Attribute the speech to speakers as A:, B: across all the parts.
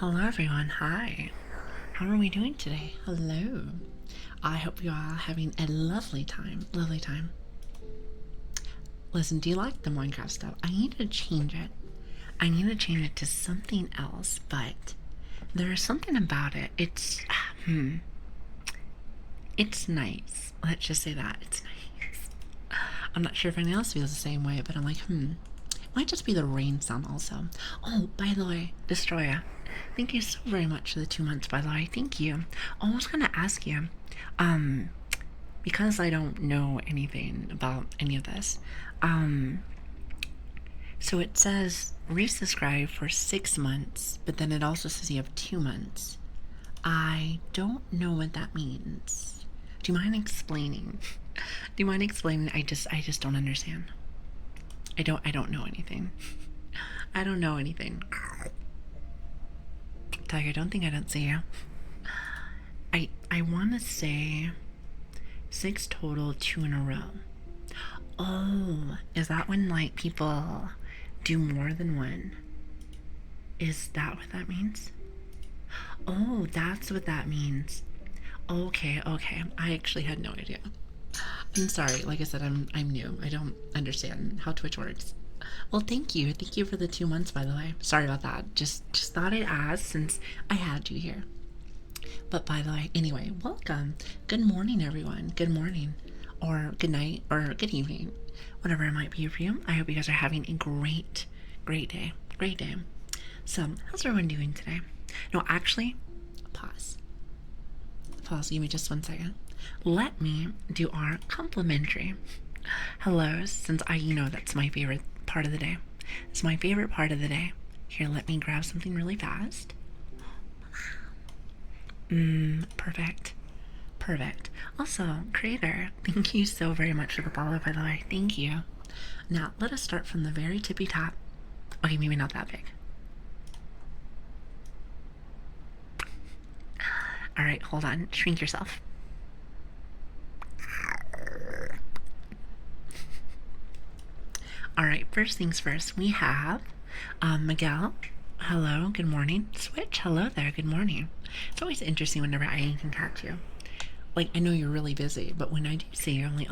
A: Hello everyone, hi. How are we doing today? Hello. I hope you are having a lovely time. Lovely time. Listen, do you like the Minecraft stuff? I need to change it. I need to change it to something else, but there is something about it. It's nice. Let's just say that. It's nice. I'm not sure if anyone else feels the same way, but I'm like, It might just be the rain sound also. Oh, by the way, Destroyer, thank you so very much for the 2 months, by the way. Thank you. I was gonna ask you, um, because I don't know anything about any of this, so it says resubscribe for 6 months, but then it also says you have 2 months. I don't know what that means. Do you mind explaining? Do you mind explaining? I just don't understand. I don't know anything. I don't know anything. Tiger, don't think I don't see you. I want to say 6 total, 2 in a row. Oh, is that when like people do more than one? Is that what that means? Oh, that's what that means. Okay. I actually had no idea. I'm sorry. Like I said, I'm new. I don't understand how Twitch works. Well, thank you. Thank you for the 2 months, by the way. Sorry about that. Just thought I'd ask since I had you here. But by the way, anyway, welcome. Good morning, everyone. Good morning, or good night, or good evening, whatever it might be for you. I hope you guys are having a great day. Great day. So, how's everyone doing today? No, actually, pause. Pause. Give me just 1 second. Let me do our complimentary hellos, since that's my favorite part of the day. It's my favorite part of the day. Here, let me grab something really fast. Perfect. Perfect. Also, creator, thank you so very much for the follow, by the way. Thank you. Now, let us start from the very tippy top. Okay, maybe not that big. Alright, hold on. Shrink yourself. Alright, first things first, we have Miguel. Hello, good morning. Switch, hello there, good morning. It's always interesting whenever I can catch you. Like, I know you're really busy, but when I do see you, I'm like,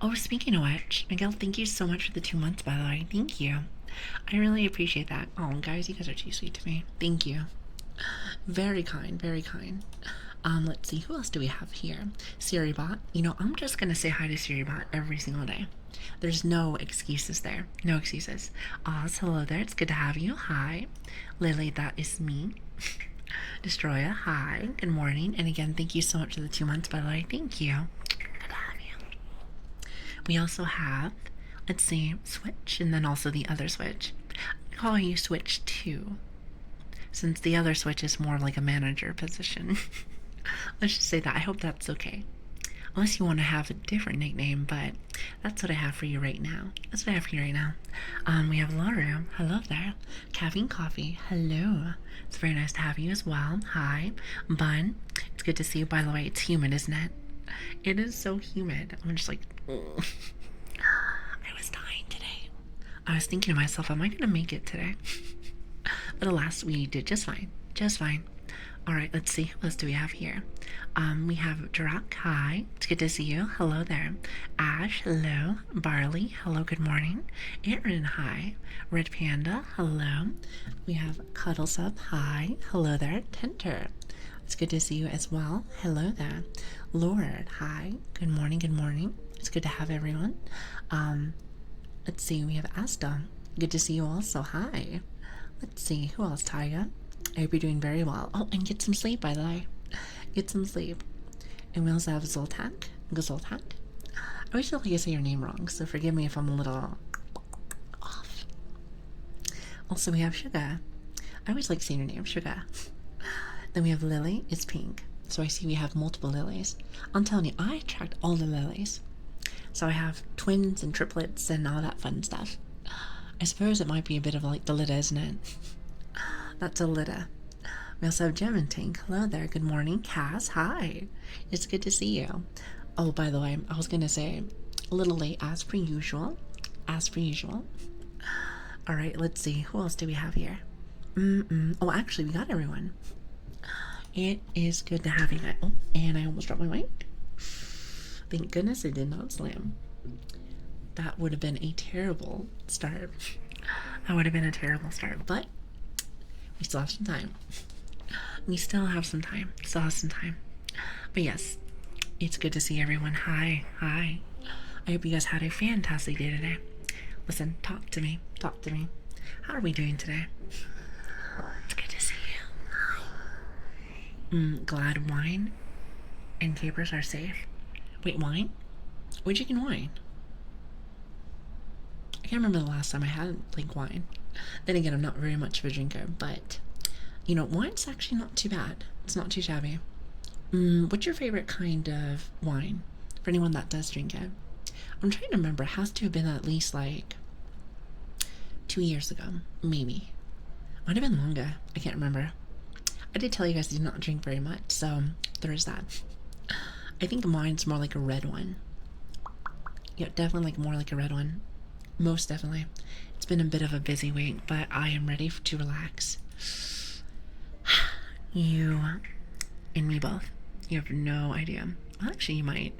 A: oh, speaking of which, Miguel, thank you so much for the 2 months, by the way. Thank you. I really appreciate that. Oh, guys, you guys are too sweet to me. Thank you. Very kind, very kind. Let's see, who else do we have here? SiriBot. I'm just gonna say hi to SiriBot every single day. There's no excuses there. No excuses. Oz, hello there. It's good to have you. Hi. Lili, that is me. Destroyer, hi. Good morning. And again, thank you so much for the 2 months, by the way. Thank you. Good to have you. We also have, let's see, Switch, and then also the other Switch. I call you Switch 2, since the other Switch is more like a manager position. Let's just say that. I hope that's okay. Unless you want to have a different nickname, but that's what I have for you right now. That's what I have for you right now. We have Laura. Hello there. Caffeine Coffee. Hello. It's very nice to have you as well. Hi. Bun. It's good to see you. By the way, it's humid, isn't it? It is so humid. I'm just like, ugh. I was dying today. I was thinking to myself, am I going to make it today? But alas, we did just fine. Just fine. Alright, let's see. What else do we have here? We have Drak. Hi. It's good to see you. Hello there. Ash. Hello. Barley. Hello. Good morning. Aaron. Hi. Red Panda. Hello. We have Cuddles Up. Hi. Hello there. Tenter. It's good to see you as well. Hello there. Lord. Hi. Good morning. Good morning. It's good to have everyone. Let's see. We have Asta. Good to see you also. Hi. Let's see. Who else? Tyga. I hope you're doing very well. Oh, and get some sleep, by the way. Get some sleep. And we also have Zoltak. Zoltak. I always feel like I say your name wrong, so forgive me if I'm a little off. Also, we have Sugar. I always like saying your name, Sugar. Then we have Lili. It's pink. So I see we have multiple lilies. I'm telling you, I attract all the lilies. So I have twins and triplets and all that fun stuff. I suppose it might be a bit of like the litter, isn't it? That's a litter. We also have Gem and Tank. Hello there. Good morning. Cass, hi. It's good to see you. Oh, by the way, I was going to say a little late as per usual. As per usual. All right, let's see. Who else do we have here? Oh, actually, we got everyone. It is good to have you guys. Oh, and I almost dropped my mic. Thank goodness it did not slam. That would have been a terrible start. That would have been a terrible start, but we still have some time. We still have some time. Still have some time. But yes, it's good to see everyone. Hi, hi. I hope you guys had a fantastic day today. Listen, talk to me. Talk to me. How are we doing today? It's good to see you. Glad wine and capers are safe. Wait, wine? Where'd you get wine? I can't remember the last time I had like wine. Then again, I'm not very much of a drinker, but you know, wine's actually not too bad. It's not too shabby. What's your favorite kind of wine? For anyone that does drink it. I'm trying to remember. It has to have been at least like 2 years ago, maybe. Might have been longer. I can't remember. I did tell you guys I did not drink very much, so there is that. I think mine's more like a red one. Yeah, definitely like more like a red one. Most definitely. It's been a bit of a busy week, but I am ready to relax. You and me both. You have no idea. Well, actually, you might.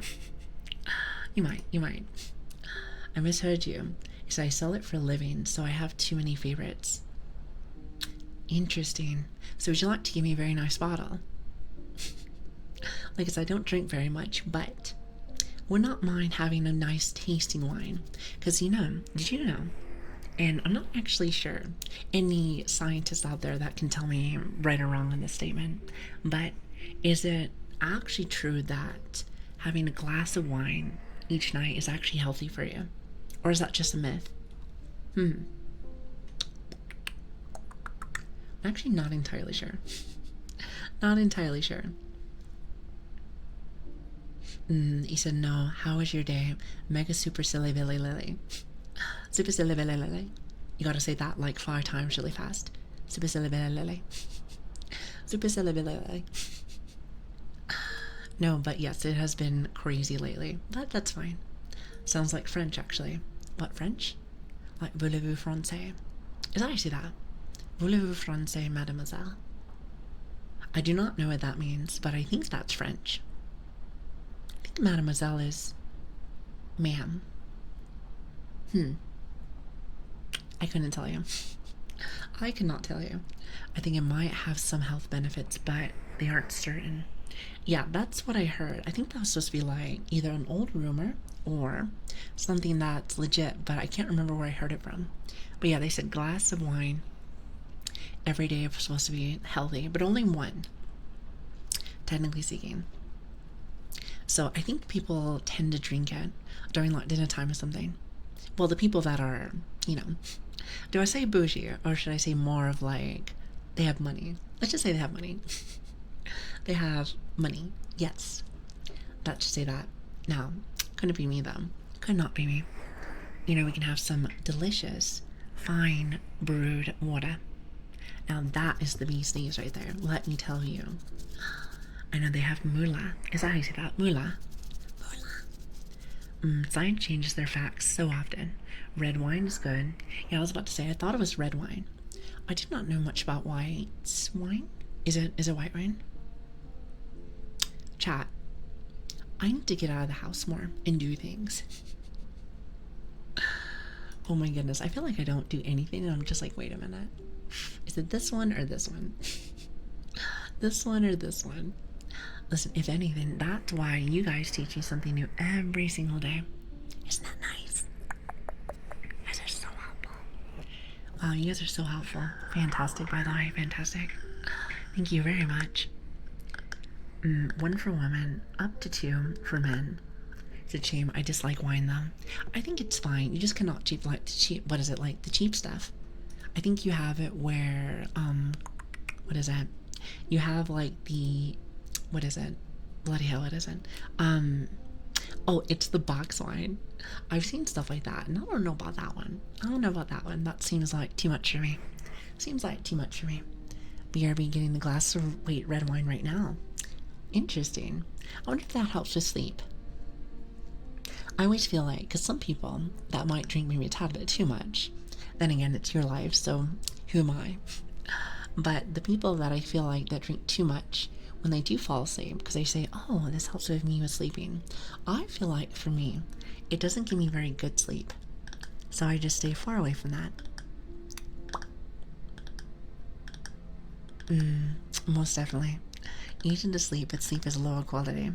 A: You might. I misheard you. So I sell it for a living, so I have too many favorites. Interesting. So would you like to give me a very nice bottle? Like I said, I don't drink very much, but would not mind having a nice tasting wine. Because did you know? And I'm not actually sure any scientists out there that can tell me right or wrong on this statement, but is it actually true that having a glass of wine each night is actually healthy for you? Or is that just a myth? I'm actually not entirely sure. Not entirely sure. He said, no, how was your day? Mega super silly Billy Lily. Super silly Billy Lily. You gotta say that like 5 times really fast. Super silly Billy Lily. Super silly Billy Lily. No, but yes, it has been crazy lately. That's fine. Sounds like French, actually. What, French? Like, voulez-vous français? Is that how you say that? Voulez-vous français, mademoiselle? I do not know what that means, but I think that's French. I think mademoiselle is ma'am. I couldn't tell you. I could not tell you. I think it might have some health benefits, but they aren't certain. Yeah, that's what I heard. I think that was supposed to be like either an old rumor or something that's legit, but I can't remember where I heard it from. But yeah, they said glass of wine every day was supposed to be healthy, but only one, technically speaking. So I think people tend to drink it during like dinner time or something. Well, the people that are, do I say bougie or should I say more of like they have money? Let's just say they have money. They have money. Yes. Let's just say that. Now, couldn't be me though. Could not be me. We can have some delicious, fine brewed water. Now that is the bee's knees right there. Let me tell you. I know they have moolah. Is that how you say that? Moolah. Science changes their facts so often. Red wine is good. Yeah, I was about to say, I thought it was red wine. I did not know much about white wine. Is it white wine? Chat. I need to get out of the house more and do things. Oh my goodness, I feel like I don't do anything and I'm just like, wait a minute. Is it this one or this one? This one or this one? Listen, if anything, that's why you guys teach me something new every single day. Isn't that nice? You guys are so helpful. Wow, you guys are so helpful. Fantastic, by the way. Fantastic. Thank you very much. 1 for women, up to 2 for men. It's a shame. I dislike wine though. I think it's fine. You just cannot what is it, like the cheap stuff. I think you have it where, what is it? You have like the, what is it? Bloody hell, it isn't. Oh, it's the box wine. I've seen stuff like that, and I don't know about that one. That seems like too much for me. We are getting the glass of, red wine right now. Interesting. I wonder if that helps with sleep. I always feel like, because some people, that might drink maybe a tad bit too much. Then again, it's your life, so who am I? But the people that I feel like that drink too much, when they do fall asleep, because they say, oh, this helps with me with sleeping, I feel like for me, it doesn't give me very good sleep. So I just stay far away from that. Most definitely. Eating to sleep, but sleep is lower quality.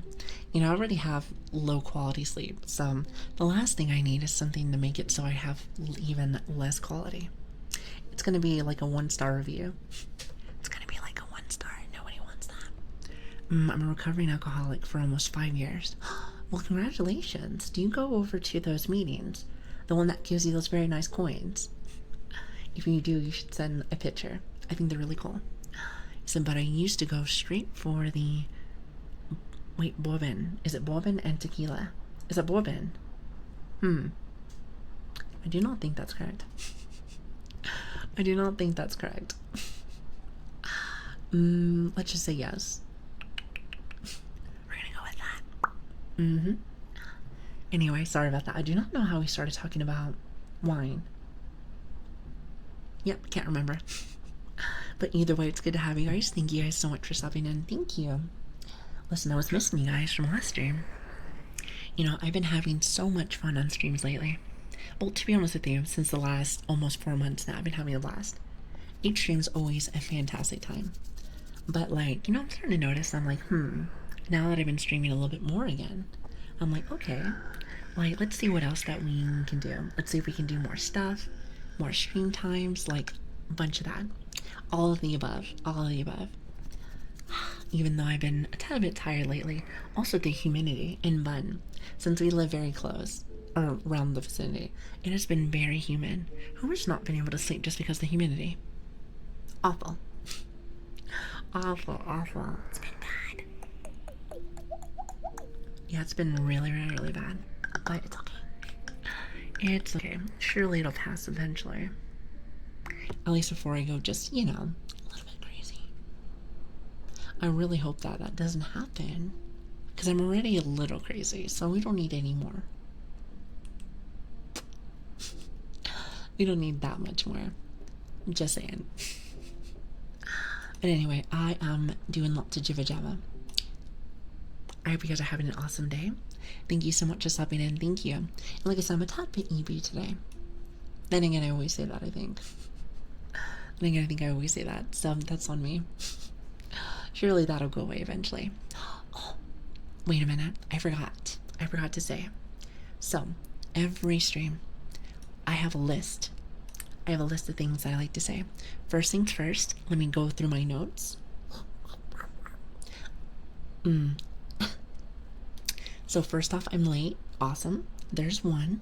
A: You know, I already have low quality sleep, so the last thing I need is something to make it so I have even less quality. It's gonna be like a 1-star review. It's gonna be like a 1-star. Nobody wants that. I'm a recovering alcoholic for almost 5 years. Well, congratulations. Do you go over to those meetings? The one that gives you those very nice coins? If you do, you should send a picture. I think they're really cool. So, but I used to go straight for the... Wait, bourbon. Is it bourbon and tequila? Is it bourbon? I do not think that's correct. I do not think that's correct. Let's just say yes. We're gonna go with that. Anyway, sorry about that. I do not know how we started talking about wine. Yep, can't remember. But either way, it's good to have you guys. Thank you guys so much for stopping in. Thank you. Listen, I was missing you guys from last stream. You know, I've been having so much fun on streams lately. Well, to be honest with you, since the last almost 4 months now, I've been having a blast. Each stream's always a fantastic time. But like, you know, I'm starting to notice, I'm like, now that I've been streaming a little bit more again, I'm like, okay, like, let's see what else that we can do. Let's see if we can do more stuff, more stream times, like, a bunch of that. All of the above, all of the above. Even though I've been a tad bit tired lately, also the humidity in Bun, since we live very close, or around the vicinity, it has been very humid. Who has not been able to sleep just because of the humidity? Awful. Awful, awful. It's been bad. Yeah, it's been really, really, really bad. But it's okay. It's okay. Surely it'll pass eventually. At least before I go just, you know, a little bit crazy. I really hope that that doesn't happen. Because I'm already a little crazy, so we don't need any more. We don't need that much more. Just saying. But anyway, I am doing lots of jibba jabba. I hope you guys are having an awesome day. Thank you so much for stopping in. Thank you. And like I said, I'm a tad bit EB today. Then again, I always say that, I think. Then again, I think I always say that. So that's on me. Surely that'll go away eventually. Oh, wait a minute. I forgot. I forgot to say. So, every stream, I have a list. I have a list of things that I like to say. First things first, let me go through my notes. So first off, I'm late. Awesome. There's one.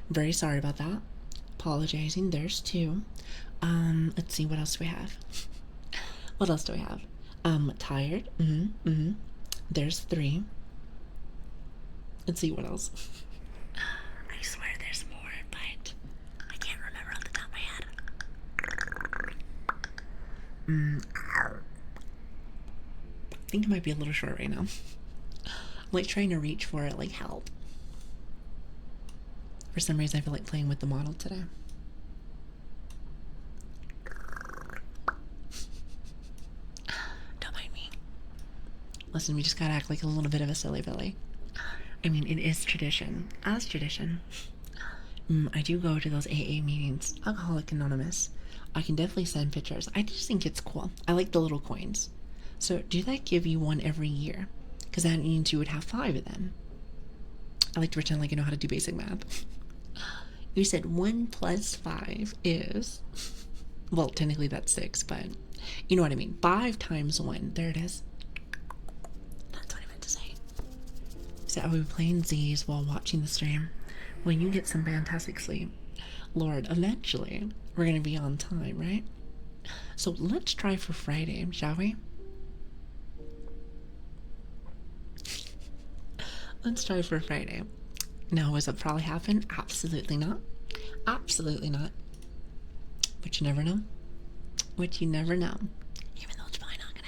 A: Very sorry about that. Apologizing. There's two. Let's see, what else do we have? What else do we have? Tired. There's three. Let's see what else. I swear there's more, but I can't remember off the top of my head. I think it might be a little short right now. I'm like trying to reach for it like help. For some reason I feel like playing with the model today. Don't mind me. Listen, we just gotta act like a little bit of a silly Billy. I mean, it is tradition. As tradition. I do go to those AA meetings. Alcoholic Anonymous. I can definitely send pictures. I just think it's cool. I like the little coins. So, do that give you one every year? Because that means you would have 5 of them. I like to pretend like I know how to do basic math. You said 1 plus 5 is... Well, technically that's 6, but you know what I mean. 5 times 1. There it is. That's what I meant to say. So I will be playing Z's while watching the stream. When you get some fantastic sleep, Lord, eventually we're going to be on time, right? So let's try for Friday, shall we? Let's try for Friday. Now, does it probably happen? Absolutely not. Absolutely not. But you never know. What you never know. Even though it's probably not gonna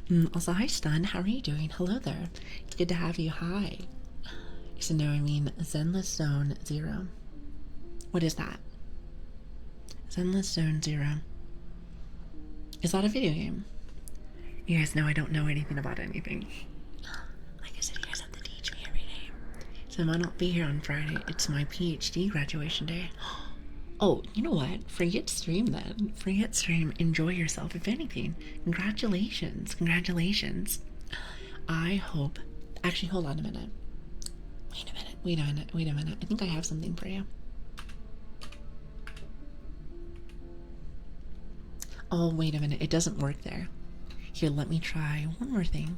A: happen. Also, hi Stun, how are you doing? Hello there. It's good to have you. Hi. So no, I mean Zenless Zone 0. What is that? Zenless Zone Zero. Is that a video game? You guys know I don't know anything about anything. Like I said, you guys have to teach me every day. So I might not be here on Friday. It's my PhD graduation day. Oh, you know what? Forget stream then. Forget stream. Enjoy yourself, if anything. Congratulations. Congratulations. I hope. Actually, hold on a minute. Wait a minute. Wait a minute. Wait a minute. I think I have something for you. Oh, wait a minute. It doesn't work there. Here, let me try one more thing.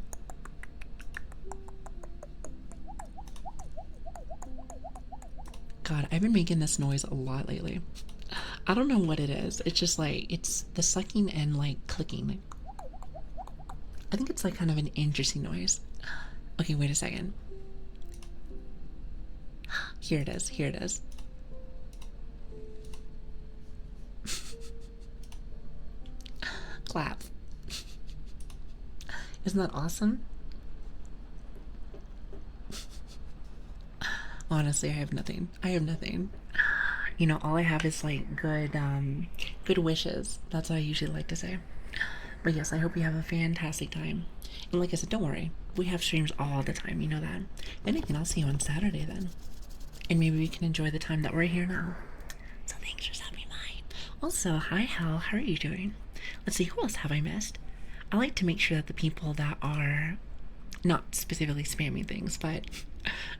A: God, I've been making this noise a lot lately. I don't know what it is. It's just like, it's the sucking and like clicking. I think it's like kind of an interesting noise. Okay, wait a second. Here it is. Here it is. Clap. Isn't that awesome? Honestly, I have nothing. I have nothing. You know, all I have is like good wishes. That's what I usually like to say. But yes, I hope you have a fantastic time. And like I said, don't worry. We have streams all the time, you know that. If anything, I'll see you on Saturday then. And maybe we can enjoy the time that we're here now. So thanks for stopping by. Also, hi Hal, how are you doing? Let's see, who else have I missed? I like to make sure that the people that are not specifically spamming things, but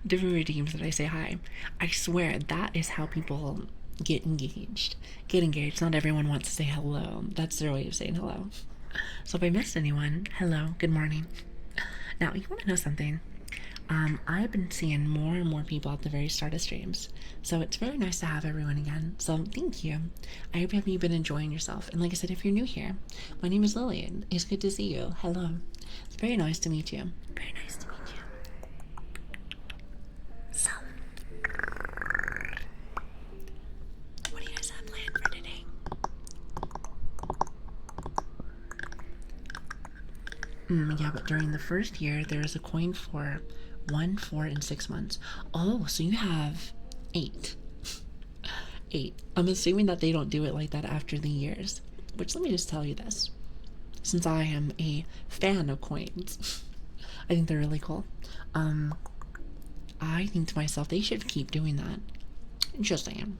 A: different redeems that I say hi. I swear that is how people get engaged. Get engaged. Not everyone wants to say hello. That's their way of saying hello. So if I missed anyone, hello, good morning. Now, you want to know something? I've been seeing more and more people at the very start of streams, so it's very nice to have everyone again. So thank you. I hope you've been enjoying yourself. And like I said, if you're new here, my name is Lilian. It's good to see you. Hello. It's very nice to meet you. Very nice to meet you. So, what do you guys have planned for today? Yeah, but during the first year, there is a coin for 1, 4, and 6 months. Oh, so you have 8. 8. I'm assuming that they don't do it like that after the years. Which, let me just tell you this. Since I am a fan of coins, I think they're really cool. I think to myself, they should keep doing that. Just saying.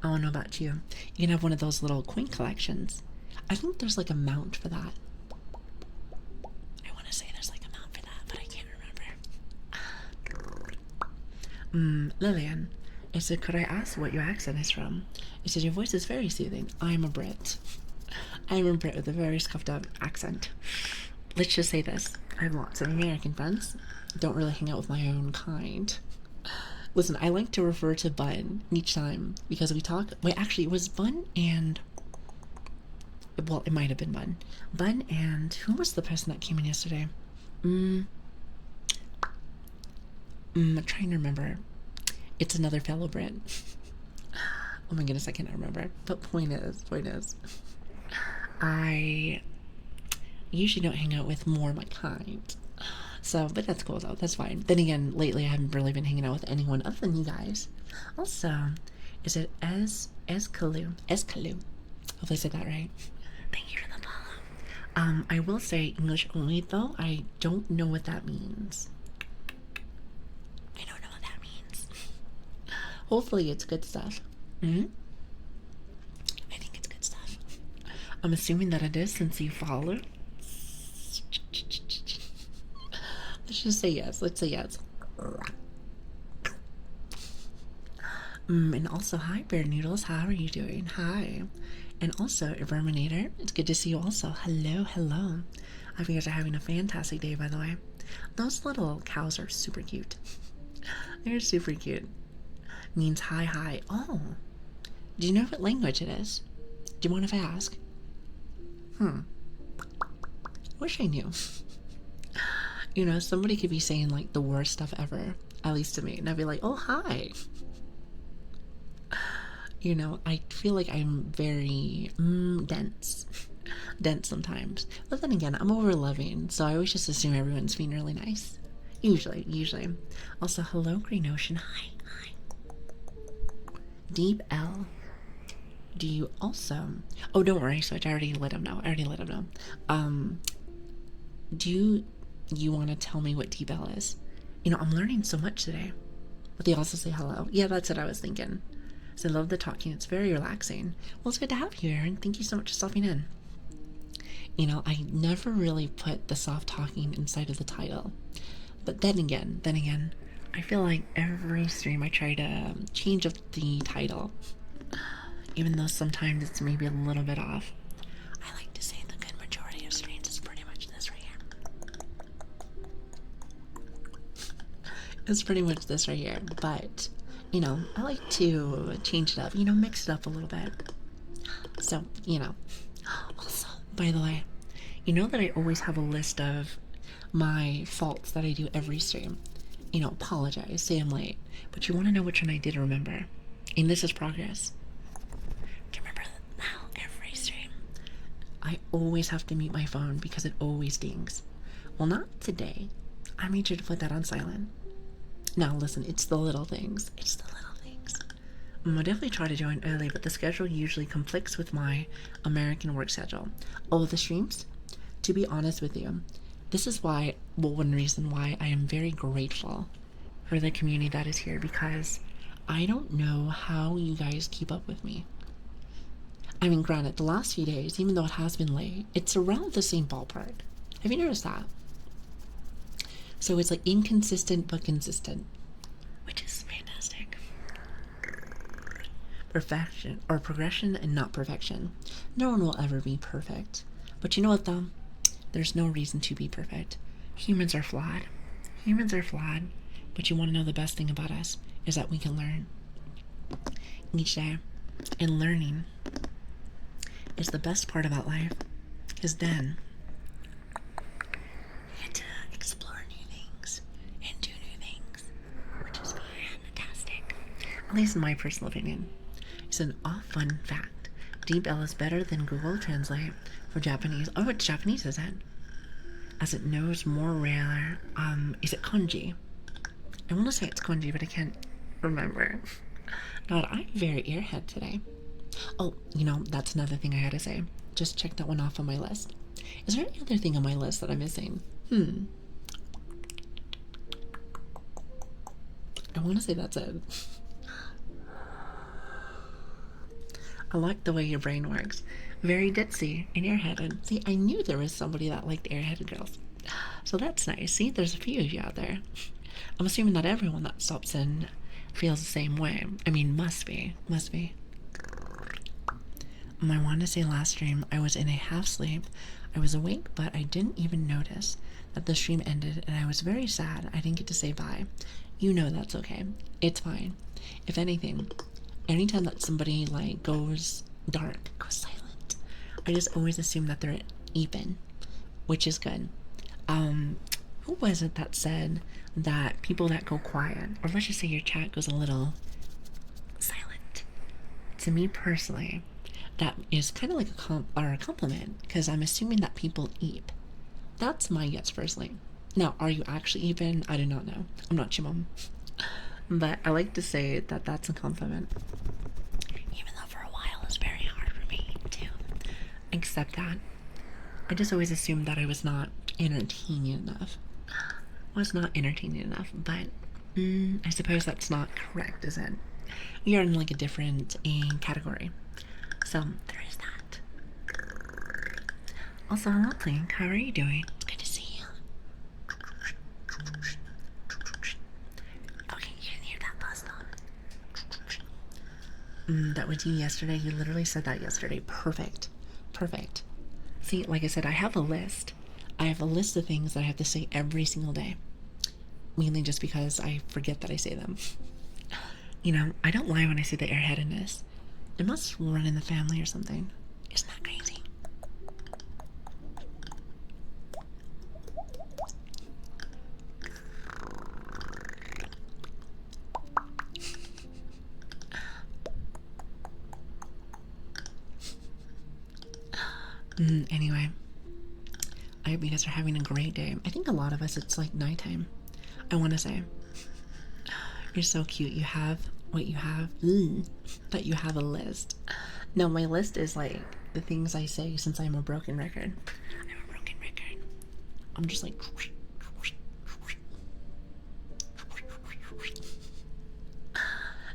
A: I don't know about you. You can have one of those little coin collections. I think there's like a mount for that. I want to say there's like a mount for that, but I can't remember. Lilian, I said, could I ask what your accent is from? I said, your voice is very soothing. I'm a Brit. I'm a Brit with a very scuffed up accent. Let's just say this. I have lots of American friends. Don't really hang out with my own kind. Listen, I like to refer to Bun each time because we talk. Wait, actually, it was Bun and. Well, it might have been Bun. Bun and. Who was the person that came in yesterday? I'm trying to remember. It's another fellow Brit. Oh my goodness, I cannot remember. But point is. I usually don't hang out with more of my kind. So, but that's cool though. That's fine. Then again, lately I haven't really been hanging out with anyone other than you guys. Also, is it Escalu? Hopefully I said that right. Thank you for the follow. I will say English only though. I don't know what that means. I don't know what that means. Hopefully it's good stuff. I think it's good stuff. I'm assuming that it is since you follow. Let's just say yes. Let's say yes. And also, hi, Bear Noodles. How are you doing? Hi. And also, Verminator. It's good to see you also. Hello, hello. I hope you guys are having a fantastic day, by the way. Those little cows are super cute. They're super cute. Means hi, hi. Oh. Do you know what language it is? Do you mind if I ask? Wish I knew. You know, somebody could be saying like the worst stuff ever, at least to me, and I'd be like, oh, hi. You know, I feel like I'm very dense sometimes. But then again, I'm over loving, so I always just assume everyone's being really nice. Usually. Also, hello, Green Ocean. Hi. Deep L. do you also, oh, don't worry, Switch, I already let him know. Do you want to tell me what T-Bell is? I'm learning so much today. But they also say hello. Yeah, that's what I was thinking. So I love the talking. It's very relaxing. Well, it's good to have you, Erin. Thank you so much for stopping in. I never really put the soft talking inside of the title. But then again, I feel like every stream I try to change up the title. Even though sometimes it's maybe a little bit off. I like to say the good majority of streams is pretty much this right here. It's pretty much this right here. But, I like to change it up, mix it up a little bit. So, Also, by the way, you know that I always have a list of my faults that I do every stream. Apologize, say I'm late. But you want to know which one I did remember. And this is progress. Do you remember how every stream I always have to mute my phone because it always dings? Well, not today. I made sure to put that on silent. Now, listen, it's the little things. I'll definitely try to join early, but the schedule usually conflicts with my American work schedule. Oh, the streams? To be honest with you, this is one reason why I am very grateful for the community that is here, because I don't know how you guys keep up with me. I mean, granted, the last few days, even though it has been late, it's around the same ballpark. Have you noticed that? So it's like inconsistent but consistent, which is fantastic. Perfection or progression and not perfection. No one will ever be perfect. But you know what though? There's no reason to be perfect. Humans are flawed. But you want to know the best thing about us is that we can learn each day. And learning is the best part about life. Because then you get to explore new things and do new things, which is fantastic. At least in my personal opinion. It's an fun fact. DeepL is better than Google Translate for Japanese. Oh, it's Japanese, is it? As it knows more rare. Is it kanji? I want to say it's kanji, but I can't remember. God, I'm very earhead today. Oh, that's another thing I had to say. Just check that one off on my list. Is there any other thing on my list that I'm missing? I want to say that's it. I like the way your brain works. Very ditzy and airheaded. See, I knew there was somebody that liked airheaded girls. So that's nice. See, there's a few of you out there. I'm assuming not everyone that stops in feels the same way. I mean, must be. I wanted to say last stream, I was in a half sleep. I was awake, but I didn't even notice that the stream ended, and I was very sad I didn't get to say bye. That's okay. It's fine. If anything, anytime that somebody goes dark, goes silent, I just always assume that they're even, which is good. Who was it that said that people that go quiet, or let's just say your chat goes a little silent, to me personally, that is kind of like a compliment, because I'm assuming that people eep. That's my guess personally. Now, are you actually even? I do not know. I'm not your mom. But I like to say that that's a compliment. Even though for a while it's very hard for me to accept that. I just always assumed that I was not entertaining enough. But I suppose that's not correct, is it? We are in a different category. So there is that. Also, hello, Plink. How are you doing? It's good to see you. Okay, you didn't hear that last one. That was you yesterday. You literally said that yesterday. Perfect. See, like I said, I have a list. I have a list of things that I have to say every single day. Mainly just because I forget that I say them. I don't lie when I say the airheadedness. It must run in the family or something. Isn't that crazy? Anyway, I hope you guys are having a great day. I think a lot of us, it's nighttime. I want to say, you're so cute. You have what you have, but you have a list. No, my list is like the things I say since I'm a broken record. I'm a broken record. I'm just like.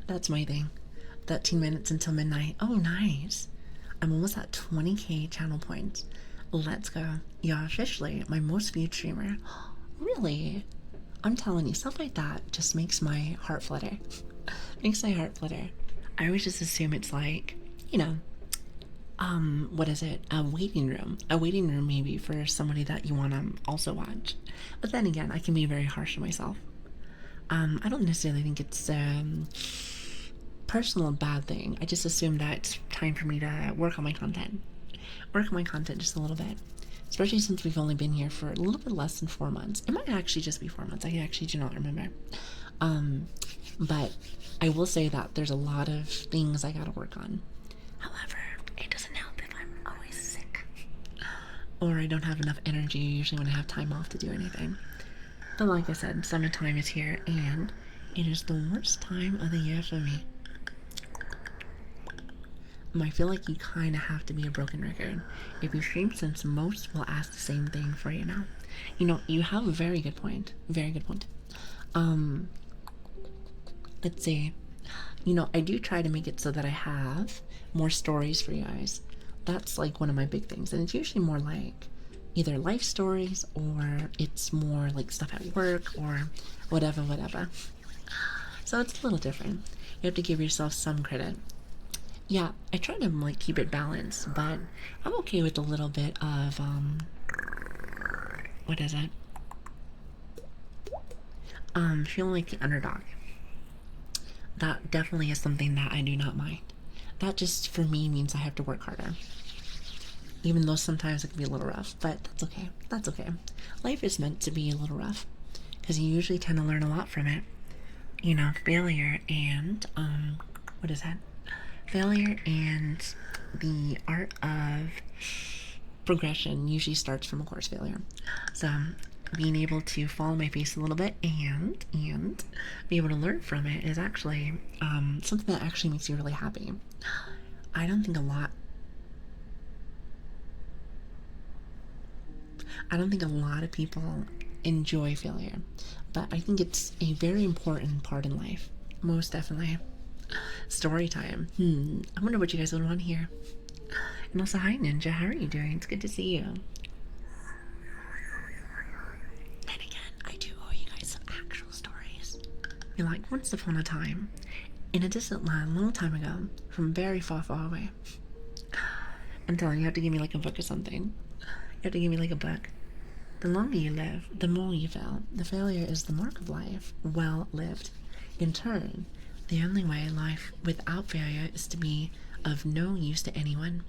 A: That's my thing. 13 minutes until midnight. Oh, nice. I'm almost at 20k channel points. Let's go. You're officially my most viewed streamer. Really? I'm telling you, stuff like that just makes my heart flutter. Makes my heart flutter. I always just assume it's like, you know, what is it? A waiting room. A waiting room maybe for somebody that you want to also watch. But then again, I can be very harsh on myself. I don't necessarily think it's personal bad thing. I just assume that it's time for me to work on my content. Work on my content just a little bit. Especially since we've only been here for a little bit less than 4 months. It might actually just be 4 months. I actually do not remember. But I will say that there's a lot of things I gotta work on. However, it doesn't help if I'm always sick. Or I don't have enough energy usually when I have time off to do anything. But like I said, summertime is here and it is the worst time of the year for me. I feel like you kind of have to be a broken record if you stream, since most will ask the same thing for you now. You know, you have a very good point. Very good point. Let's see. You know, I do try to make it so that I have more stories for you guys. That's like one of my big things. And it's usually more like either life stories or it's more like stuff at work or whatever. So it's a little different. You have to give yourself some credit. Yeah, I try to like keep it balanced, but I'm okay with a little bit of what is it? Feeling like the underdog. That definitely is something that I do not mind. That just for me means I have to work harder. Even though sometimes it can be a little rough, but that's okay. That's okay. Life is meant to be a little rough because you usually tend to learn a lot from it. You know, failure and what is that? Failure and the art of progression usually starts from a course failure. So being able to fall on my face a little bit and be able to learn from it is actually something that actually makes you really happy. I don't think a lot of people enjoy failure, but I think it's a very important part in life. Most definitely. Story time. I wonder what you guys would want to hear. And also, hi Ninja, how are you doing? It's good to see you. And again, I do owe you guys some actual stories. You're like, once upon a time, in a distant land, long time ago, from very far, far away. I'm telling you, you have to give me like a book or something. You have to give me like a book. The longer you live, the more you fail. The failure is the mark of life well lived. In turn, the only way life without failure is to be of no use to anyone.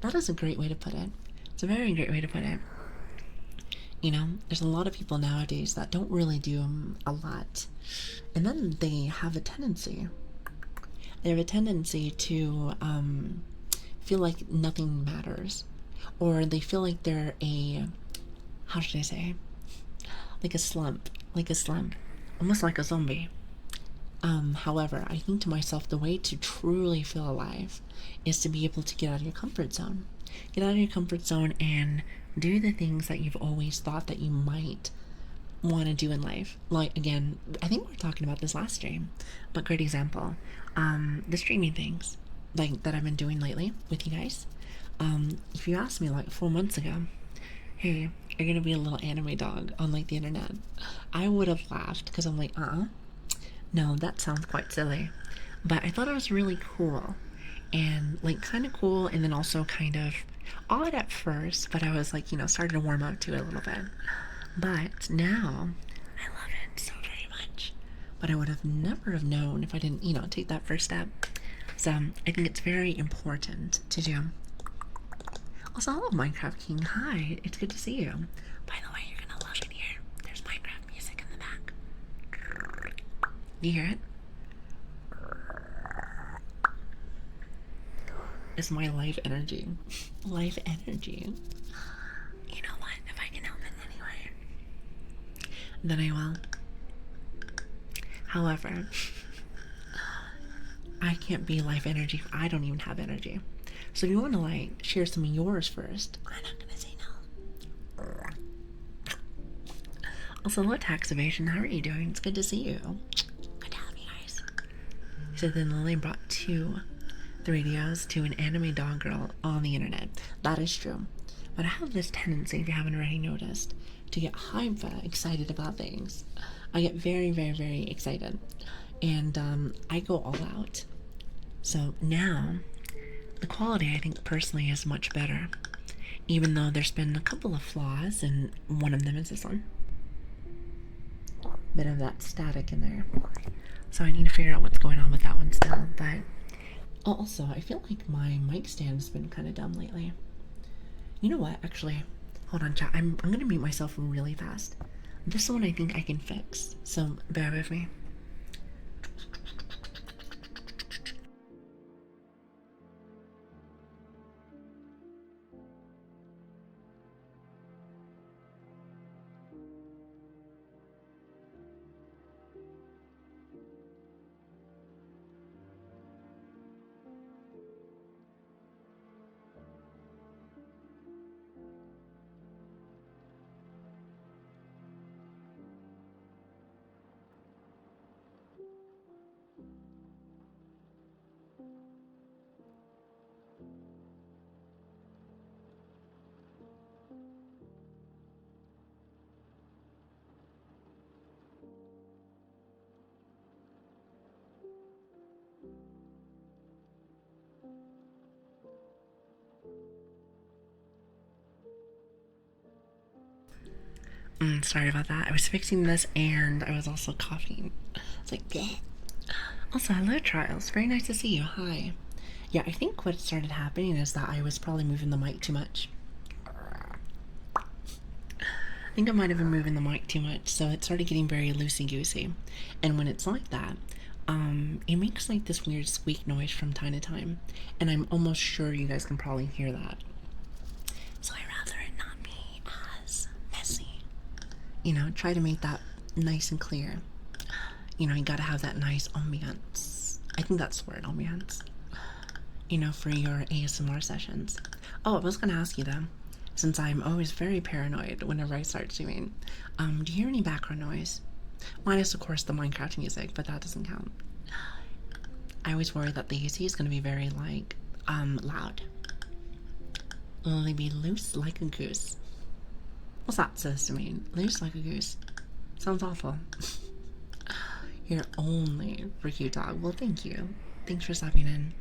A: That is a great way to put it. It's a very great way to put it. You know, there's a lot of people nowadays that don't really do a lot. And then they have a tendency. They have a tendency to feel like nothing matters. Or they feel like they're how should I say? Like a slump. Almost like a zombie. However, I think to myself, the way to truly feel alive is to be able to get out of your comfort zone. Get out of your comfort zone and do the things that you've always thought that you might want to do in life. Like, again, I think we were talking about this last stream, but great example. The streaming things, like, that I've been doing lately with you guys. If you asked me, like, 4 months ago, hey, you're gonna be a little anime dog on, like, the internet, I would have laughed, because I'm like, no, that sounds quite silly. But I thought it was really cool. And like kind of cool, and then also kind of odd at first, but I was like, you know, starting to warm up to it a little bit. But now I love it so very much. But I would have never have known if I didn't, you know, take that first step. So I think it's very important to do. Also, hello Minecraft King. Hi, it's good to see you. By the way, you're gonna love it here. There's Minecraft music in the back. Do you hear it? It's my life energy. Life energy. You know what? If I can help it anyway, then I will. However, I can't be life energy. I don't even have energy. So if you want to like share some of yours first, I'm not gonna say no. Also, hello tax evasion. How are you doing? It's good to see you. Good to have you guys. So then Lilian brought 2 3DOs to an anime dog girl on the internet. That is true. But I have this tendency, if you haven't already noticed, to get hyper excited about things. I get very, very, very excited. And I go all out. So now, the quality, I think, personally, is much better. Even though there's been a couple of flaws, and one of them is this one. Bit of that static in there. So I need to figure out what's going on with that one still. But also, I feel like my mic stand's been kind of dumb lately. You know what? Actually, hold on, chat. I'm gonna mute myself really fast. This one I think I can fix. So bear with me. Sorry about that. I was fixing this and I was also coughing. It's like, bleh. Also, hello, Trials. Very nice to see you. Hi. Yeah, I think what started happening is that I was probably moving the mic too much. I think I might have been moving the mic too much, so it started getting very loosey-goosey. And when it's like that, it makes like this weird squeak noise from time to time. And I'm almost sure you guys can probably hear that. So I'd rather it not be as messy. You know, try to make that nice and clear. You know, you gotta have that nice ambiance. I think that's the word, ambiance. You know, for your ASMR sessions. Oh, I was gonna ask you though, since I'm always very paranoid whenever I start streaming, do you hear any background noise? Minus, of course, the Minecraft music, but that doesn't count. I always worry that the AC is gonna be very, like, loud. Will they be loose like a goose? What's that supposed to mean? Loose like a goose. Sounds awful. You're only for cute dog. Well, thank you. Thanks for stopping in.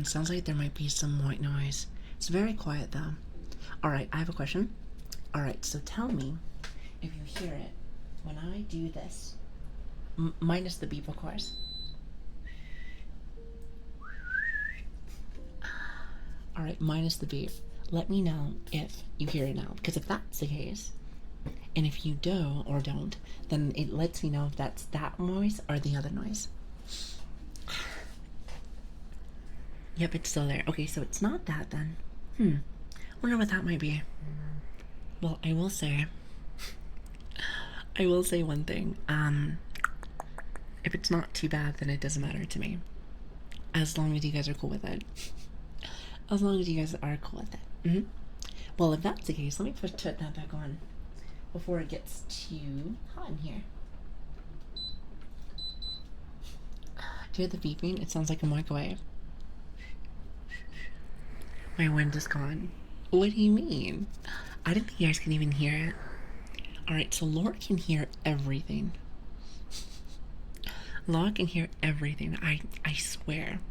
A: Sounds like there might be some white noise. It's very quiet though. Alright, I have a question. Alright, so tell me if you hear it when I do this. Minus the beep, of course. Alright, minus the beep. Let me know if you hear it now. Because if that's the case, and if you do or don't, then it lets me know if that's that noise or the other noise. Yep, it's still there. Okay, so it's not that then. Wonder what that might be. Well, I will say one thing. If it's not too bad, then it doesn't matter to me. As long as you guys are cool with it. As long as you guys are cool with it. Well, if that's the case, let me put that back on before it gets too hot in here. Do you hear the beeping? It sounds like a microwave. My wind is gone. What do you mean? I didn't think you guys can even hear it. Alright, so Laura can hear everything. Laura can hear everything. I swear.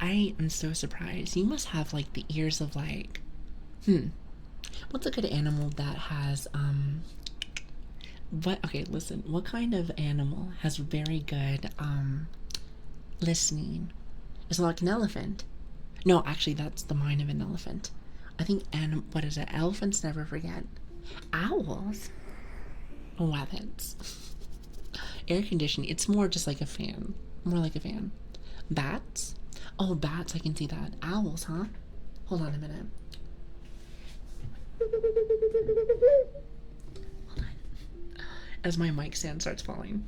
A: I am so surprised. You must have like the ears of like, what's a good animal that has, okay, listen, what kind of animal has very good, listening? It's like an elephant. No, actually, that's the mind of an elephant. I think, and what is it? Elephants never forget. Owls? Weapons. Air conditioning. It's more just like a fan. More like a fan. Bats? Oh, bats. I can see that. Owls, huh? Hold on a minute. Hold on. As my mic stand starts falling.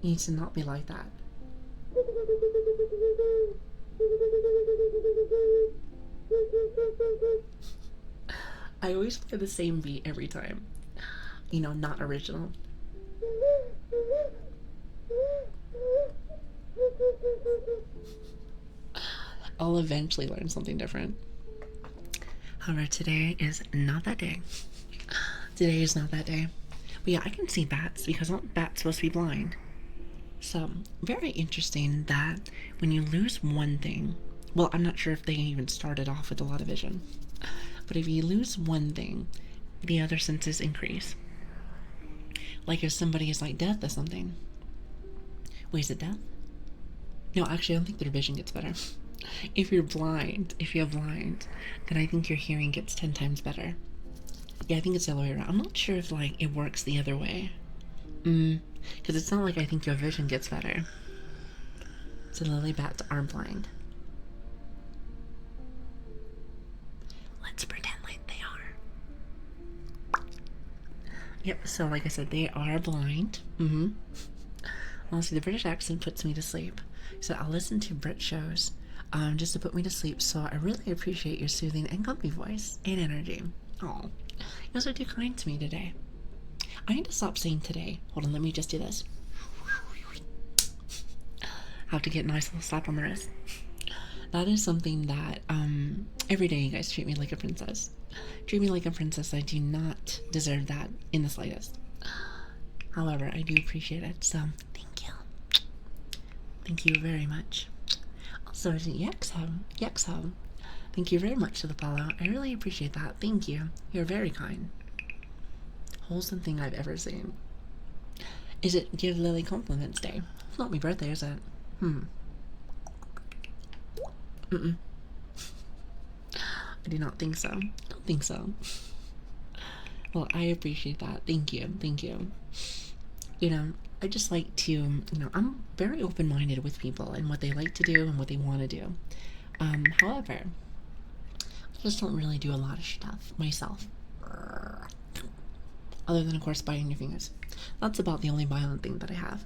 A: It needs to not be like that. I always play the same beat every time. You know, not original. I'll eventually learn something different. However, today is not that day. Today is not that day. But yeah, I can see bats because aren't bats supposed to be blind? So, very interesting that when you lose one thing, well, I'm not sure if they even started off with a lot of vision, but if you lose one thing, the other senses increase. Like if somebody is like deaf or something. Wait, is it deaf? No, actually, I don't think their vision gets better. If you're blind, then I think your hearing gets 10 times better. Yeah, I think it's the other way around. I'm not sure if like it works the other way. Because it's not like I think your vision gets better. So lily bats are blind. Let's pretend like they are. Yep, so like I said, they are blind. Honestly, the British accent puts me to sleep. So I'll listen to Brit shows just to put me to sleep. So I really appreciate your soothing and comfy voice and energy. Oh, you guys are too kind to me today. I need to stop saying today. Hold on, let me just do this. Have to get a nice little slap on the wrist. That is something that every day you guys treat me like a princess. Treat me like a princess. I do not deserve that in the slightest. However, I do appreciate it, so thank you. Thank you very much. Also, Yexo. Thank you very much for the follow. I really appreciate that. Thank you. You're very kind. Wholesome thing I've ever seen. Is it Give Lily Compliments Day? It's not my birthday, is it? I do not think so. Don't think so. Well, I appreciate that. Thank you. Thank you. You know, I just like to, you know, I'm very open-minded with people and what they like to do and what they want to do. However, I just don't really do a lot of stuff myself. Other than, of course, biting your fingers. That's about the only violent thing that I have.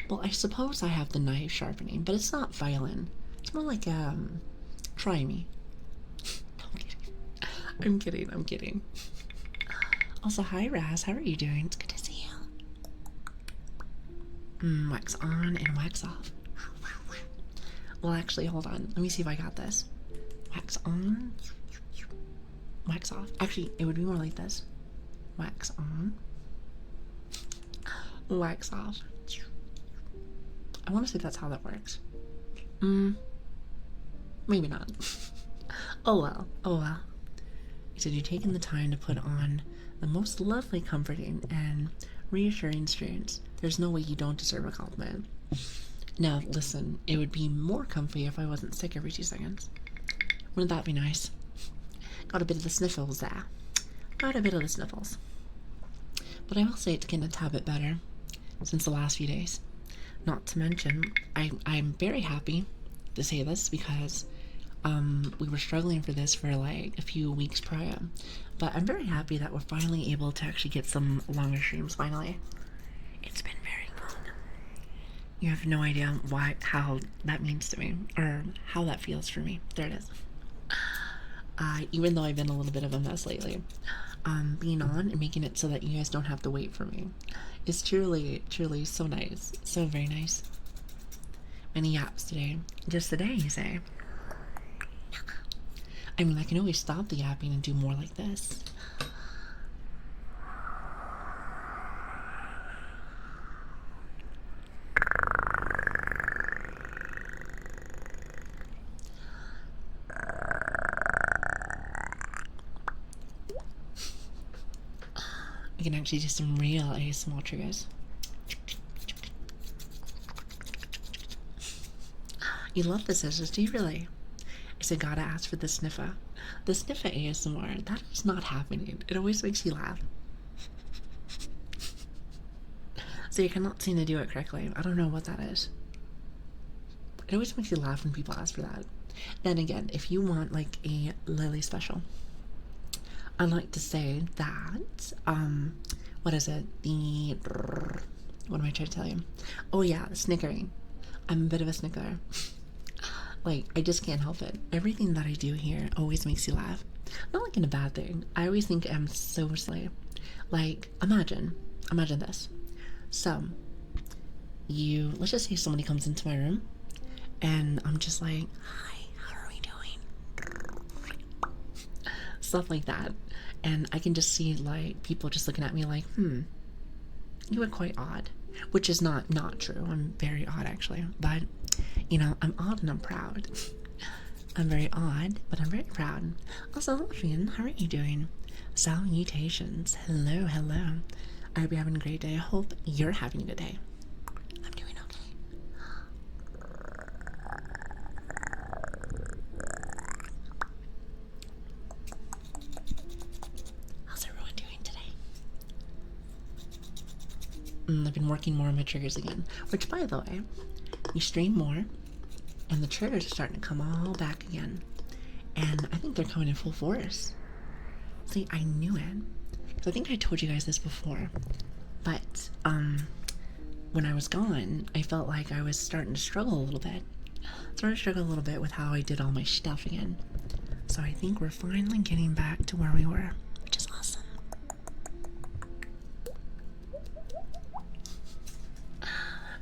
A: Well, I suppose I have the knife sharpening, but it's not violent. It's more like, try me. I'm kidding. Also, hi, Raz. How are you doing? It's good to see you. Wax on and wax off. Well, actually, hold on. Let me see if I got this. Wax on. Wax off. Actually, it would be more like this. Wax on. Wax off. I want to say that's how that works. Maybe not. Oh well. He said, you've taken the time to put on the most lovely, comforting, and reassuring streams. There's no way you don't deserve a compliment. Now, listen, it would be more comfy if I wasn't sick every 2 seconds. Wouldn't that be nice? Got a bit of the sniffles there. But I will say it's getting a tad bit better since the last few days. Not to mention, I'm very happy to say this because we were struggling for this for like a few weeks prior, but I'm very happy that we're finally able to actually get some longer streams finally. It's been very long. You have no idea how that means to me or how that feels for me. There it is. Even though I've been a little bit of a mess lately, being on and making it so that you guys don't have to wait for me is truly so nice. So very nice. Many yaps today. Just today, you say? I mean, I can always stop the yapping and do more like this. We can actually do some real ASMR triggers. You love the scissors, do you really? I said, gotta ask for the sniffer. The sniffer ASMR. That is not happening. It always makes you laugh. So you cannot seem to do it correctly. I don't know what that is. It always makes you laugh when people ask for that. Then again, if you want like a Lili special, I like to say that, what is it? What am I trying to tell you? Oh yeah, snickering. I'm a bit of a snickerer. Like, I just can't help it. Everything that I do here always makes you laugh. Not like in a bad thing. I always think I'm so silly. Like, imagine this. So, let's just say somebody comes into my room, and I'm just like, hi, how are we doing? Stuff like that. And I can just see, like, people just looking at me like, you are quite odd. Which is not true. I'm very odd, actually. But, you know, I'm odd and I'm proud. I'm very odd, but I'm very proud. Also, Lilian, how are you doing? Salutations. Hello, hello. I hope you're having a great day. I hope you're having a good day. I'm doing okay. How's everyone doing today? I've been working more on my triggers again. Which, by the way, you stream more, and the triggers are starting to come all back again. And I think they're coming in full force. See, I knew it. Because I think I told you guys this before. But, when I was gone, I felt like I was starting to struggle a little bit. With how I did all my stuff again. So I think we're finally getting back to where we were, which is awesome.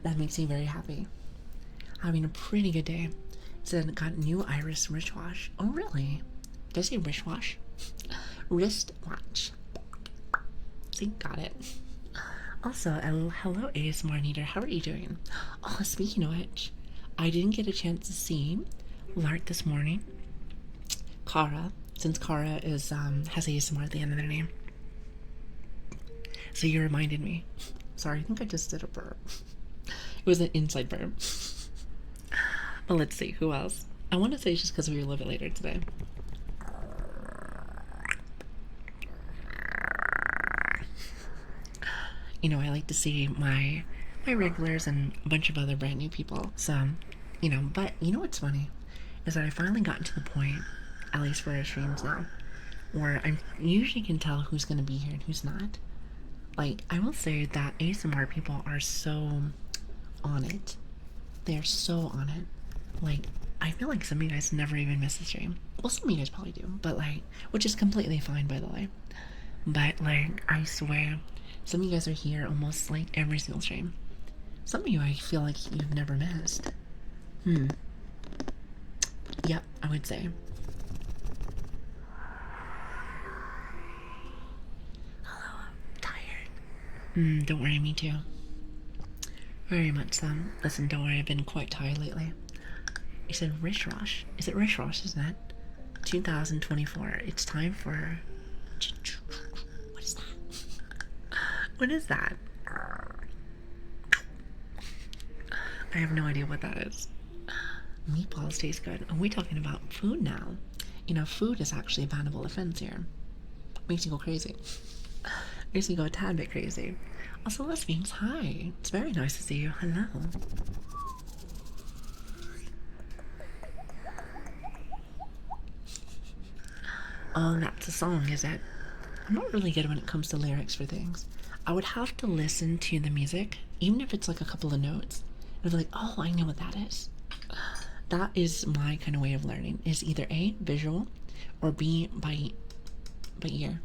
A: That makes me very happy. Having a pretty good day. Said got new iris wristwatch. Oh really? Did I say wristwatch? Wristwatch. See, got it. Also, hello ASMR Neater. How are you doing? Oh, speaking of which, I didn't get a chance to see Lark this morning. Kara, since Kara is has ASMR at the end of their name. So you reminded me. Sorry, I think I just did a burp. It was an inside burp. But let's see, who else? I want to say it's just because we were a little bit later today. You know, I like to see my regulars and a bunch of other brand new people. So, you know, but you know what's funny? Is that I finally gotten to the point, at least for our streams now, where I usually can tell who's going to be here and who's not. Like, I will say that ASMR people are so on it. They're so on it. Like, I feel like some of you guys never even miss a stream. Well, some of you guys probably do, but like, which is completely fine, by the way. But like, I swear, some of you guys are here almost like every single stream. Some of you I feel like you've never missed. Yep, I would say. Hello, I'm tired. Don't worry, me too. Very much so. Listen, don't worry, I've been quite tired lately. You said Rish Rosh. Is it Rish Rosh, isn't it? 2024. It's time for... What is that? What is that? I have no idea what that is. Meatballs taste good. Are we talking about food now? You know, food is actually a bannable offense here. Makes you go crazy. Makes you go a tad bit crazy. Also, lesbians, hi. It's very nice to see you. Hello. Oh, that's a song, is it? I'm not really good when it comes to lyrics for things. I would have to listen to the music, even if it's like a couple of notes. I'd be like, oh, I know what that is. That is my kind of way of learning, is either A, visual, or B, by ear.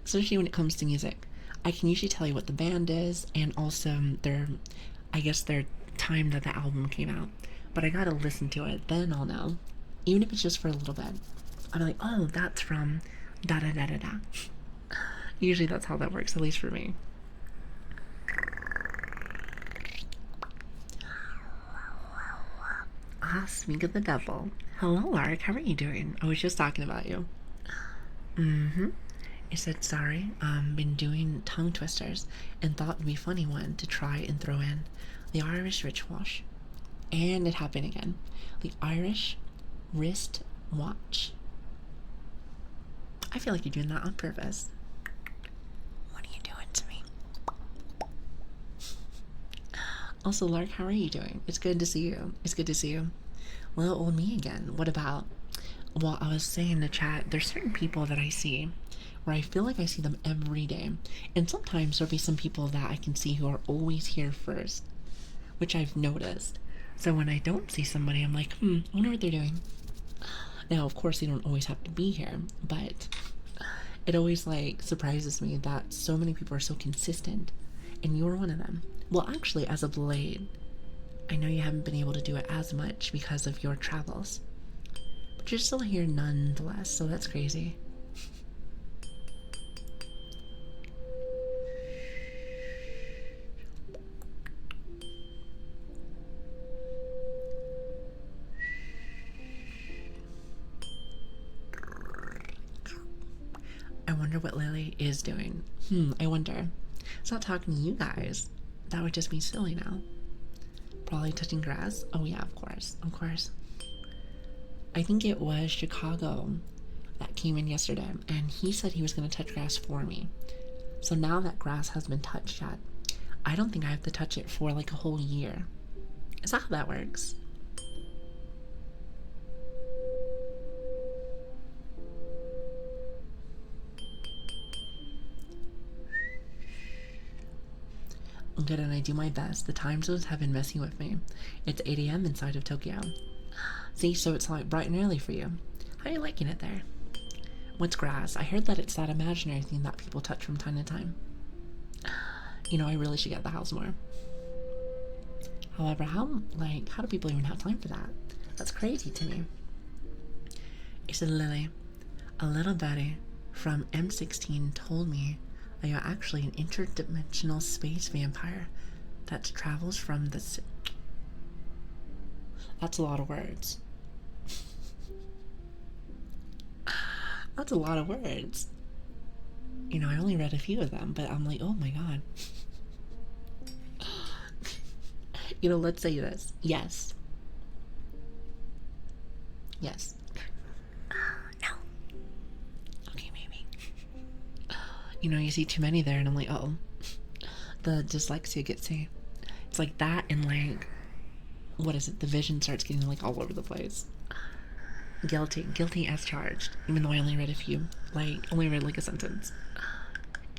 A: Especially when it comes to music. I can usually tell you what the band is, and also their time that the album came out. But I gotta listen to it, then I'll know. Even if it's just for a little bit. I'm like, oh, that's from da da da da da. Usually that's how that works, at least for me. Ah, speak of the devil. Hello, Lark, how are you doing? I was just talking about you. I said, sorry, been doing tongue twisters and thought it'd be a funny one to try and throw in the Irish rich wash. And it happened again. The Irish Wrist watch. I feel like you're doing that on purpose. What are you doing to me? Also, Lark, how are you doing? It's good to see you. It's good to see you. Little old me again. What about? Well, I was saying in the chat, there's certain people that I see where I feel like I see them every day. And sometimes there'll be some people that I can see who are always here first, which I've noticed. So when I don't see somebody, I'm like, I wonder what they're doing. Now, of course, they don't always have to be here, but it always like surprises me that so many people are so consistent, and you're one of them. Well, actually, as of late, I know you haven't been able to do it as much because of your travels, but you're still here nonetheless, so that's crazy. I wonder what Lily is doing. I wonder. It's not talking to you guys. That would just be silly now. Probably touching grass. Oh yeah, of course. Of course. I think it was Chicago that came in yesterday, and he said he was going to touch grass for me. So now that grass has been touched yet, I don't think I have to touch it for like a whole year. Is that how that works? Good, and I do my best. The time zones have been messing with me. It's 8 a.m. inside of Tokyo. See, so it's like bright and early for you. How are you liking it there? What's grass? I heard that it's that imaginary thing that people touch from time to time. You know, I really should get the house more. However, how do people even have time for that? That's crazy to me. It's Lili. A little Betty from M16 told me that you're actually an interdimensional space vampire that travels from the... That's a lot of words. That's a lot of words. You know, I only read a few of them, but I'm like, oh my god. You know, let's say this. Yes. Yes. No. Okay, maybe. You know, you see too many there, and I'm like, oh, the dyslexia gets me. It's like that, and like, what is it? The vision starts getting like all over the place. Guilty as charged. Even though I only read a few, only read like a sentence.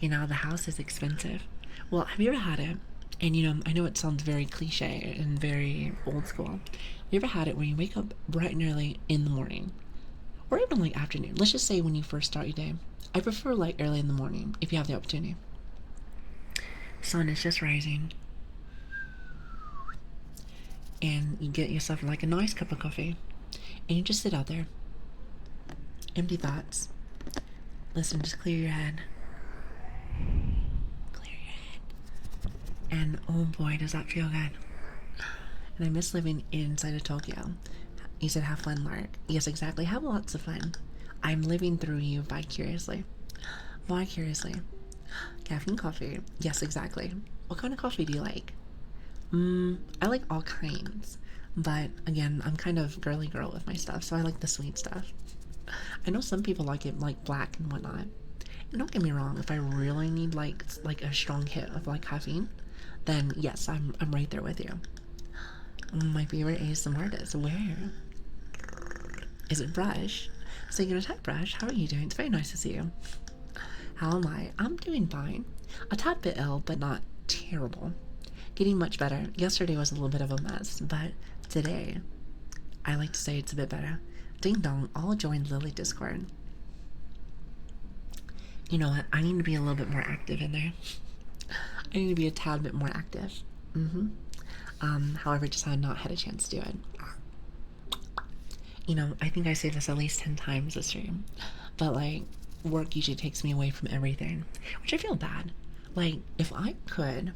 A: You know, the house is expensive. Well, have you ever had it? And you know, I know it sounds very cliche and very old school. Have you ever had it where you wake up bright and early in the morning, or even like afternoon? Let's just say when you first start your day. I prefer like early in the morning if you have the opportunity. Sun is just rising, and you get yourself like a nice cup of coffee, and you just sit out there, empty thoughts. Listen, just clear your head. And oh boy, does that feel good. And I miss living inside of Tokyo. You said have fun, Lark. Yes, exactly. Have lots of fun. I'm living through you vicariously. Vicariously. Caffeine coffee. Yes, exactly. What kind of coffee do you like? I like all kinds. But again, I'm kind of girly girl with my stuff, so I like the sweet stuff. I know some people like it like black and whatnot. And don't get me wrong, if I really need like a strong hit of like caffeine, then yes, I'm right there with you. My favorite ASMR artist. Where? Is it Brush? So you're gonna type Brush. How are you doing? It's very nice to see you. How am I? I'm doing fine. A tad bit ill, but not terrible. Getting much better. Yesterday was a little bit of a mess, but today, I like to say it's a bit better. Ding dong, I'll join Lili Discord. You know what? I need to be a little bit more active in there. I need to be a tad bit more active. However, just have not had a chance to do it. You know, I think I say this at least 10 times this stream, but like, work usually takes me away from everything, which I feel bad. Like, if I could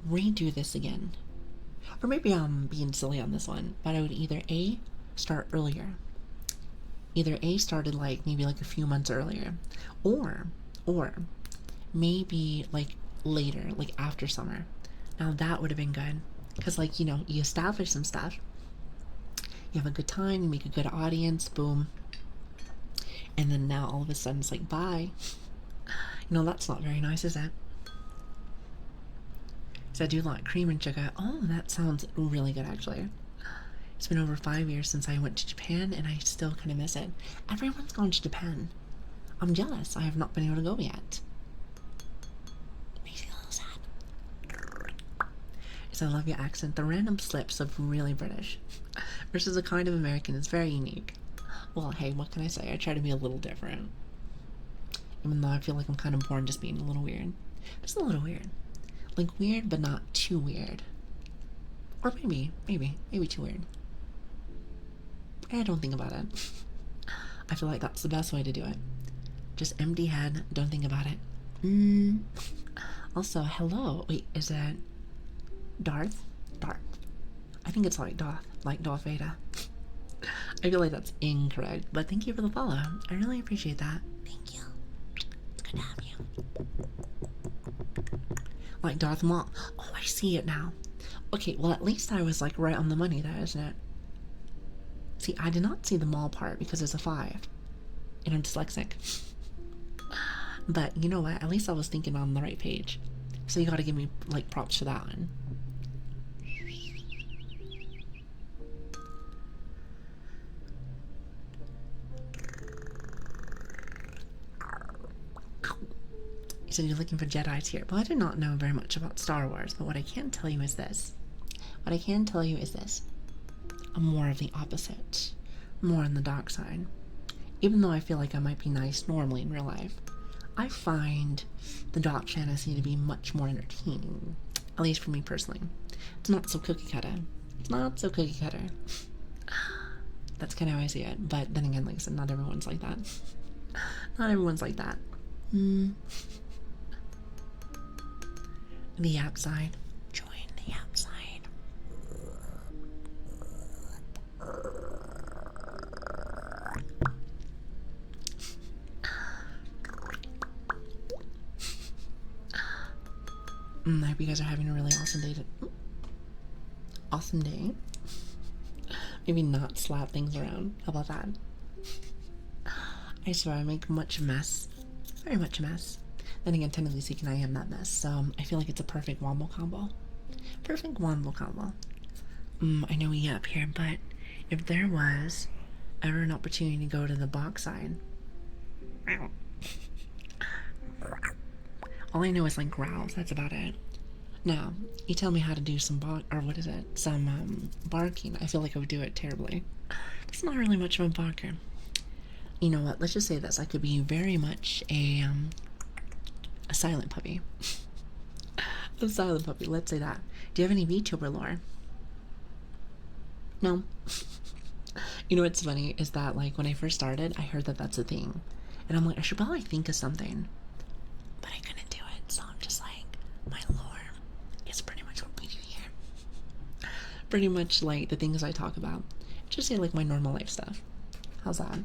A: redo this again, or maybe I'm being silly on this one, but I would either A, start earlier. Either A, started like maybe like a few months earlier, or maybe like later, like after summer. Now that would have been good, because like, you know, you establish some stuff, You have a good time, you make a good audience, boom. And then now all of a sudden it's like, bye. You know, that's not very nice, is it? So I do like cream and sugar. Oh, that sounds really good, actually. It's been over 5 years since I went to Japan, and I still kind of miss it. Everyone's gone to Japan. I'm jealous. I have not been able to go yet. Makes me a little sad. So I love your accent. The random slips of really British versus a kind of American is very unique. Well, hey, what can I say? I try to be a little different. Even though I feel like I'm kind of born just being a little weird. Just a little weird. Like weird, but not too weird. Or maybe too weird. I don't think about it. I feel like that's the best way to do it. Just empty head, don't think about it. Also, hello. Wait, is that Darth? Darth. I think it's like Darth Vader. I feel like that's incorrect, but thank you for the follow. I really appreciate that. Thank you. It's good to have you. Like Darth Maul. Oh, I see it now. Okay, well at least I was like right on the money there, isn't it? See, I did not see the Maul part because it's a 5. And I'm dyslexic. But you know what? At least I was thinking on the right page. So you gotta give me like props for that one. So you're looking for Jedis here. Well, I do not know very much about Star Wars, but what I can tell you is this. I'm more of the opposite. More on the dark side. Even though I feel like I might be nice normally in real life, I find the dark fantasy to be much more entertaining. At least for me personally. It's not so cookie cutter. That's kind of how I see it. But then again, like I said, not everyone's like that. The app side. Join the app side. I hope you guys are having a really awesome day. Awesome day. Maybe not slap things around. How about that? I swear I make much mess. Very much a mess. Then again, technically speaking, I am that mess. So I feel like it's a perfect wombo combo. I know we yap here, but if there was ever an opportunity to go to the box side, all I know is like growls. That's about it. Now, you tell me how to do some barking. I feel like I would do it terribly. It's not really much of a barker. You know what? Let's just say this. I could be very much a silent puppy. A silent puppy. Let's say that. Do you have any VTuber lore? No. You know what's funny is that like when I first started, I heard that that's a thing, and I'm like, I should probably think of something, but I couldn't do it. So I'm just like, my lore is pretty much what we do here. Pretty much like the things I talk about. Just say like my normal life stuff. How's that?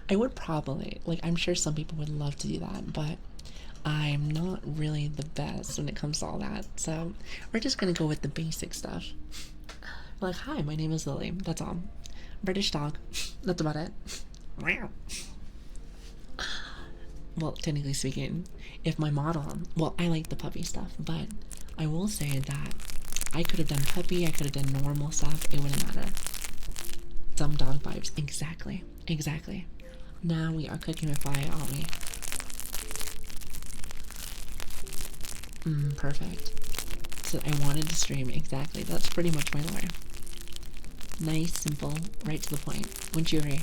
A: I would probably, like, I'm sure some people would love to do that, but I'm not really the best when it comes to all that. So we're just gonna go with the basic stuff. Like, hi, my name is Lili. That's all. British dog. That's about it. Well, technically speaking, if my model, well, I like the puppy stuff, but I will say that I could have done puppy, I could have done normal stuff, it wouldn't matter. Some dog vibes. Exactly. Now we are cooking with fire, aren't we? Perfect. So I wanted to stream. Exactly. That's pretty much my lore. Nice, simple, right to the point. Wouldn't you agree?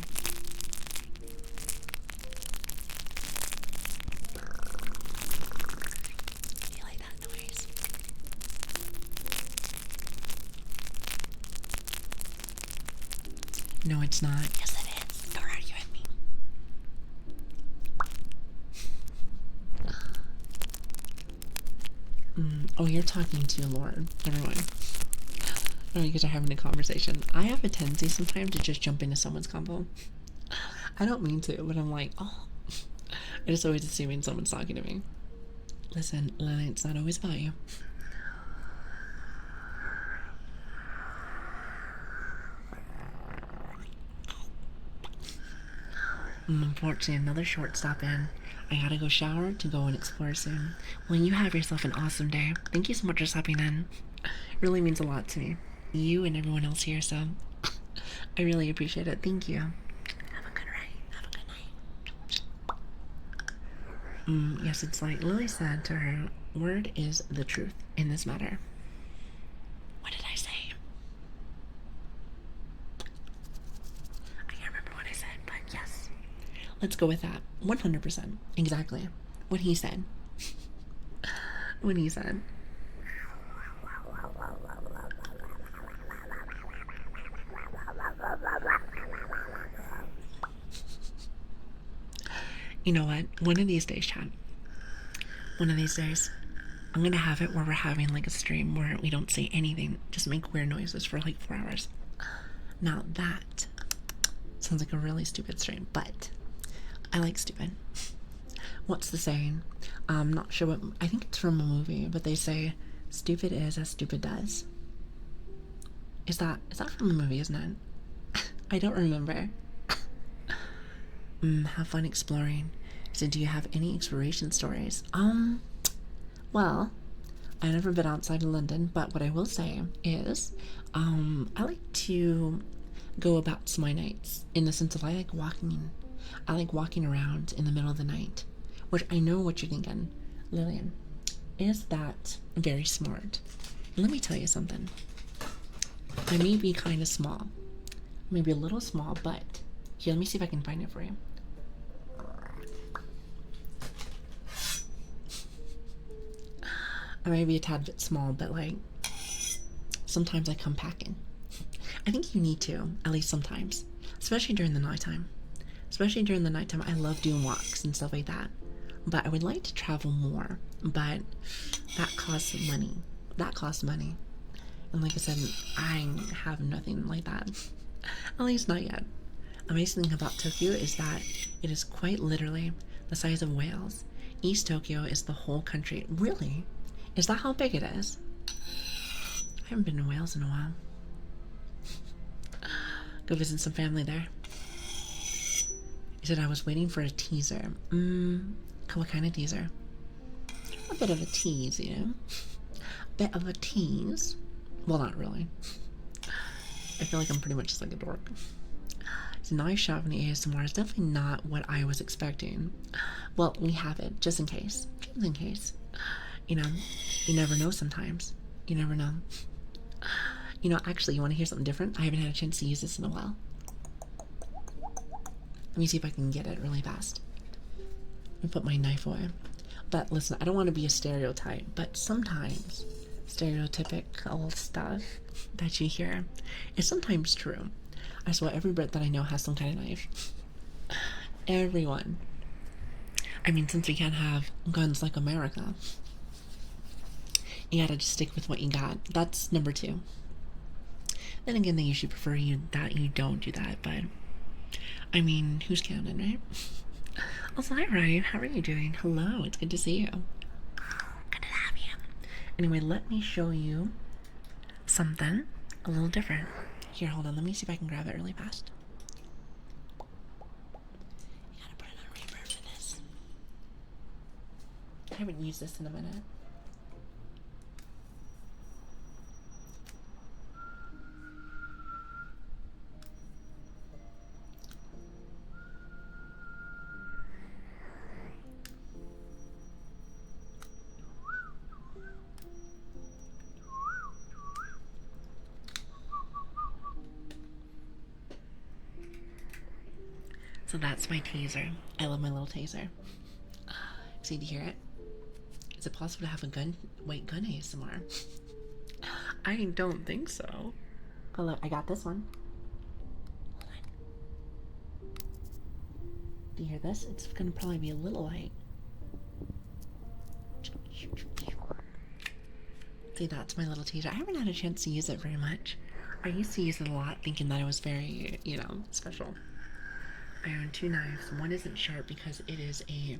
A: You like that noise? No, it's not. Yes, it is. Don't argue with me. Oh, you're talking to Lauren. Never mind. Oh, you guys are having a conversation. I have a tendency sometimes to just jump into someone's combo. I don't mean to, but I'm like, oh. I just always assuming someone's talking to me. Listen, Lilian, it's not always about you. Unfortunately, another short stop in. I gotta go shower to go and explore soon. Well, you have yourself an awesome day. Thank you so much for stopping in. It really means a lot to me. You and everyone else here, so I really appreciate it. Thank you. Have a good night. Have a good night. Yes, it's like Lili said to her, word is the truth in this matter. What did I say? I can't remember what I said, but yes. Let's go with that. 100%. Exactly. What he said. What he said. You know what? One of these days, Chad. One of these days, I'm gonna have it where we're having like a stream where we don't say anything, just make weird noises for like 4 hours. Now that sounds like a really stupid stream, but I like stupid. What's the saying? I'm not sure what, I think it's from a movie, but they say, stupid is as stupid does. Is that from a movie, isn't it? I don't remember. Have fun exploring. So do you have any exploration stories? Well, I've never been outside of London, but what I will say is, I like to go about my nights in the sense of I like walking around in the middle of the night, which I know what you're thinking, Lilian. Is that very smart? Let me tell you something. I may be kind of small, maybe a little small, but here, let me see if I can find it for you. I may be a tad bit small, but like sometimes I come packing. I think you need to, at least sometimes, especially during the nighttime. Especially during the nighttime, I love doing walks and stuff like that. But I would like to travel more, but that costs money. That costs money. And like I said, I have nothing like that. At least not yet. Amazing thing about Tokyo is that it is quite literally the size of Wales. East Tokyo is the whole country. Really? Is that how big it is? I haven't been to Wales in a while. Go visit some family there. He said I was waiting for a teaser. What kind of teaser? A bit of a tease, you know? Bit of a tease. Well, not really. I feel like I'm pretty much just like a dork. So nice shot from the ASMR is definitely not what I was expecting. Well, we have it, just in case. Just in case. You know, you never know sometimes. You never know. You know, actually, you want to hear something different? I haven't had a chance to use this in a while. Let me see if I can get it really fast. Let me put my knife away. But listen, I don't want to be a stereotype, but sometimes stereotypical stuff that you hear is sometimes true. I swear every Brit that I know has some kind of knife. Everyone. I mean, since we can't have guns like America, you gotta just stick with what you got. That's number 2. Then again, they usually prefer that you don't do that, but I mean, who's counting, right? Also, hi Ryan, how are you doing? Hello, it's good to see you. Good to have you. Anyway, let me show you something a little different. Here, hold on, let me see if I can grab it really fast. You gotta put it on reverb for this. I haven't used this in a minute. So that's my taser. I love my little taser. So you hear it? Is it possible to have a gun ASMR? I don't think so. Oh look, I got this one. Hold on. Do you hear this? It's gonna probably be a little light. See, that's my little taser. I haven't had a chance to use it very much. I used to use it a lot, thinking that it was very, you know, special. I own 2 knives. One isn't sharp because it is a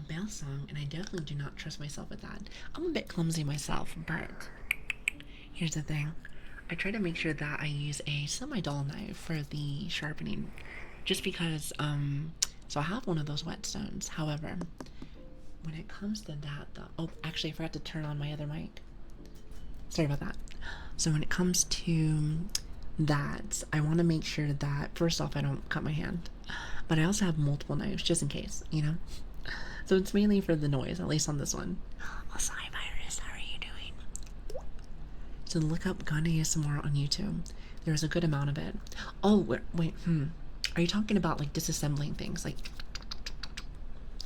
A: bell song, and I definitely do not trust myself with that. I'm a bit clumsy myself, but here's the thing. I try to make sure that I use a semi-dull knife for the sharpening, just because So I have one of those whetstones. However, when it comes to that though, oh, actually I forgot to turn on my other mic. Sorry about that. So when it comes to that, I want to make sure that first off I don't cut my hand, but I also have multiple knives just in case, you know. So it's mainly for the noise, at least on this one. Also, hi Virus, how are you doing? So look up gun ASMR on YouTube. There's a good amount of it. Oh wait, are you talking about like disassembling things? Like,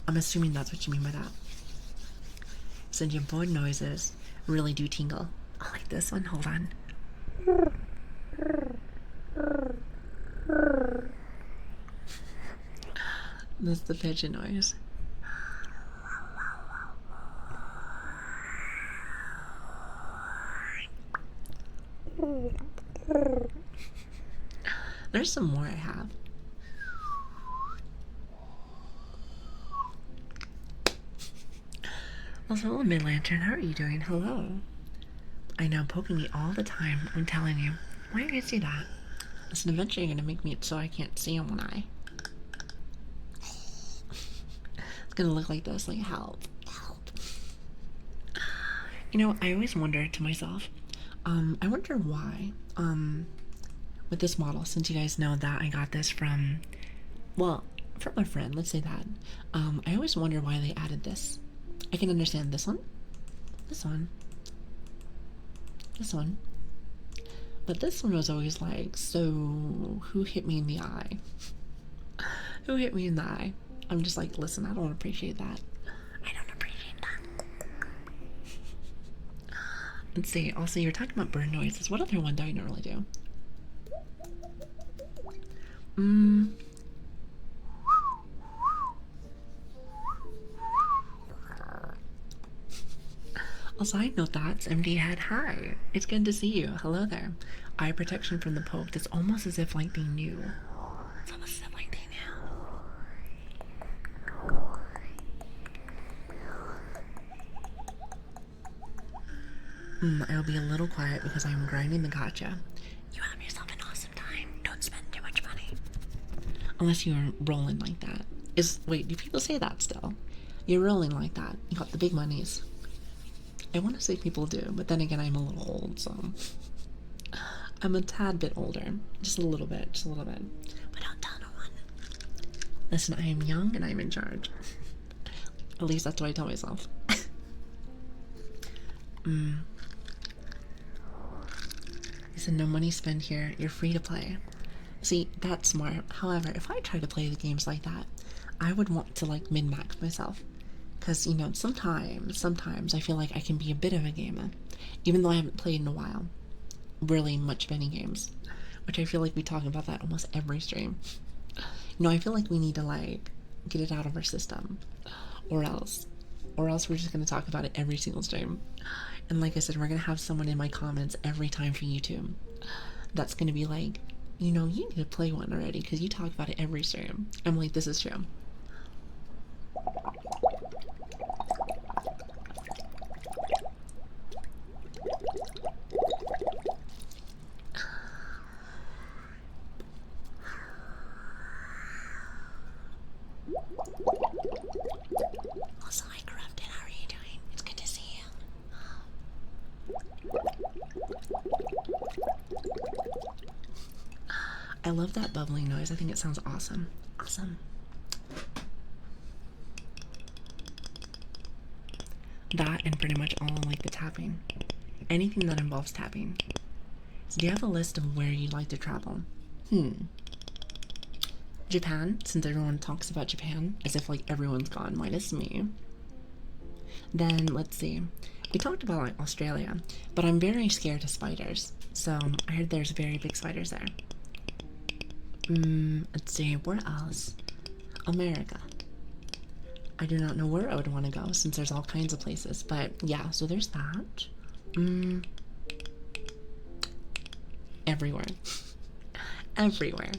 A: I'm assuming that's what you mean by that. Since your board noises really do tingle. I like this one. Hold on. That's the pigeon noise. There's some more I have. Also, hello, Mid Lantern. How are you doing? Hello. I know, poking me all the time. I'm telling you. Why do you see that? Listen, eventually you're gonna make me so I can't see in one eye. It's gonna look like this. Like, help. Help. You know, I always wonder to myself, I wonder why, with this model, since you guys know that I got this from, well, from a friend, let's say that, I always wonder why they added this. I can understand this one, this one, this one, but this one was always like, so who hit me in the eye? Who hit me in the eye? I'm just like, listen, I don't appreciate that. I don't appreciate that. Let's see, also you're talking about bird noises. What other one do I normally do? Also, I know that's MD Head. Hi, it's good to see you. Hello there. Eye protection from the poke. It's almost as if like they knew. It's almost as if like they knew. I'll be a little quiet because I'm grinding the gacha. You have yourself an awesome time. Don't spend too much money. Unless you're rolling like that. Wait, do people say that still? You're rolling like that. You got the big monies. I want to say people do, but then again, I'm a little old, so I'm a tad bit older, just a little bit, but don't tell no one. Listen, I am young and I'm in charge. At least that's what I tell myself. He said, no money spent here. You're free to play. See, that's smart. However, if I try to play the games like that, I would want to like min-max myself. Because, you know, sometimes I feel like I can be a bit of a gamer, even though I haven't played in a while, really much of any games, which I feel like we talk about that almost every stream. You know, I feel like we need to, like, get it out of our system, or else we're just going to talk about it every single stream. And like I said, we're going to have someone in my comments every time for YouTube that's going to be like, you know, you need to play one already, because you talk about it every stream. I'm like, this is true. Also, hi Corrupted, how are you doing? It's good to see you. I love that bubbling noise. I think it sounds awesome. Awesome. That and pretty much all like the tapping. Anything that involves tapping. So do you have a list of where you'd like to travel? Japan, since everyone talks about Japan as if like everyone's gone minus me. Then let's see. We talked about like Australia, but I'm very scared of spiders. So I heard there's very big spiders there. Let's see, where else? America. I do not know where I would want to go since there's all kinds of places, but yeah, so there's that. Everywhere. Everywhere.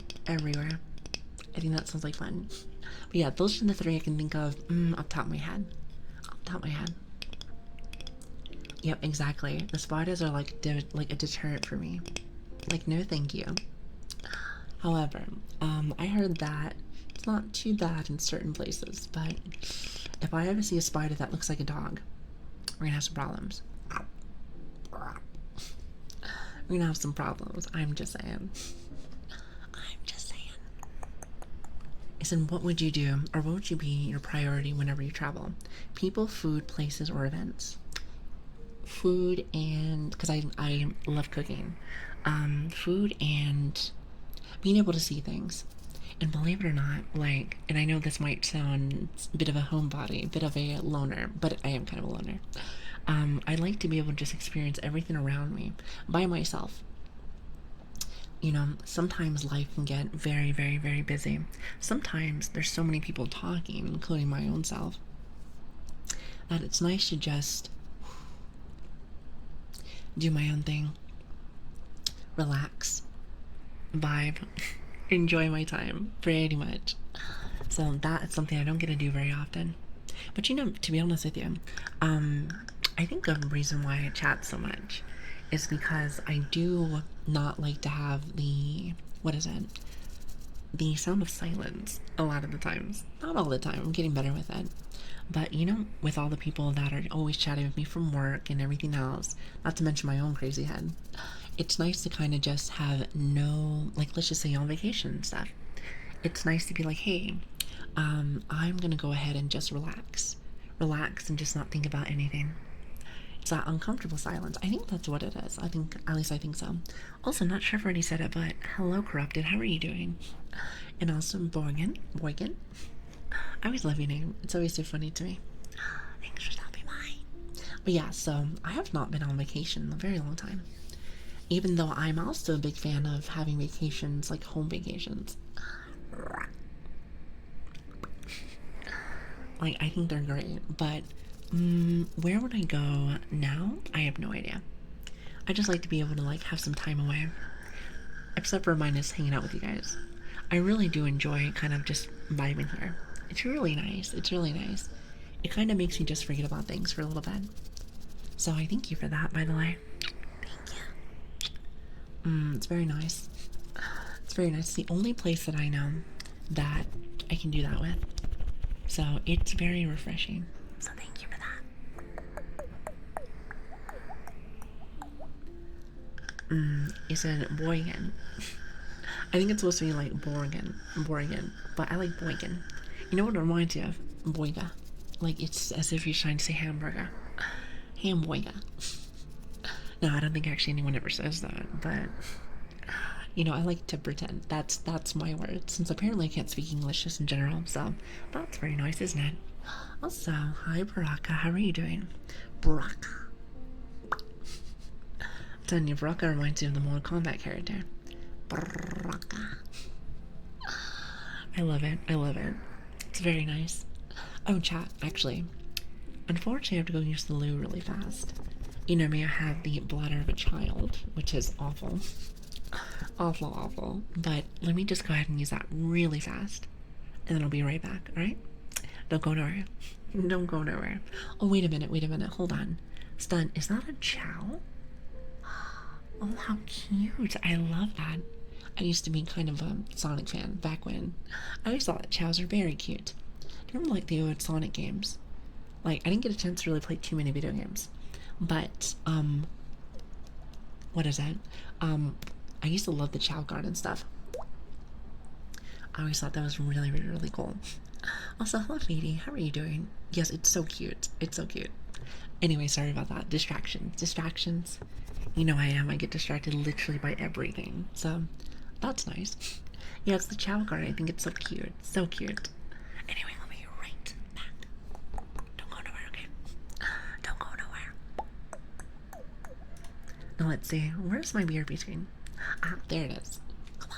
A: I think that sounds like fun. But yeah, those are the three I can think of off top of my head. Yep, exactly. The spiders are like a deterrent for me. Like, no thank you. However, I heard that not too bad in certain places, but if I ever see a spider that looks like a dog, we're gonna have some problems. We're gonna have some problems. I'm just saying. I'm just saying. Listen, what would you do, or what would you be your priority whenever you travel? People, food, places, or events? Food and, because I love cooking. Food and being able to see things. And believe it or not, like, and I know this might sound a bit of a homebody, a bit of a loner, but I am kind of a loner. I like to be able to just experience everything around me by myself. You know, sometimes life can get very, very, very busy. Sometimes there's so many people talking, including my own self, that it's nice to just do my own thing, relax, vibe, enjoy my time pretty much. So that's something I don't get to do very often. But you know, to be honest with you, I think the reason why I chat so much is because I do not like to have the, what is it? The sound of silence a lot of the times. Not all the time, I'm getting better with it. But you know, with all the people that are always chatting with me from work and everything else, not to mention my own crazy head, it's nice to kind of just have no, like, let's just say on vacation and stuff. It's nice to be like, hey, I'm gonna go ahead and just relax and just not think about anything. It's that uncomfortable silence. I think that's what it is. I think, at least I think so. Also, not sure if I already said it, but hello, Corrupted. How are you doing? And also, Boygan. I always love your name. It's always so funny to me. Thanks for stopping by. But yeah, so I have not been on vacation in a very long time. Even though I'm also a big fan of having vacations, like home vacations. Like, I think they're great, but where would I go now? I have no idea. I just like to be able to like have some time away. Except for mine is hanging out with you guys. I really do enjoy kind of just vibing here. It's really nice. It's really nice. It kind of makes me just forget about things for a little bit. So I thank you for that, by the way. Thank you. It's very nice. It's very nice. It's the only place that I know that I can do that with. So it's very refreshing. So thank you for that. You said Boygan. I think it's supposed to be like Borgen, but I like Boygan. You know what it reminds you of? Boyga. Like it's as if you're trying to say hamburger. Hamburger. No, I don't think actually anyone ever says that, but you know, I like to pretend. That's my word, since apparently I can't speak English just in general, so that's very nice, isn't it? Also, hi Baraka, how are you doing? Baraka. I'm telling you, Baraka reminds me of the Mortal Kombat character. Baraka. I love it. I love it. It's very nice. Oh, chat, actually. Unfortunately, I have to go use the loo really fast. You know me, I have the bladder of a child, which is awful. Awful, awful. But let me just go ahead and use that really fast. And then I'll be right back, alright? Don't go nowhere. Don't go nowhere. Oh, wait a minute, hold on. Stun, is that a chow? Oh, how cute. I love that. I used to be kind of a Sonic fan back when. I always thought that chows are very cute. Do you remember like the old Sonic games? Like, I didn't get a chance to really play too many video games. But, what is that? I used to love the Chow Garden stuff. I always thought that was really, really, really cool. Also, hello, Lady. How are you doing? Yes, it's so cute. It's so cute. Anyway, sorry about that. Distractions. You know I am. I get distracted literally by everything. So, that's nice. Yeah, it's the Chow Garden. I think it's so cute. So cute. Anyway, let me be right back. Don't go nowhere, okay? Don't go nowhere. Now, let's see. Where's my BRB screen? Ah, there it is. Goodbye.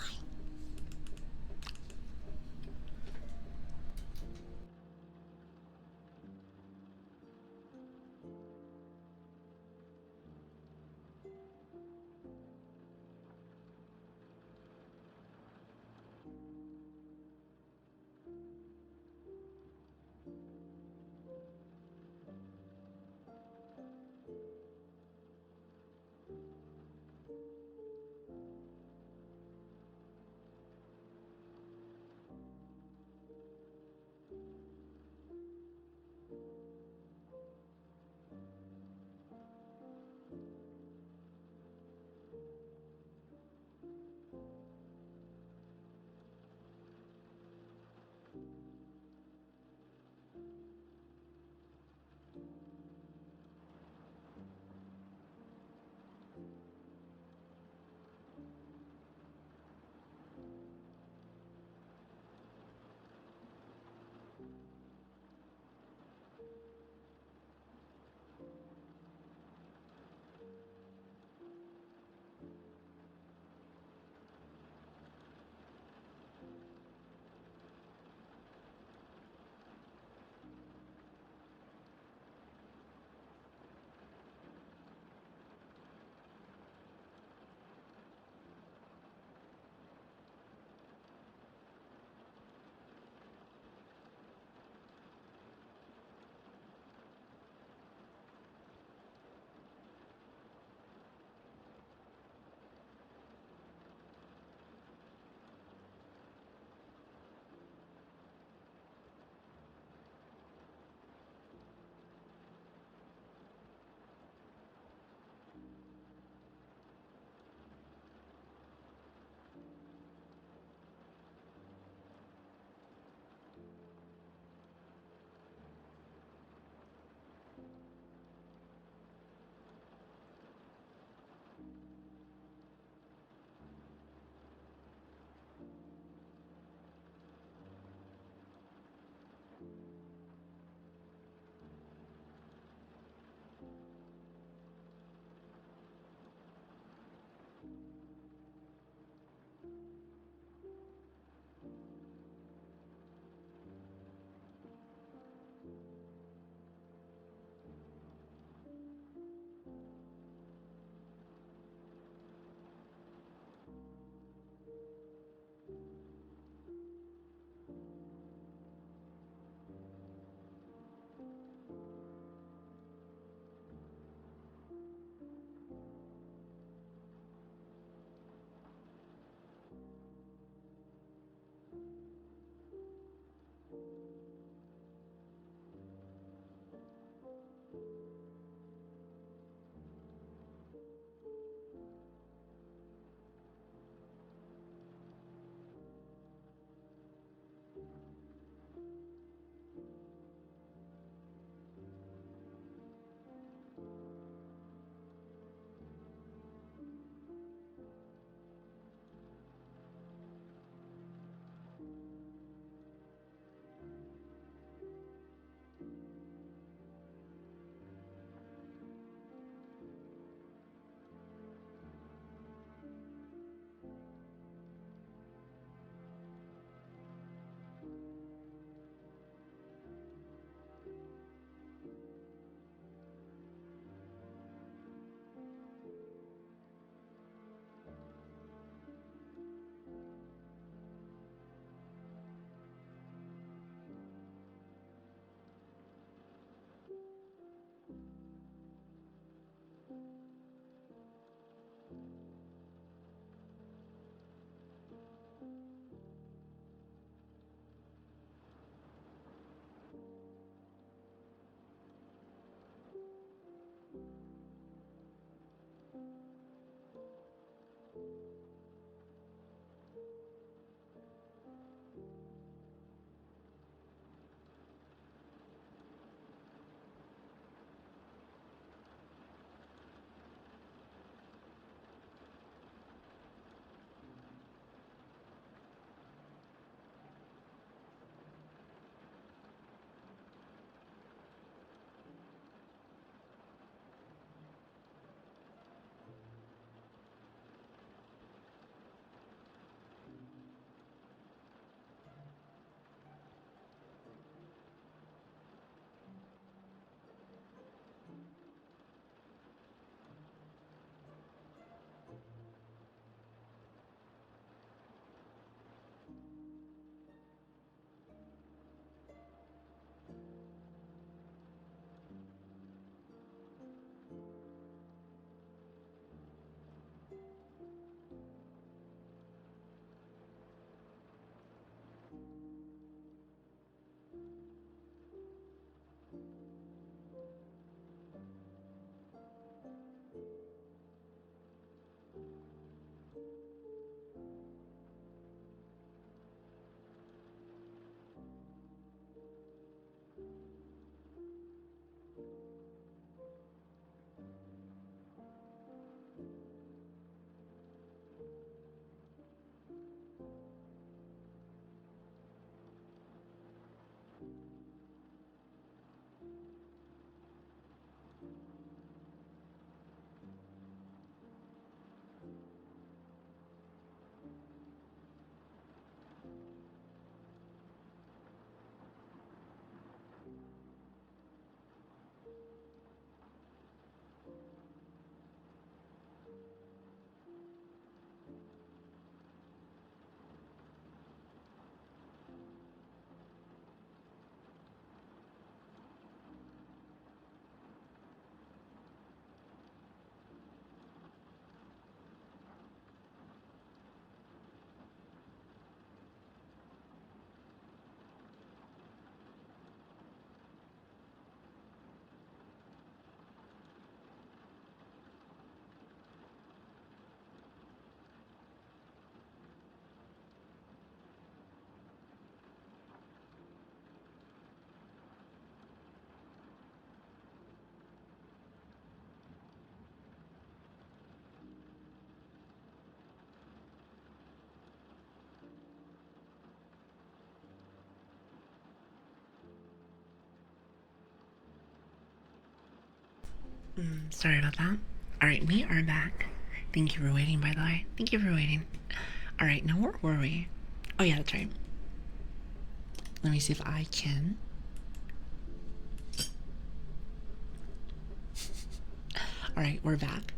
A: Sorry about that. Alright, we are back. Thank you for waiting, by the way. Thank you for waiting. Alright, now where were we? Oh, yeah, that's right. Let me see if I can. Alright, we're back.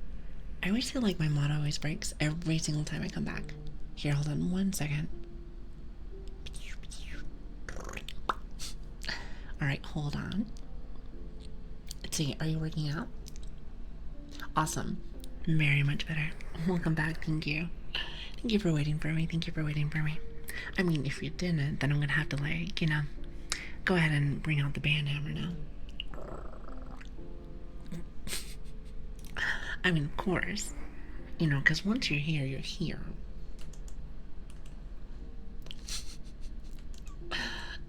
A: I always feel like my motto always breaks every single time I come back. Here, hold on 1 second. Alright, hold on. Let's see, are you working out? Awesome. Very much better. Welcome back, thank you. Thank you for waiting for me, thank you for waiting for me. I mean, if you didn't, then I'm gonna have to, like, you know, go ahead and bring out the band hammer now. I mean, of course. You know, because once you're here, you're here.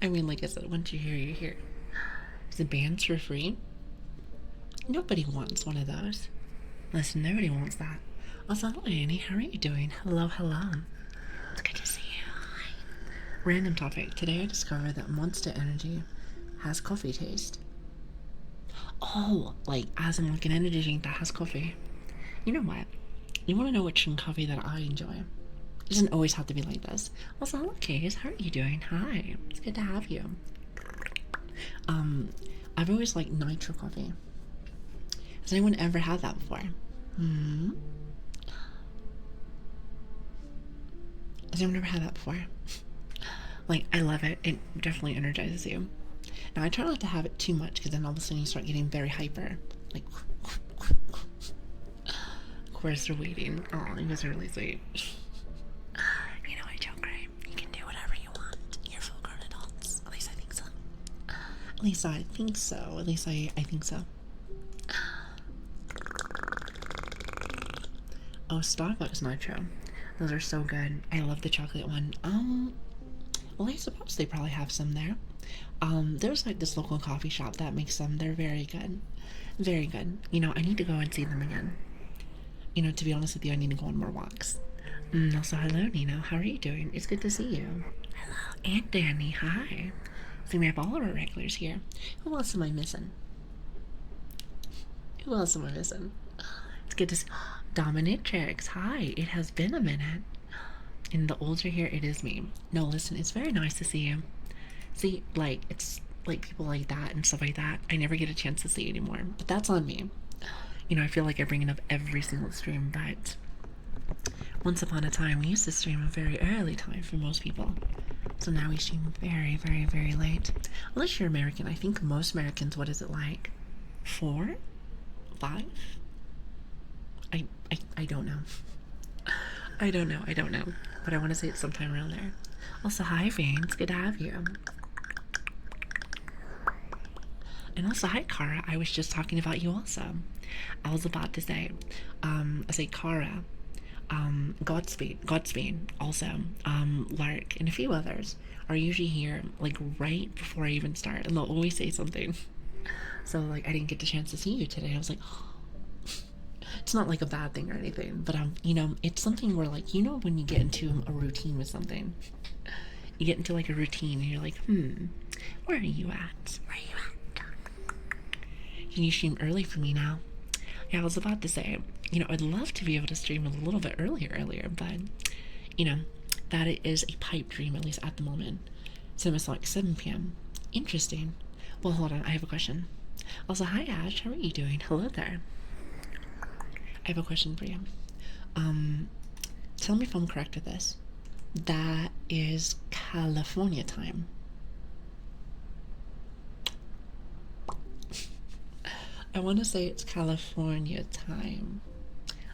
A: I mean, like I said, once you're here, you're here. The bands for free? Nobody wants one of those. Listen, nobody wants that. Also, hello, Annie. How are you doing? Hello, hello. It's good to see you. Hi. Random topic. Today I discovered that Monster Energy has coffee taste. Oh, like as in like an energy drink that has coffee. You know what? You want to know which coffee that I enjoy? It doesn't always have to be like this. Also, hello, Case. How are you doing? Hi. It's good to have you. I've always liked nitro coffee. Has anyone ever had that before? Has anyone ever had that before? Like, I love it. It definitely energizes you. Now, I try not to have it too much because then all of a sudden you start getting very hyper. Like, of course they're waiting. Oh, you guys are really sweet. You know, I joke, right? You can do whatever you want. You're full-grown adults. At least I think so. At least I think so. At least I think so. Oh, Starbucks Nitro. Those are so good. I love the chocolate one. Well, I suppose they probably have some there. There's like this local coffee shop that makes them. They're very good. Very good. You know, I need to go and see them again. You know, to be honest with you, I need to go on more walks. Also, hello, Nino. How are you doing? It's good to see you. Hello, and Danny. Hi. So we have all of our regulars here. Who else am I missing? Who else am I missing? It's good to see. Dominatrix. Hi. It has been a minute. And the older here, it is me. No, listen, it's very nice to see you. See, like, it's like people like that and stuff like that. I never get a chance to see anymore. But that's on me. You know, I feel like I bring it up every single stream, but once upon a time, we used to stream a very early time for most people. So now we stream very, very, very late. Unless you're American. I think most Americans, what is it like? 4? 5? I don't know. I don't know. But I want to say it's sometime around there. Also, hi, Vane. It's good to have you. And also, hi, Kara. I was just talking about you also. I was about to say, Kara, Godspeed, also, Lark, and a few others are usually here, like, right before I even start, and they'll always say something. So, like, I didn't get the chance to see you today. I was like, oh. It's not like a bad thing or anything, but, you know, it's something where, like, you know when you get into a routine with something, you get into, like, a routine, and you're like, where are you at? Where are you at? Can you stream early for me now? Yeah, I was about to say, you know, I'd love to be able to stream a little bit earlier, but, you know, that is a pipe dream, at least at the moment. So it's like 7 p.m. Interesting. Well, hold on, I have a question. Also, hi, Ash. How are you doing? Hello there. I have a question for you. Tell me if I'm correct with this. That is California time. I want to say it's California time.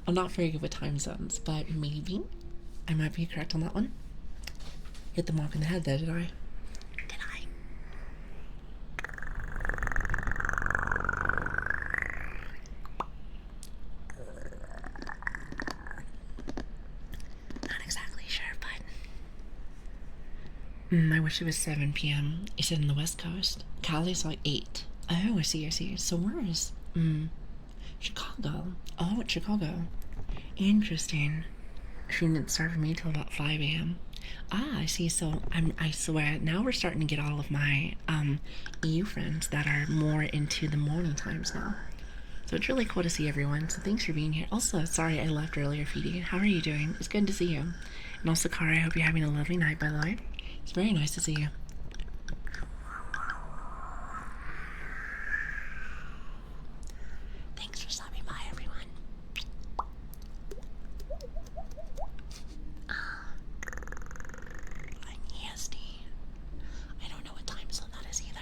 A: I'm not very good with time zones, but maybe I might be correct on that one. Hit the mark on the head there, did I? I wish it was 7 p.m. You said in the West Coast. Cali's like 8. Oh, I see. So where is... Chicago. Oh, it's Chicago. Interesting. She didn't start for me till about 5 a.m. Ah, I see. So I swear, now we're starting to get all of my EU friends that are more into the morning times now. So it's really cool to see everyone. So thanks for being here. Also, sorry I left earlier, Feedy. How are you doing? It's good to see you. And also, Kara, I hope you're having a lovely night, by the way. It's very nice to see you. Thanks for stopping by, everyone. I'm EST. I don't know what time zone that is either.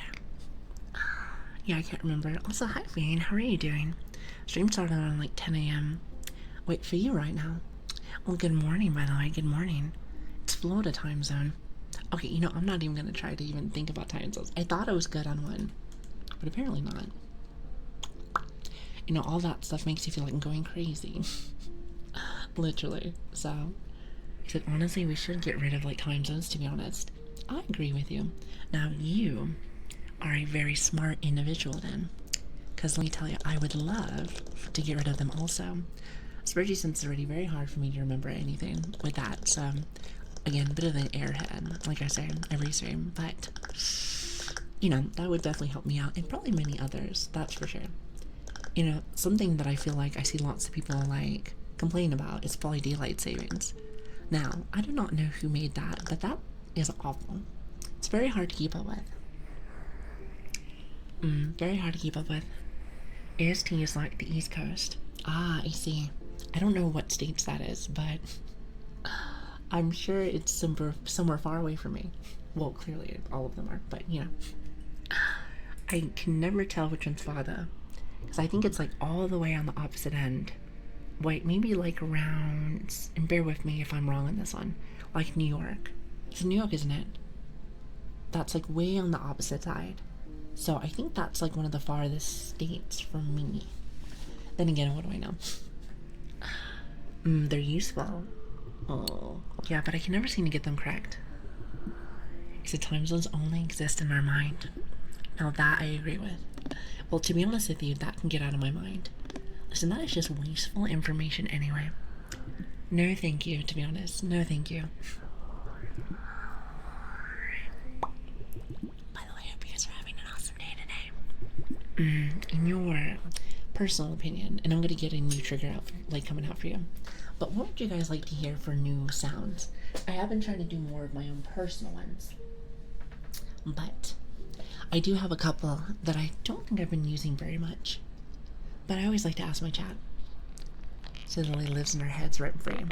A: Yeah, I can't remember. Also, hi, Vane. How are you doing? Stream started around like 10 a.m. Wait for you right now. Well, good morning, by the way. Good morning. It's Florida time zone. Okay, you know, I'm not even going to try to even think about time zones. I thought I was good on one, but apparently not. You know, all that stuff makes you feel like I'm going crazy. Literally. So, I said, honestly, we should get rid of, like, time zones, to be honest. I agree with you. Now, you are a very smart individual, then. Because let me tell you, I would love to get rid of them also. Especially since it's already very hard for me to remember anything with that, so... Again, a bit of an airhead, like I say, every stream, but, you know, that would definitely help me out, and probably many others, that's for sure. You know, something that I feel like I see lots of people, like, complain about is probably daylight savings. Now, I do not know who made that, but that is awful. It's very hard to keep up with. Very hard to keep up with. AST is like the East Coast. Ah, I see. I don't know what states that is, but... I'm sure it's somewhere far away from me. Well, clearly all of them are, but you know. I can never tell which one's farther. Because I think it's like all the way on the opposite end. Wait, maybe like around, and bear with me if I'm wrong on this one, like New York. It's New York, isn't it? That's like way on the opposite side. So I think that's like one of the farthest states from me. Then again, what do I know? They're useful. Oh, yeah, but I can never seem to get them correct. He said time zones only exist in our mind. Now that I agree with. Well, to be honest with you, that can get out of my mind. Listen, that is just wasteful information anyway. No thank you, to be honest. No thank you. By the way, I hope you guys are having an awesome day today. In your personal opinion, and I'm going to get a new trigger out, coming out for you. But what would you guys like to hear for new sounds? I have been trying to do more of my own personal ones. But I do have a couple that I don't think I've been using very much. But I always like to ask my chat. So Lili lives in our heads rent free.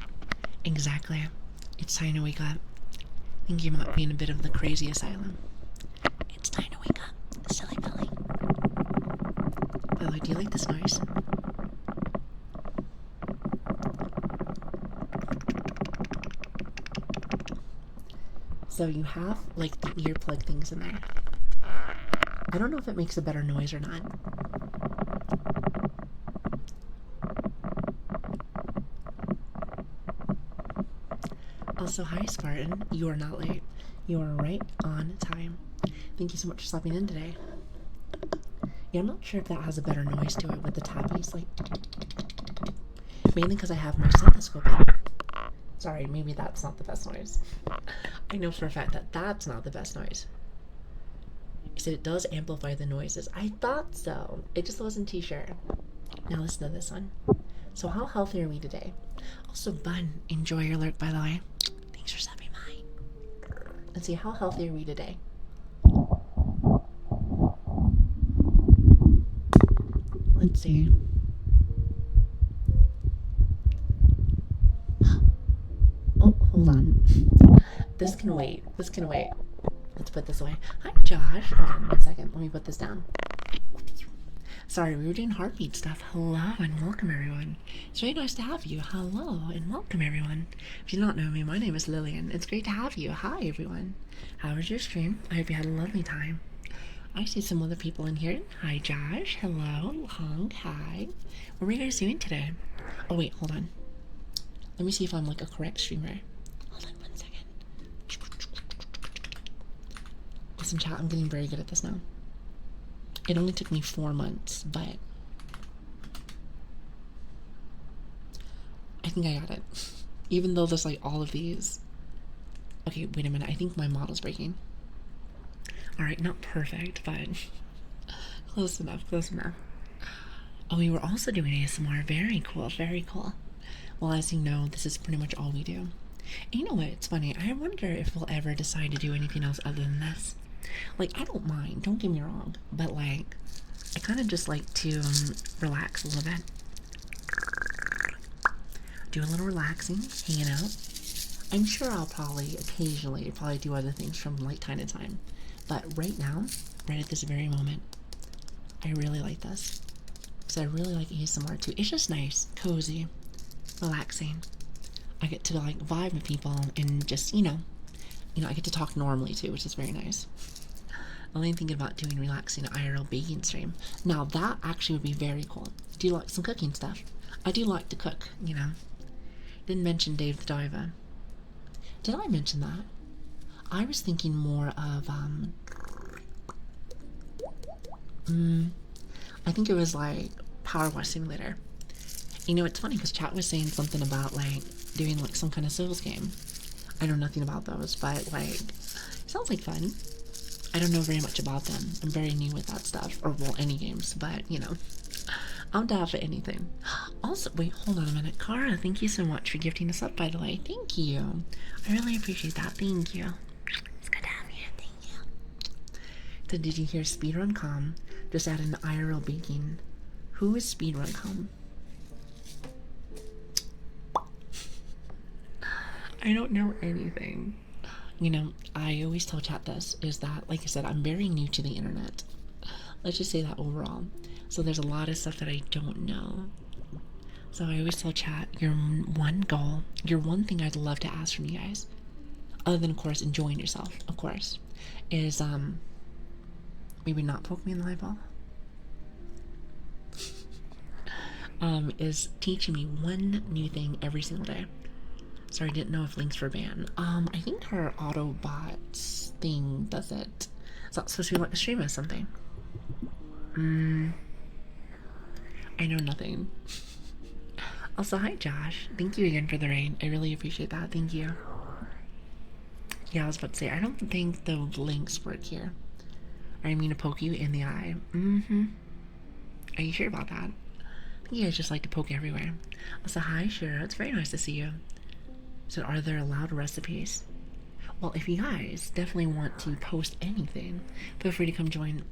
A: Exactly. It's time to wake up. I think you might be in a bit of the crazy asylum. It's time to wake up, silly belly. By the way, do you like this noise? So you have the earplug things in there. I don't know if it makes a better noise or not. Also, hi Spartan, you are not late. You are right on time. Thank you so much for stopping in today. Yeah, I'm not sure if that has a better noise to it with the tappies, mainly because I have my stethoscope in. Sorry, maybe that's not the best noise. I know for a fact that that's not the best noise. He said it does amplify the noises. I thought so. It just wasn't too sure. Now listen to this one. So how healthy are we today? Also, Bun, enjoy your alert, by the way. Thanks for subbing by. Let's see, how healthy are we today? Let's see. Oh, hold on. This can wait. This can wait. Let's put this away. Hi, Josh. Hold on 1 second. Let me put this down. Sorry, we were doing heartbeat stuff. Hello and welcome, everyone. It's really nice to have you. Hello and welcome, everyone. If you do not know me, my name is Lilian. It's great to have you. Hi, everyone. How was your stream? I hope you had a lovely time. I see some other people in here. Hi, Josh. Hello. Hong. Hi. What were you guys doing today? Oh, wait. Hold on. Let me see if I'm a correct streamer. Hold on 1 second. Listen, chat, I'm getting very good at this now. It only took me 4 months, but I think I got it. Even though there's all of these. Okay, wait a minute. I think my model's breaking. Alright, not perfect, but close enough, close enough. Oh, we were also doing ASMR. Very cool, very cool. Well, as you know, this is pretty much all we do. And you know what? It's funny. I wonder if we'll ever decide to do anything else other than this. I don't mind, don't get me wrong, but I kind of just like to relax a little bit. Do a little relaxing, hanging out. I'm sure I'll occasionally do other things from time to time. But right now, right at this very moment, I really like this. Because I really like ASMR too. It's just nice, cozy, relaxing. I get to vibe with people and just, I get to talk normally too, which is very nice. I'm only thinking about doing relaxing IRL baking stream. Now that actually would be very cool. Do you like some cooking stuff? I do like to cook, Didn't mention Dave the Diver. Did I mention that? I was thinking more of, I think it was Power Wash Simulator. It's funny because chat was saying something about doing some kind of Souls game. I know nothing about those, but sounds like fun. I don't know very much about them. I'm very new with that stuff, or well, any games, but I'm down for anything. Also, wait, hold on a minute. Cara, thank you so much for gifting us up, by the way. Thank you. I really appreciate that. Thank you. It's good to have you. Thank you. So did you hear Speedrun.com just added an IRL baking? Who is Speedrun.com? I don't know anything. I always tell chat this, is that, like I said, I'm very new to the internet. Let's just say that overall. So there's a lot of stuff that I don't know. So I always tell chat, your one goal, your one thing I'd love to ask from you guys, other than, of course, enjoying yourself, of course, is, maybe not poke me in the eyeball. is teaching me one new thing every single day. Sorry, I didn't know if links were banned. I think her Autobots thing does it. Is that supposed to be like a stream or something? I know nothing. Also, hi Josh. Thank you again for the rain. I really appreciate that. Thank you. Yeah, I was about to say, I don't think the links work here. I mean to poke you in the eye. Are you sure about that? I think you guys just like to poke everywhere. Also, hi Shira. It's very nice to see you. So, are there allowed recipes? Well, if you guys definitely want to post anything, feel free to come join.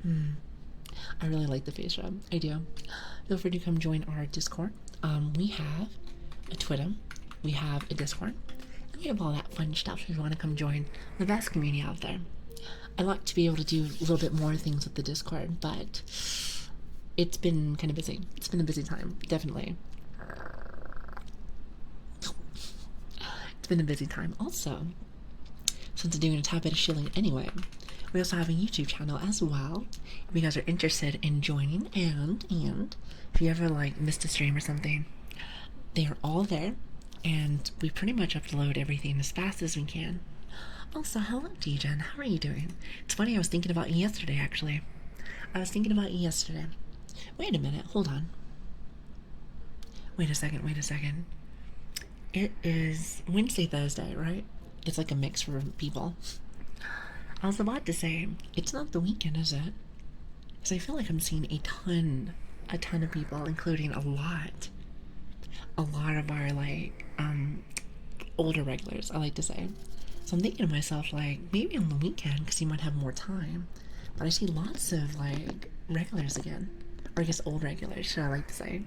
A: I really like the face rub. I do. Feel free to come join our Discord. We have a Twitter. We have a Discord. And we have all that fun stuff if you want to come join the best community out there. I'd like to be able to do a little bit more things with the Discord, but it's been kind of busy. It's been a busy time, definitely. It's been a busy time. Also, since I'm doing a tad bit of shilling anyway, we also have a YouTube channel as well. If you guys are interested in joining, and if you ever like missed a stream or something, they are all there, and we pretty much upload everything as fast as we can. Also, hello D-Gen, how are you doing? It's funny, I was thinking about you yesterday, actually. Wait a minute, hold on. Wait a second. It is Wednesday, Thursday, right? It's like a mix for people. I was about to say, it's not the weekend, is it? Because I feel like I'm seeing a ton of people, including a lot of our, like, older regulars, I like to say. So I'm thinking to myself, like, maybe on the weekend, because you might have more time. But I see lots of, like, regulars again. Or I guess old regulars, should I like to say.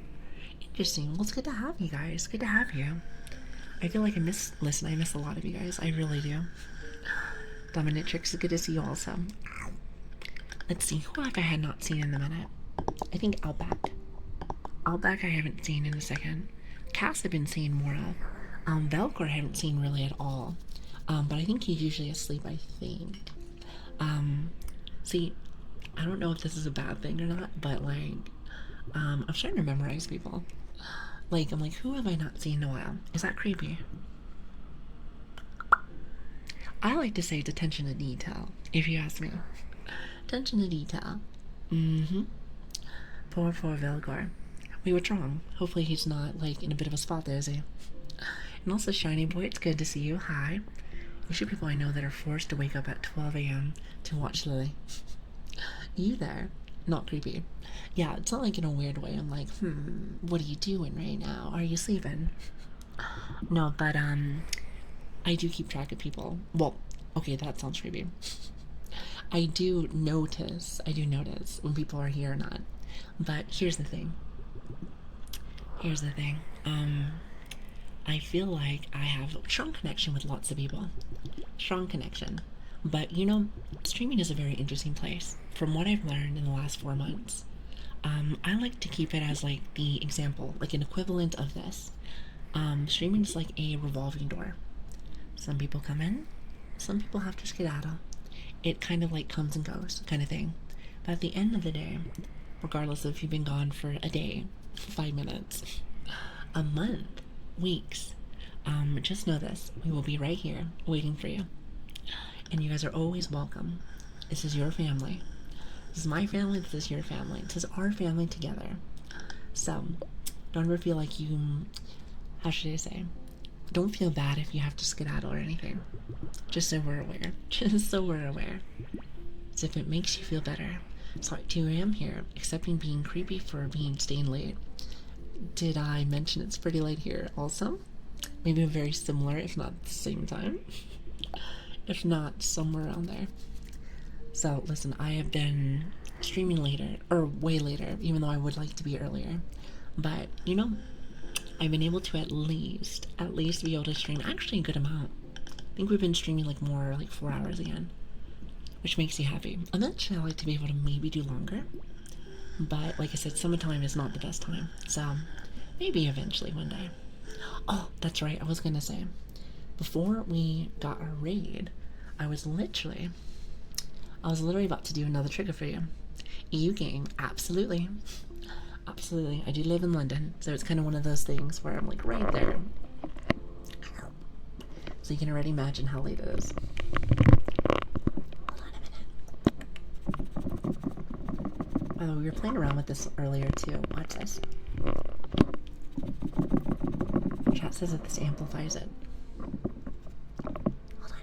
A: Interesting. Well, it's good to have you guys. Good to have you. I feel like I miss a lot of you guys. I really do. Dominatrix, it's good to see you also. Let's see, who have I had not seen in a minute? I think Outback. Outback I haven't seen in a second. Cass I've been seeing more of. Velcor I haven't seen really at all. But I think he's usually asleep, I think. See, I don't know if this is a bad thing or not, but like, I'm starting to memorize people. Like, I'm like, who have I not seen in a while? Is that creepy? I like to say it's attention to detail, if you ask me. Attention to detail. Poor Velgar. We were wrong. Hopefully he's not, like, in a bit of a spot there, is he? And also, Shiny Boy, it's good to see you. Hi. Usually people I know that are forced to wake up at 12 a.m. to watch Lili. You there? Not creepy. Yeah, it's not like in a weird way. I'm like, what are you doing right now? Are you sleeping? No, but, I do keep track of people. Well, okay, that sounds creepy. I do notice when people are here or not. But here's the thing. I feel like I have a strong connection with lots of people. Strong connection. But, you know, streaming is a very interesting place. From what I've learned in the last 4 months, I like to keep it as, like, the example, like an equivalent of this. Streaming is like a revolving door. Some people come in, some people have to skedaddle. It kind of like comes and goes kind of thing. But at the end of the day, regardless of if you've been gone for a day, 5 minutes, a month, weeks, just know this, we will be right here waiting for you. And you guys are always welcome. This is your family. This is my family, this is your family. This is our family together. So, don't ever feel like you, how should I say, don't feel bad if you have to skedaddle or anything. Just so we're aware. So if it makes you feel better. So at 2 a.m. here, accepting being creepy for staying late. Did I mention it's pretty late here also? Maybe very similar, if not at the same time. If not, somewhere around there. So listen, I have been streaming later, or way later, even though I would like to be earlier. But, you know, I've been able to at least be able to stream actually a good amount. I think we've been streaming like more, like 4 hours again, which makes you happy. Eventually I like to be able to maybe do longer, but like I said, summertime is not the best time, so maybe eventually one day. Oh, that's right, I was gonna say, before we got our raid, I was literally about to do another trigger for you. EU game, absolutely. Absolutely. I do live in London, so it's kind of one of those things where I'm like right there. So you can already imagine how late it is. Hold on a minute. Oh, we were playing around with this earlier too. Watch this. Chat says that this amplifies it. Hold on.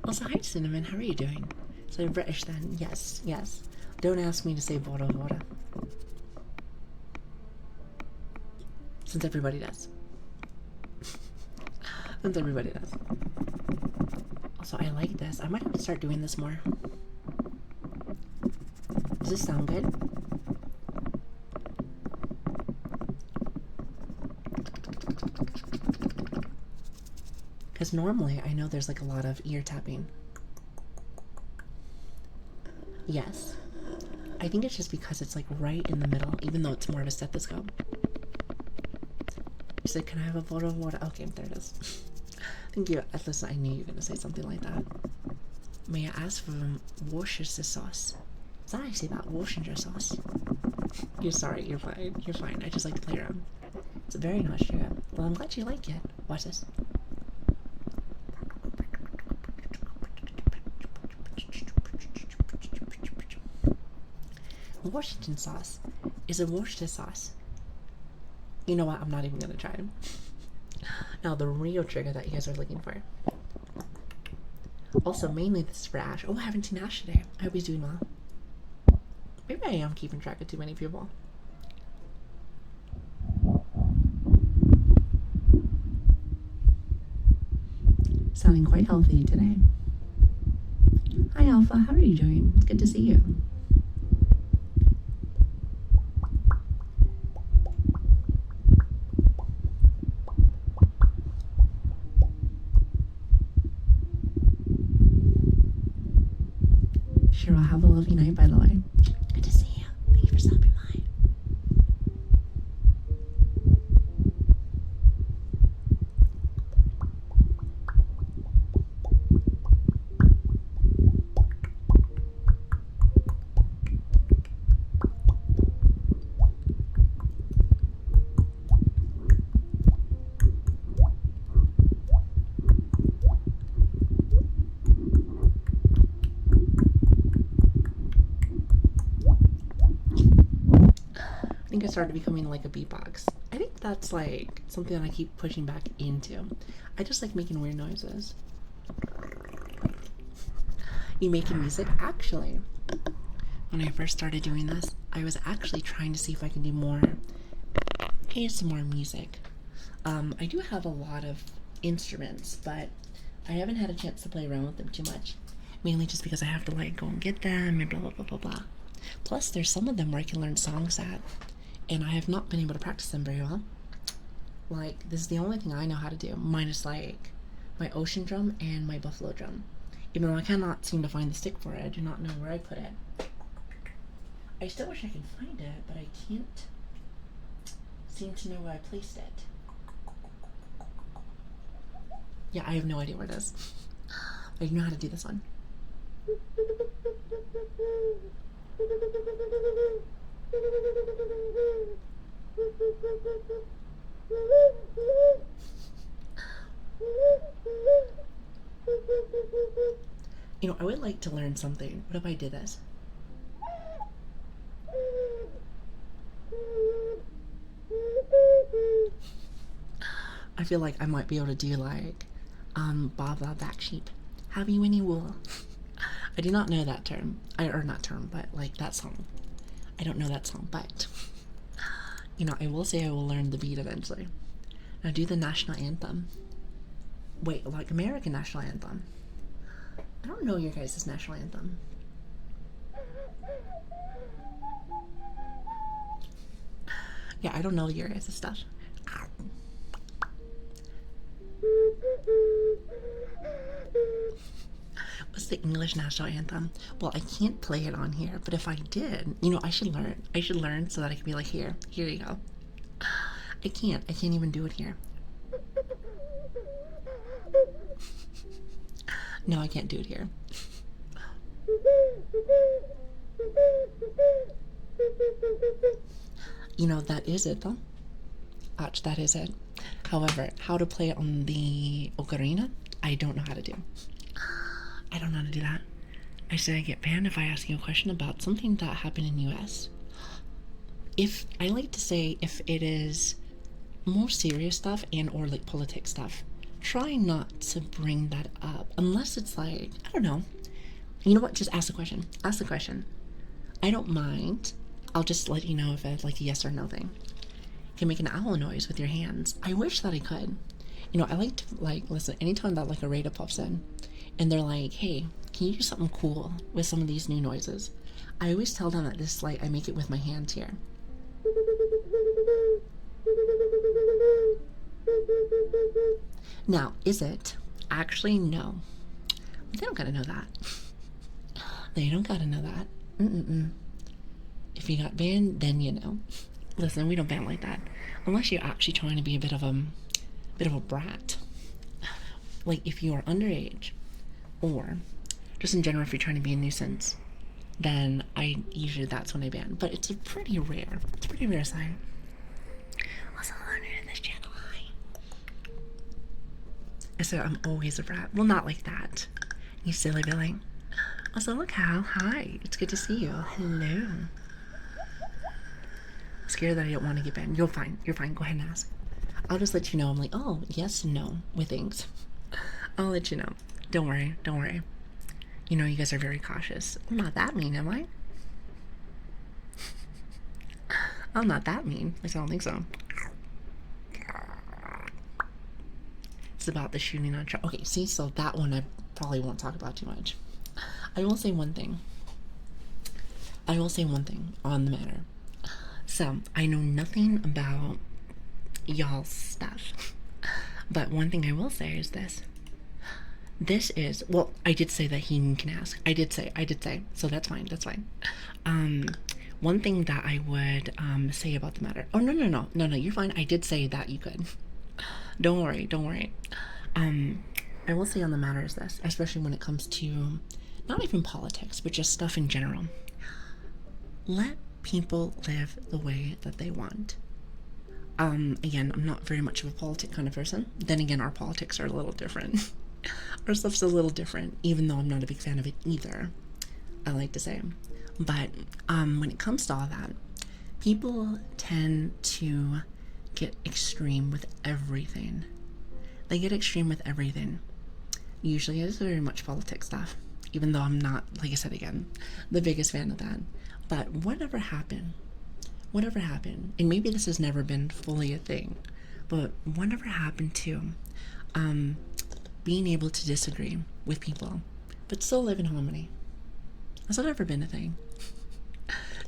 A: Also, hi Cinnamon, how are you doing? So British then? Yes, yes. Don't ask me to say water water. Since everybody does. Since everybody does. Also, I like this. I might have to start doing this more. Does this sound good? Because normally I know there's like a lot of ear tapping. Yes. I think it's just because it's like right in the middle, even though it's more of a stethoscope. She said, can I have a bottle of water? Okay, there it is. Thank you. Listen, I knew you were going to say something like that. May I ask for Worcestershire sauce? Is that how I say that? Worcestershire sauce? You're sorry, you're fine. You're fine. I just like to play around. It's a very nice sugar. Well, I'm glad you like it. Watch this. Worcestershire sauce is a Worcestershire sauce. You know what? I'm not even gonna try it. Now the real trigger that you guys are looking for. Also, mainly this is for Ash. Oh, I haven't seen Ash today. I hope he's doing well. Maybe I am keeping track of too many people. Sounding quite healthy today. Hi Alpha, how are you doing? It's good to see you. Sure, I'll have a lovely night, by the way. Good to see you. Thank you for stopping by. I think I started becoming like a beatbox. I think that's like something that I keep pushing back into. I just like making weird noises. You making music? Actually, when I first started doing this, I was actually trying to see if I can do more ASMR music. I do have a lot of instruments, but I haven't had a chance to play around with them too much. Mainly just because I have to like go and get them and blah blah blah blah blah. Plus, there's some of them where I can learn songs at, and I have not been able to practice them very well. Like, this is the only thing I know how to do, minus like my ocean drum and my buffalo drum. Even though I cannot seem to find the stick for it, I do not know where I put it. I still wish I could find it, but I can't seem to know where I placed it. Yeah, I have no idea where it is. I don't know how to do this one. You know, I would like to learn something. What if I did this? I feel like I might be able to do like, Bob Black Sheep. Have you any wool? I do not know that term. Or not term, but like that song. I don't know that song, but you know, I will say I will learn the beat eventually. Now do the national anthem. Wait, like American national anthem. I don't know your guys' national anthem. Yeah, I don't know your guys' stuff. What's the English national anthem? Well, I can't play it on here, but if I did, you know, I should learn. I should learn so that I can be like, here you go. I can't even do it here. No, I can't do it here. You know, that is it though. Ouch, that is it. However, how to play it on the ocarina, I don't know how to do. I don't know how to do that. I said I get banned if I ask you a question about something that happened in US. If I like to say if it is more serious stuff and or like politics stuff, try not to bring that up unless it's like, I don't know. You know what? Just ask the question. Ask the question. I don't mind. I'll just let you know if it's like a yes or no thing. You can make an owl noise with your hands. I wish that I could. You know, I like to like listen anytime that like a radar pops in and they're like, hey, can you do something cool with some of these new noises? I always tell them that this like I make it with my hands here. Now, is it? Actually, no. But they don't gotta know that. They don't gotta know that. If you got banned, then you know. Listen, we don't ban like that. Unless you're actually trying to be a bit of a brat. Like if you are underage, or just in general if you're trying to be a nuisance, then usually that's when I ban. But it's a pretty rare sign. Also, hello to this channel. Hi. I said I'm always a brat. Well, not like that. You silly Billy. Also, look, Hal. Hi. It's good to see you. Hello. I'm scared that I don't want to get banned. You're fine. You're fine. Go ahead and ask. I'll just let you know. I'm like, oh, yes, no, with things. I'll let you know. Don't worry. Don't worry. You know, you guys are very cautious. I'm not that mean, am I? I'm not that mean. At least I don't think so. It's about the shooting on truck. Okay, see, so that one I probably won't talk about too much. I will say one thing. I will say one thing on the matter. So, I know nothing about y'all's stuff. But one thing I will say is this. This is, well, I did say that he can ask. I did say. So that's fine, that's fine. One thing that I would say about the matter. Oh, no, you're fine. I did say that you could. Don't worry. I will say on the matter is this, especially when it comes to not even politics, but just stuff in general. Let people live the way that they want. Again, I'm not very much of a politic kind of person. Then again, our politics are a little different. Our stuff's a little different, even though I'm not a big fan of it either, I like to say. But when it comes to all that, people tend to get extreme with everything. They get extreme with everything. Usually it's very much politics stuff, even though I'm not, like I said again, the biggest fan of that. But whatever happened, and maybe this has never been fully a thing, but whatever happened to being able to disagree with people, but still live in harmony? Has that ever been a thing?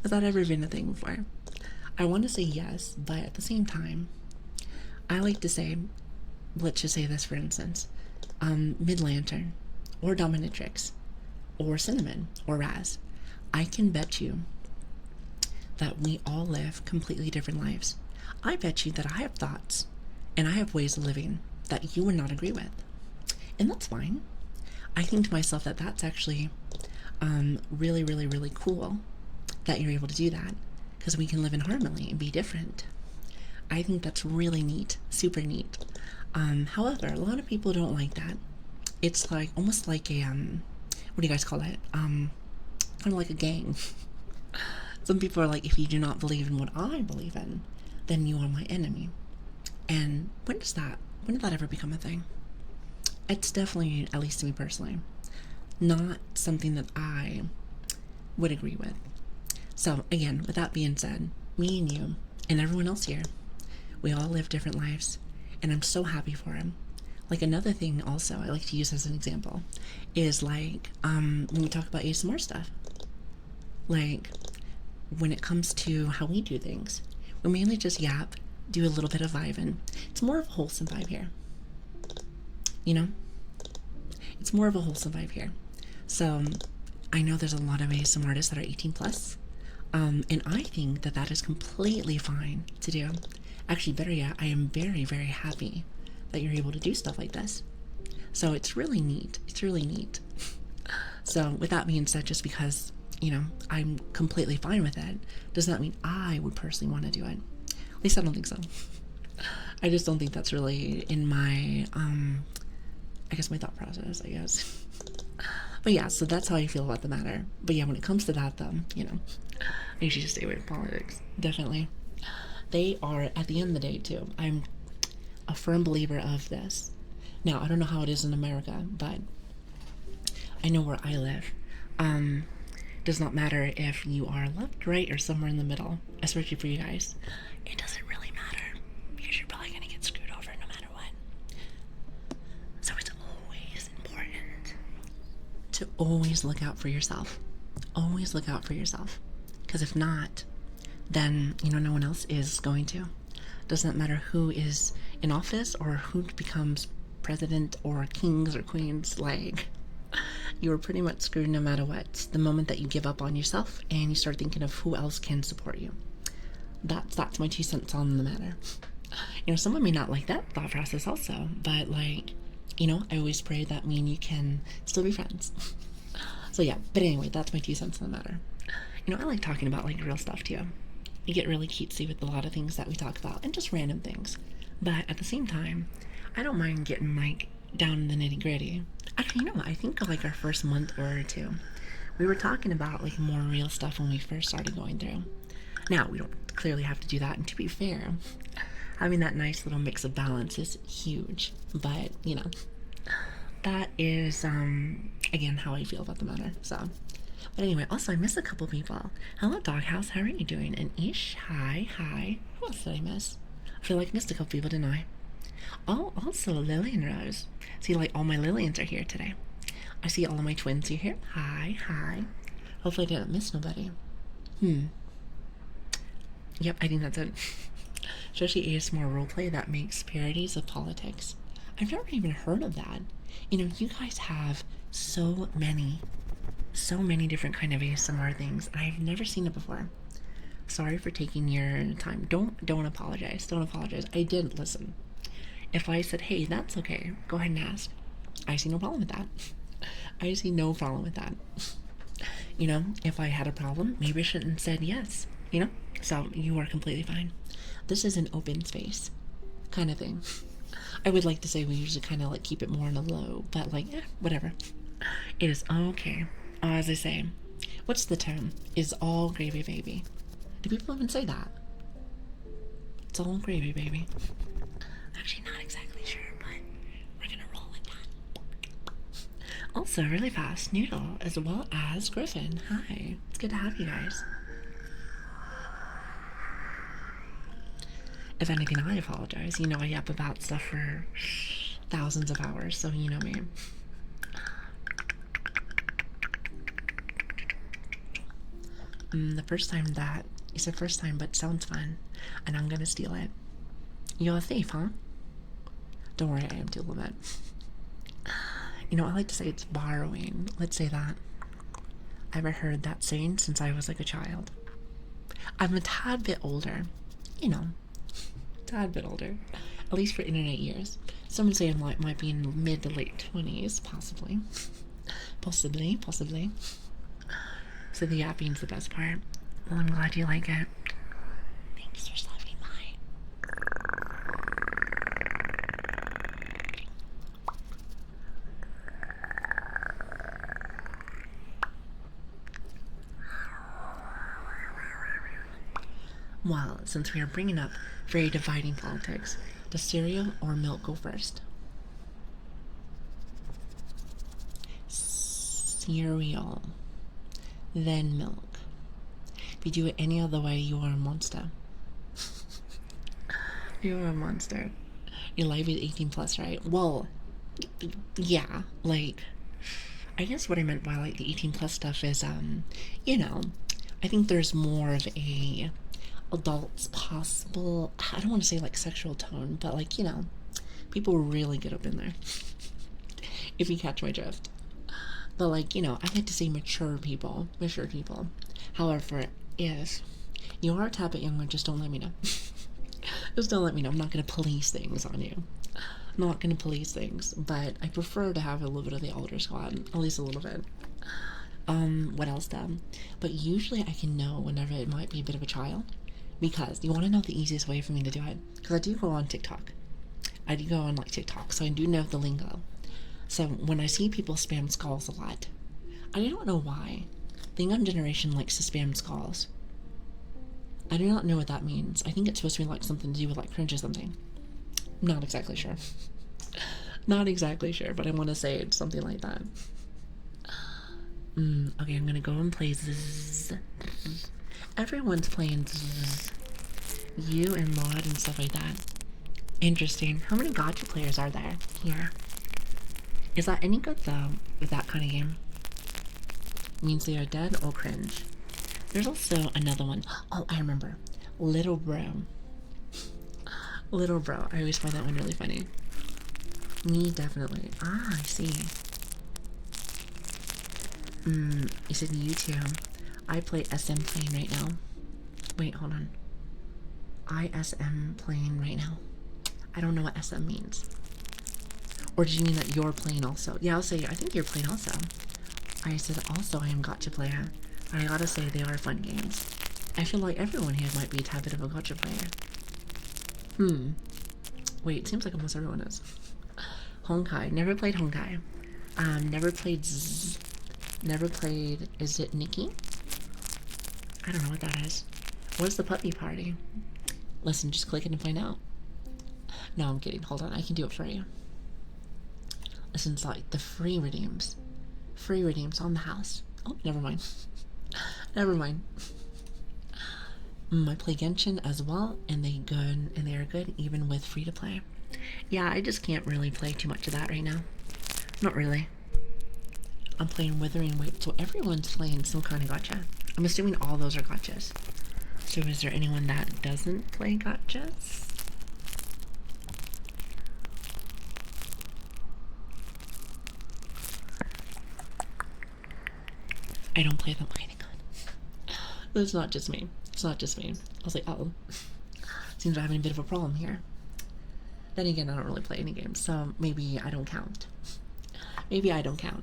A: Has that ever been a thing before? I want to say yes, but at the same time, I like to say, let's just say this for instance, Mid-Lantern, or Dominatrix, or Cinnamon, or Raz, I can bet you that we all live completely different lives. I bet you that I have thoughts, and I have ways of living that you would not agree with. And that's fine. I think to myself that that's actually really cool that you're able to do that, because we can live in harmony and be different. I think that's really neat, super neat. However, a lot of people don't like that. It's like almost like a what do you guys call it? Kind of like a gang. Some people are like, if you do not believe in what I believe in, then you are my enemy. And when did that ever become a thing? It's definitely, at least to me personally, not something that I would agree with. So again, with that being said, me and you and everyone else here, we all live different lives, and I'm so happy for him. Like another thing also I like to use as an example is like when we talk about ASMR stuff, like when it comes to how we do things, we mainly just yap, do a little bit of vibing. It's more of a wholesome vibe here, you know? It's more of a wholesome vibe here. So I know there's a lot of ASMR artists that are 18 plus, and I think that that is completely fine to do. Actually, better yet, I am very happy that you're able to do stuff like this. So it's really neat. It's really neat. So with that being said, just because, I'm completely fine with it, does not mean I would personally want to do it. At least I don't think so. I just don't think that's really in my, I guess my thought process, I guess. But yeah, so that's how I feel about the matter. But yeah, when it comes to that, though, I usually just stay away from politics. Definitely. They are, at the end of the day, too. I'm a firm believer of this. Now, I don't know how it is in America, but I know where I live. Does not matter if you are left, right, or somewhere in the middle, especially for you guys. It doesn't really matter because you're probably going to get screwed over no matter what. So it's always important to always look out for yourself. Always look out for yourself. Because if not, then, no one else is going to. Doesn't matter who is in office or who becomes president or kings or queens, like, you are pretty much screwed no matter what. The moment that you give up on yourself and you start thinking of who else can support you. That's my 2 cents on the matter. Someone may not like that thought process also, but I always pray that me and you can still be friends. So yeah, but anyway, that's my 2 cents on the matter. I like talking about real stuff too. You get really cutesy with a lot of things that we talk about and just random things. But at the same time, I don't mind getting down in the nitty gritty. Actually, I think our first month or two, we were talking about more real stuff when we first started going through. Now, we don't clearly have to do that, and to be fair, having that nice little mix of balance is huge. But, that is, again, how I feel about the matter, so. But anyway, also, I missed a couple people. Hello, Doghouse, how are you doing? And Ish, hi. Who else did I miss? I feel like I missed a couple people, didn't I? Oh, also Lilian. See, all my Lilians are here today. I see all of my twins are here. Hi. Hopefully I didn't miss nobody. Yep, I think that's it. Especially ASMR roleplay that makes parodies of politics. I've never even heard of that. You guys have so many different kind of ASMR things. I've never seen it before. Sorry for taking your time. Don't apologize. Don't apologize. I did listen. If I said, hey, that's okay, go ahead and ask. I see no problem with that. I see no problem with that. If I had a problem, maybe I shouldn't have said yes. So you are completely fine. This is an open space kind of thing. I would like to say we usually kind of keep it more on a low, but whatever. It is okay. As I say, what's the term? Is all gravy, baby. Do people even say that? It's all gravy, baby. Actually, not exactly sure, but we're gonna roll with that. Also, really fast, Noodle, as well as Griffin. Hi, it's good to have you guys. If anything, I apologize. I yap about stuff for thousands of hours, so you know me. The first time that is the first time, but sounds fun, and I'm gonna steal it. You're a thief, huh? Don't worry, I am too, a little bit. I like to say it's borrowing. Let's say that. I haven't heard that saying since I was a child. I'm a tad bit older. Tad bit older. At least for internet years. Some would say I might be in mid to late 20s, possibly. Possibly. So the yapping's the best part. Well, I'm glad you like it. Thanks for stopping by. Well, since we are bringing up very dividing politics, does cereal or milk go first? Cereal, then milk. If you do it any other way, you are a monster. You are a monster. Your life is 18 plus, right? Well, yeah, I guess what I meant by the 18 plus stuff is, I think there's more of a adults possible, I don't want to say sexual tone, but people really get up in there. If you catch my drift. But I like to say mature people. However, if you are a tad bit younger, just don't let me know. Just don't let me know. I'm not going to police things on you. Not gonna police things, but I prefer to have a little bit of the elder squad, at least a little bit. What else then? But usually I can know whenever it might be a bit of a child, because you want to know the easiest way for me to do it. Because I do go on TikTok. I do go on like TikTok, so I do know the lingo. So when I see people spam skulls a lot, I don't know why. The young generation likes to spam skulls. I do not know what that means. I think it's supposed to be like something to do with like cringe or something. Not exactly sure. Not exactly sure, but I want to say it's something like that. Okay, I'm gonna go and play zzz. Everyone's playing zzz. You and Maud and stuff like that. Interesting. How many gotcha players are there here? Is that any good though with that kind of game? Means they are dead or cringe. There's also another one. Oh, I remember. Little Bro. Little Bro. I always find that one really funny. Me, definitely. Ah, I see. You said you too. I play SM playing right now. Wait, hold on. ISM playing right now. I don't know what SM means. Or did you mean that you're playing also? Yeah, I'll say I think you're playing also. I said also I am gotcha player. I gotta say they are fun games. I feel like everyone here might be a tad bit of a gotcha player. Wait, it seems like almost everyone is. Honkai. Never played Honkai. Never played Zzz. Never played... Is it Nikki? I don't know what that is. What is the puppy party? Listen, just click it and find out. No, I'm kidding. Hold on, I can do it for you. Listen, it's like the free redeems. Free redeems on the house. Oh, never mind. Never mind. I play Genshin as well, and they are good even with free to play. Yeah, I just can't really play too much of that right now. Not really. I'm playing Withering Wait, so everyone's playing some kind of gacha. I'm assuming all those are gachas. So is there anyone that doesn't play gachas? I don't play them. Okay, God. That's not just me. It's not just me. I was like, oh, seems we're having a bit of a problem here. Then again, I don't really play any games, so maybe I don't count. Maybe I don't count.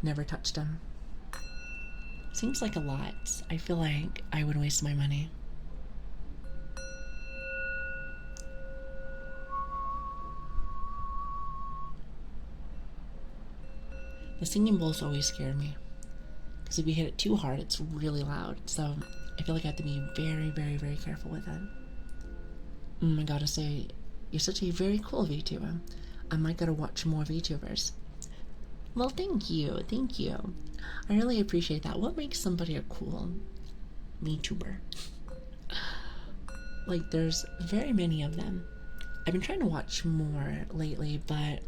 A: Never touched them. Seems like a lot. I feel like I would waste my money. The singing bowls always scared me. Because if you hit it too hard, it's really loud. So I feel like I have to be very, very, very careful with it. I gotta say, you're such a very cool VTuber. I might gotta watch more VTubers. Well, thank you, thank you. I really appreciate that. What makes somebody a cool VTuber? Like, there's very many of them. I've been trying to watch more lately, but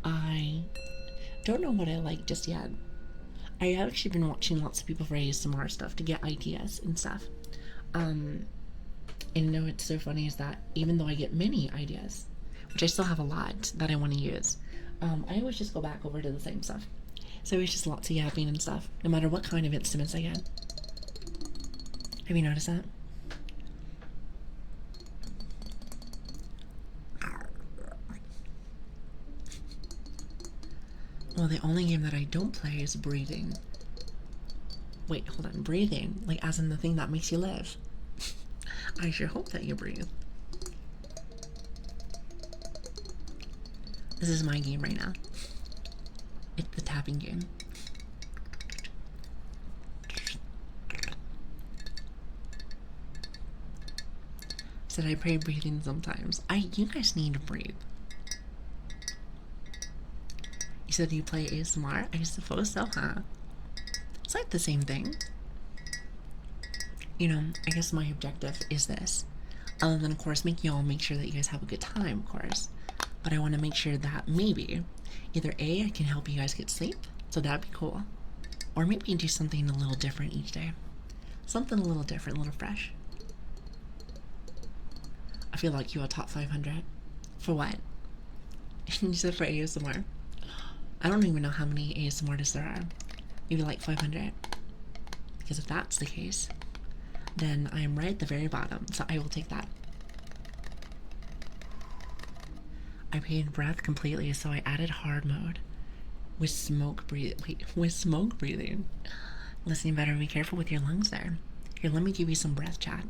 A: I don't know what I like just yet. I have actually been watching lots of people for ASMR stuff to get ideas and stuff. And you know what's so funny is that even though I get many ideas, which I still have a lot that I want to use, I always just go back over to the same stuff. So it's just lots of yapping and stuff, no matter what kind of instruments I get. Have you noticed that? Well, the only game that I don't play is breathing. Wait, hold on. Breathing? Like as in the thing that makes you live. I sure hope that you breathe. This is my game right now. It's the tapping game. Said I pray breathing sometimes. You guys need to breathe. You said you play ASMR? I suppose so, huh? It's like the same thing. You know, I guess my objective is this. Other than, of course, make sure that you guys have a good time, of course. But I want to make sure that maybe either A, I can help you guys get sleep, so that'd be cool. Or maybe do something a little different each day. Something a little different, a little fresh. I feel like you are top 500. For what? You said for ASMR. I don't even know how many ASMR artists there are. Maybe like 500. Because if that's the case, then I am right at the very bottom, so I will take that. I paid breath completely, so I added hard mode with smoke breathing. Wait, with smoke breathing. Listening better. Be careful with your lungs there. Here, let me give you some breath chat.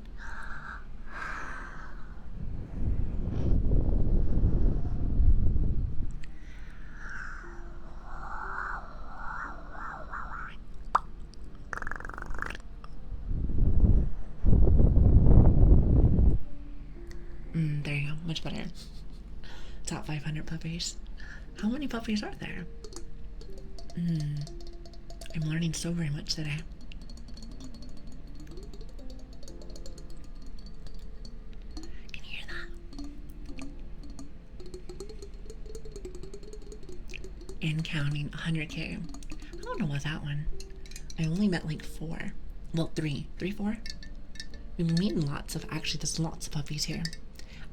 A: There you go. Much better. Top 500 puppies. How many puppies are there? I'm learning so very much today. Can you hear that? And counting 100K. I don't know about that one. I only met like 4. Well, 3. 3, 4? We've been meeting lots of, actually there's lots of puppies here.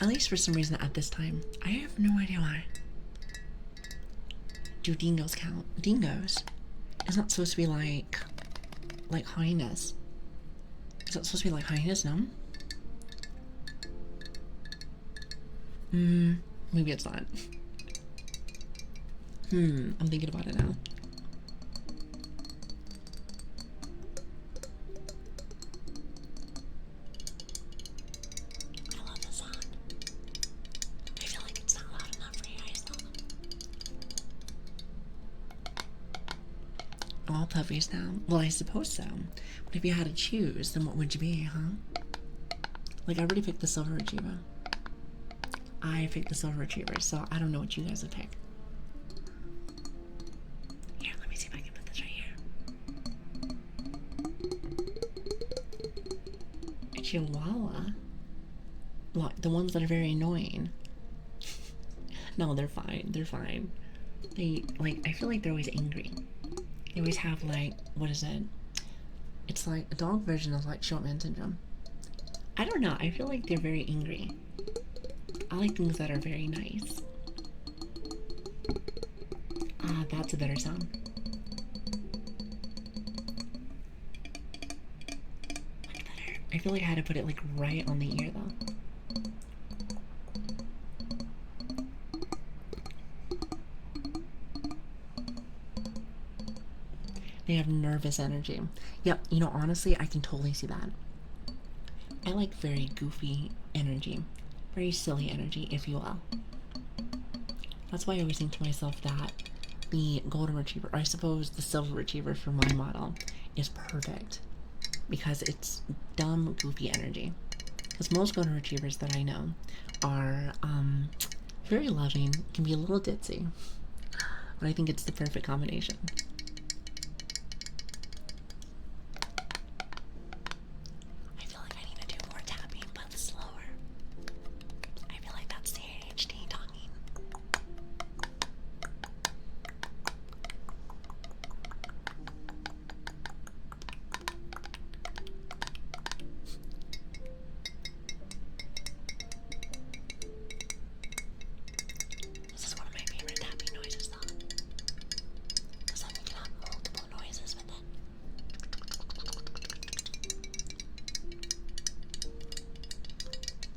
A: At least for some reason at this time. I have no idea why. Do dingoes count? Dingoes? It's not supposed to be like hyenas. Is that supposed to be like hyenas? No? Maybe it's not. I'm thinking about it now. I love the sound. I feel like it's not loud enough for you guys though. All puppies now. Well, I suppose so. But if you had to choose, then what would you be, huh? Like, I already picked the silver retriever. I picked the silver retriever, so I don't know what you guys would pick. Here, let me see if I can put this right here. A Chihuahua? Well, the ones that are very annoying. No, they're fine. They're fine. They, like, I feel like they're always angry. They always have, like, what is it? It's like a dog version of, like, short man syndrome. I don't know. I feel like they're very angry. I like things that are very nice. Ah, that's a better sound. Much better. I feel like I had to put it, like, right on the ear, though. They have nervous energy. Yep, you know, honestly, I can totally see that. I like very goofy energy. Very silly energy, if you will. That's why I always think to myself that the golden retriever, or I suppose the silver retriever for my model, is perfect. Because it's dumb, goofy energy. Because most golden retrievers that I know are very loving, can be a little ditzy. But I think it's the perfect combination.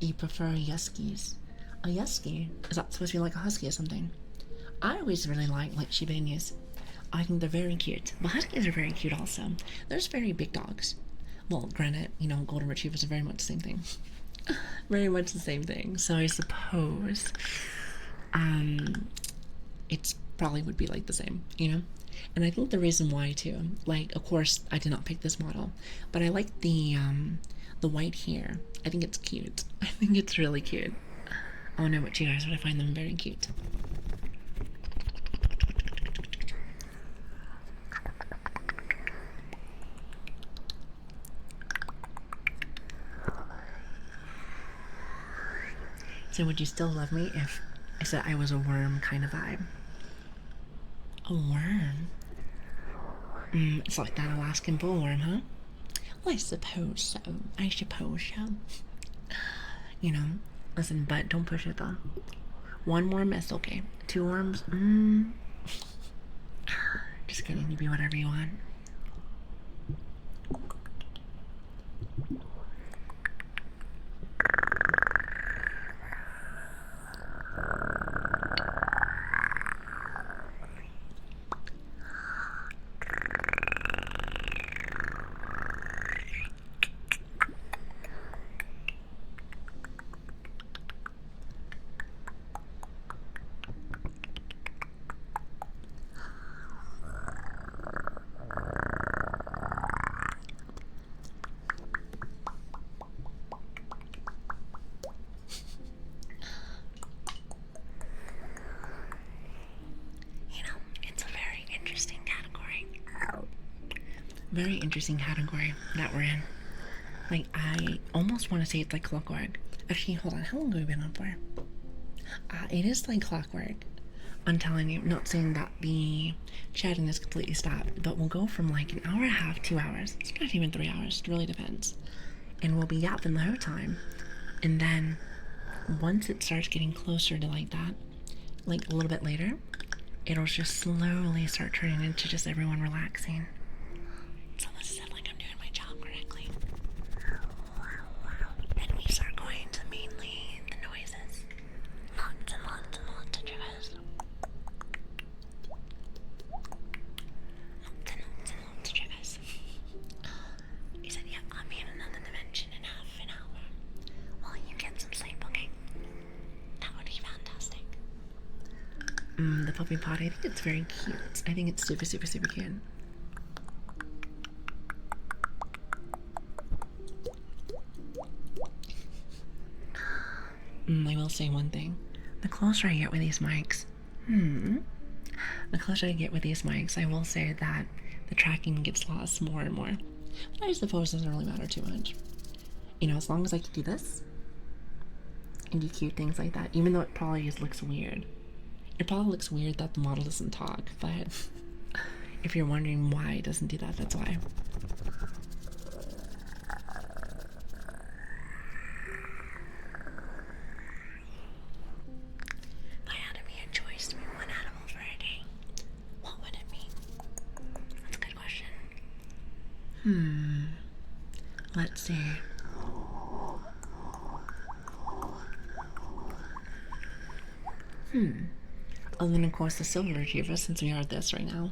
A: You prefer Yuskies? A Yusky? Is that supposed to be like a husky or something? I always really like Shiba Inus. I think they're very cute. But Huskies are very cute also. There's very big dogs. Well, granted, you know, Golden Retrievers are very much the same thing. Very much the same thing. So I suppose it's probably would be like the same, you know? And I think the reason why too, like, of course I did not pick this model, but I like the white hair. I think it's cute. I think it's really cute. I don't know about you guys, but I find them very cute. So would you still love me if I said I was a worm kind of vibe? A worm? It's like that Alaskan bullworm, huh? Well, I suppose so. I suppose so. You know, listen, but don't push it though. One worm is okay. 2 worms, just kidding, you be whatever you want. Very interesting category that we're in. Like, I almost want to say it's like clockwork. Actually, hold on. How long have we been on for? It is like clockwork. I'm telling you, not saying that the chatting is completely stopped, but we'll go from like an hour and a half, 2 hours. It's not even 3 hours. It really depends. And we'll be yapping the whole time. And then once it starts getting closer to like that, like a little bit later, it'll just slowly start turning into just everyone relaxing. Someone said like I'm doing my job correctly. And we start going to mainly the noises. Lots and lots and lots of triggers. Lots and lots and lots of triggers. He said, yeah, I'll be in another dimension in half an hour. Well, you get some sleep, okay? That would be fantastic. The puppy potty, I think it's very cute. I think it's super, super, super cute. I will say one thing. The closer I get with these mics, the closer I get with these mics, I will say that the tracking gets lost more and more. But I suppose it doesn't really matter too much. You know, as long as I can do this and do cute things like that, even though it probably just looks weird. It probably looks weird that the model doesn't talk, but if you're wondering why it doesn't do that, that's why. If I had to be a choice to be one animal for a day, what would it be? That's a good question. Let's see. And then of course the silver retriever, since we are at this right now.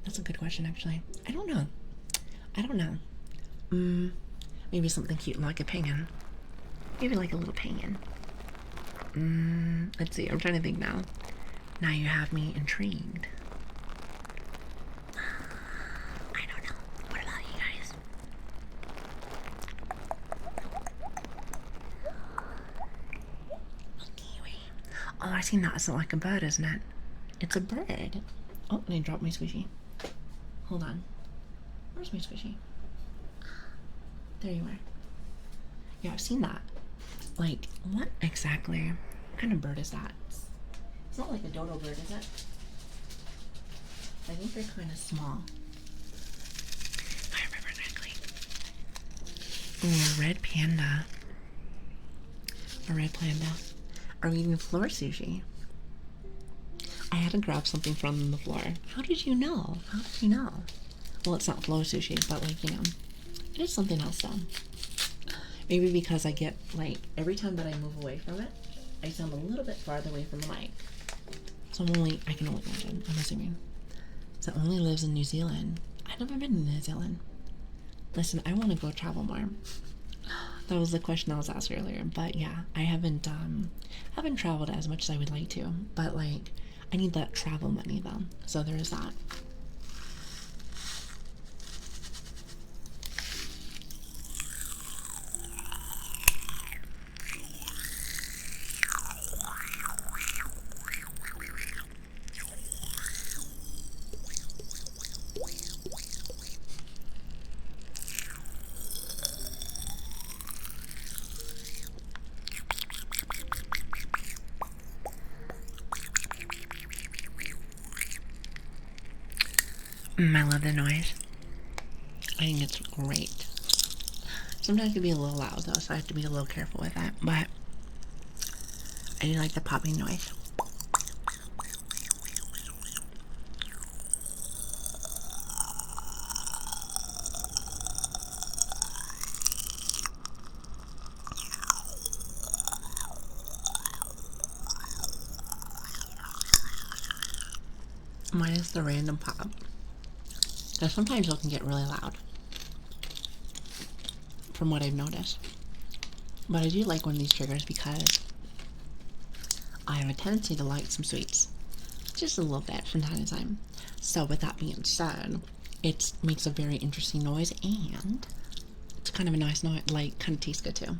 A: That's a good question actually. I don't know. Maybe something cute like a penguin. Maybe like a little penguin. Let's see, I'm trying to think now. Now you have me intrigued. I don't know. What about you guys? A kiwi. Oh, I see that. It's not like a bird, isn't it? It's a bird. Oh, and I dropped my squishy. Hold on. Where's my squishy? There you are. Yeah, I've seen that. Like, what exactly? What kind of bird is that? It's not like a dodo bird, is it? I think they're kind of small. If I remember correctly. Ooh, red panda. A red panda. Are we eating floor sushi? I had to grab something from the floor. How did you know? How did you know? Well, it's not floor sushi, but like, you know, it is something else though. Maybe because I get, like, every time that I move away from it, I sound a little bit farther away from the mic. So I can only imagine, I'm assuming. So it only lives in New Zealand. I've never been to New Zealand. Listen, I want to go travel more. That was the question I was asked earlier. But yeah, I haven't traveled as much as I would like to. But like, I need that travel money though. So there is that. I love the noise. I think it's great. Sometimes it can be a little loud though, so I have to be a little careful with that. But I do like the popping noise. Minus the random pop. Now sometimes it can get really loud, from what I've noticed. But I do like one of these triggers because I have a tendency to like some sweets. Just a little bit from time to time. So with that being said, it makes a very interesting noise and it's kind of a nice noise, like kind of tastes good too.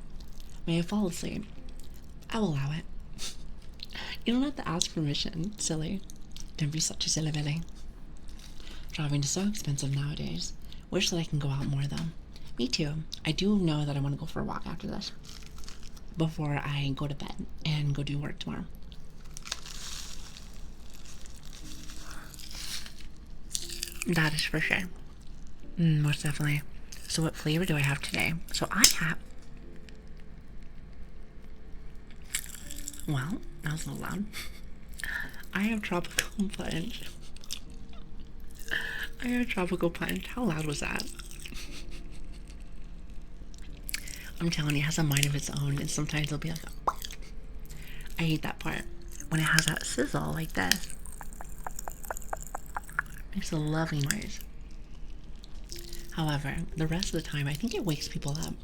A: May I fall asleep? I will allow it. You don't have to ask permission, silly. Don't be such a silly Billy. Driving is so expensive nowadays. Wish that I can go out more though. Me too. I do know that I want to go for a walk after this. Before I go to bed and go do work tomorrow. That is for sure. Most definitely. So what flavor do I have today? So I have... Well, that was a little loud. I have tropical punch. I have tropical punch. How loud was that? I'm telling you, it has a mind of its own, and sometimes it'll be like, I hate that part. When it has that sizzle like this. Makes a lovely noise. However, the rest of the time, I think it wakes people up.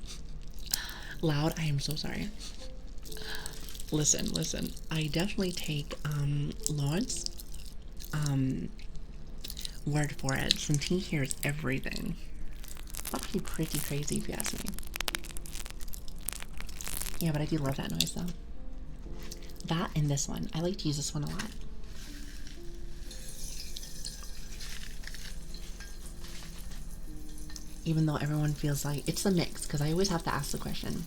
A: Loud, I am so sorry. Listen. I definitely take Lord's word for it, since he hears everything. It's actually pretty crazy if you ask me. Yeah, but I do love that noise though. That and this one. I like to use this one a lot. Even though everyone feels like it's a mix, because I always have to ask the question,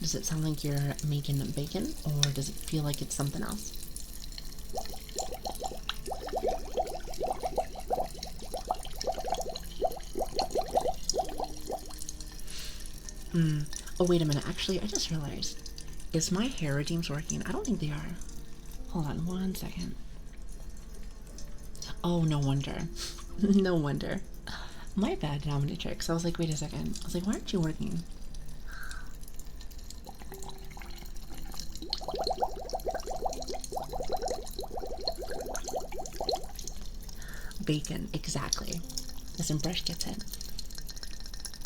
A: does it sound like you're making bacon, or does it feel like it's something else? Oh, wait a minute. Actually, I just realized. Is my hair redeems working? I don't think they are. Hold on 1 second. Oh, no wonder. No wonder. My bad, Dominatrix. I was like, wait a second. I was like, why aren't you working? Bacon, exactly. Listen, Brush gets it.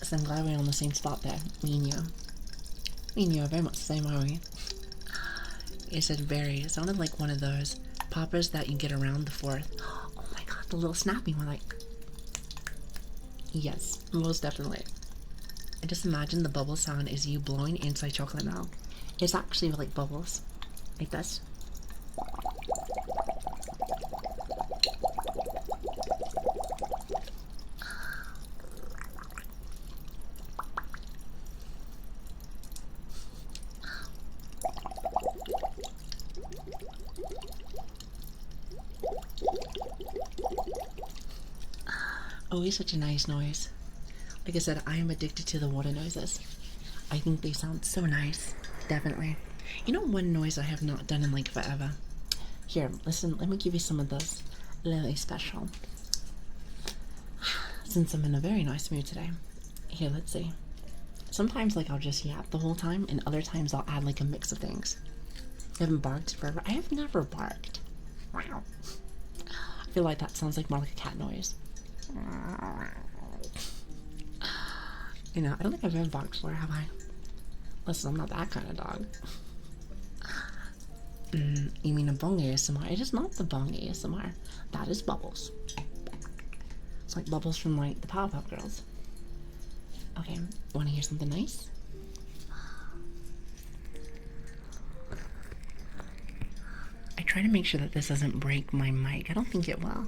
A: So I'm glad we're on the same spot there. Me and you. Me and you are very much the same, are we? It said very. It sounded like one of those poppers that you get around the 4th. Oh my god, the little snappy one, like... Yes, most definitely. I just imagine the bubble sound is you blowing inside chocolate milk. It's actually like bubbles. Like this. Always such a nice noise. Like I said, I am addicted to the water noises. I think they sound so nice. Definitely. You know one noise I have not done in like forever? Here, listen, let me give you some of those. Lili special. Since I'm in a very nice mood today. Here, let's see. Sometimes like I'll just yap the whole time, and other times I'll add like a mix of things. I haven't barked forever. I have never barked. Wow. I feel like that sounds like more like a cat noise. You know, I don't think I've ever barked before, have I? Listen, I'm not that kind of dog. You mean a bong ASMR? It is not the bong ASMR. That is Bubbles. It's like Bubbles from like the Powerpuff Girls. Okay, want to hear something nice? I try to make sure that this doesn't break my mic. I don't think it will.